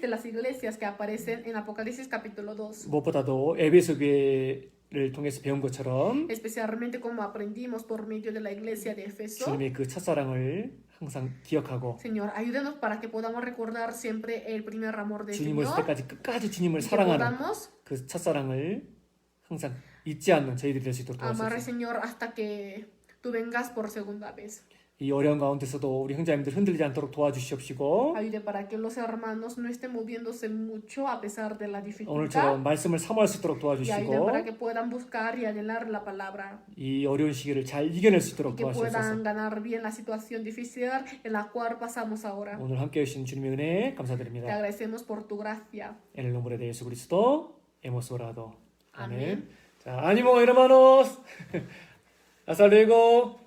de las iglesias que aparecen en Apocalipsis capítulo 2. 무엇보다도 에베소 교회를 통해서 배운 것처럼 Especialmente como aprendimos por medio de la iglesia de Efeso. 주님의 그 첫사랑을 항상 기억하고 Señor, ayúdenos para que podamos recordar siempre el primer amor del 주님 오실 Señor. 때까지 끝까지 주님을 Y que 사랑하는 podamos 그 첫사랑을 항상 잊지 않는 저희들이 될 수 있도록 amar al 도와주세요. Señor hasta que tú vengas por segunda vez. 이 어려운 가운데서도 우리 형제님들 흔들리지 않도록 도와주시옵시고 Ayude para que los hermanos no estén moviéndose mucho a pesar de la dificultad. 오늘처럼 말씀을 사모할 수 있도록 Y ayude para 도와주시고 que puedan buscar y anhelar la palabra. 이 어려운 시기를 잘 이겨낼 수 있도록 Que 도와주셔서 puedan ganar bien la situación difícil en la cual pasamos ahora. 오늘 함께 해주신 주님의 은혜 Te 감사드립니다. agradecemos por tu gracia. En el nombre de Jesucristo hemos orado. Amén. 자, ánimo hermanos. Hasta luego.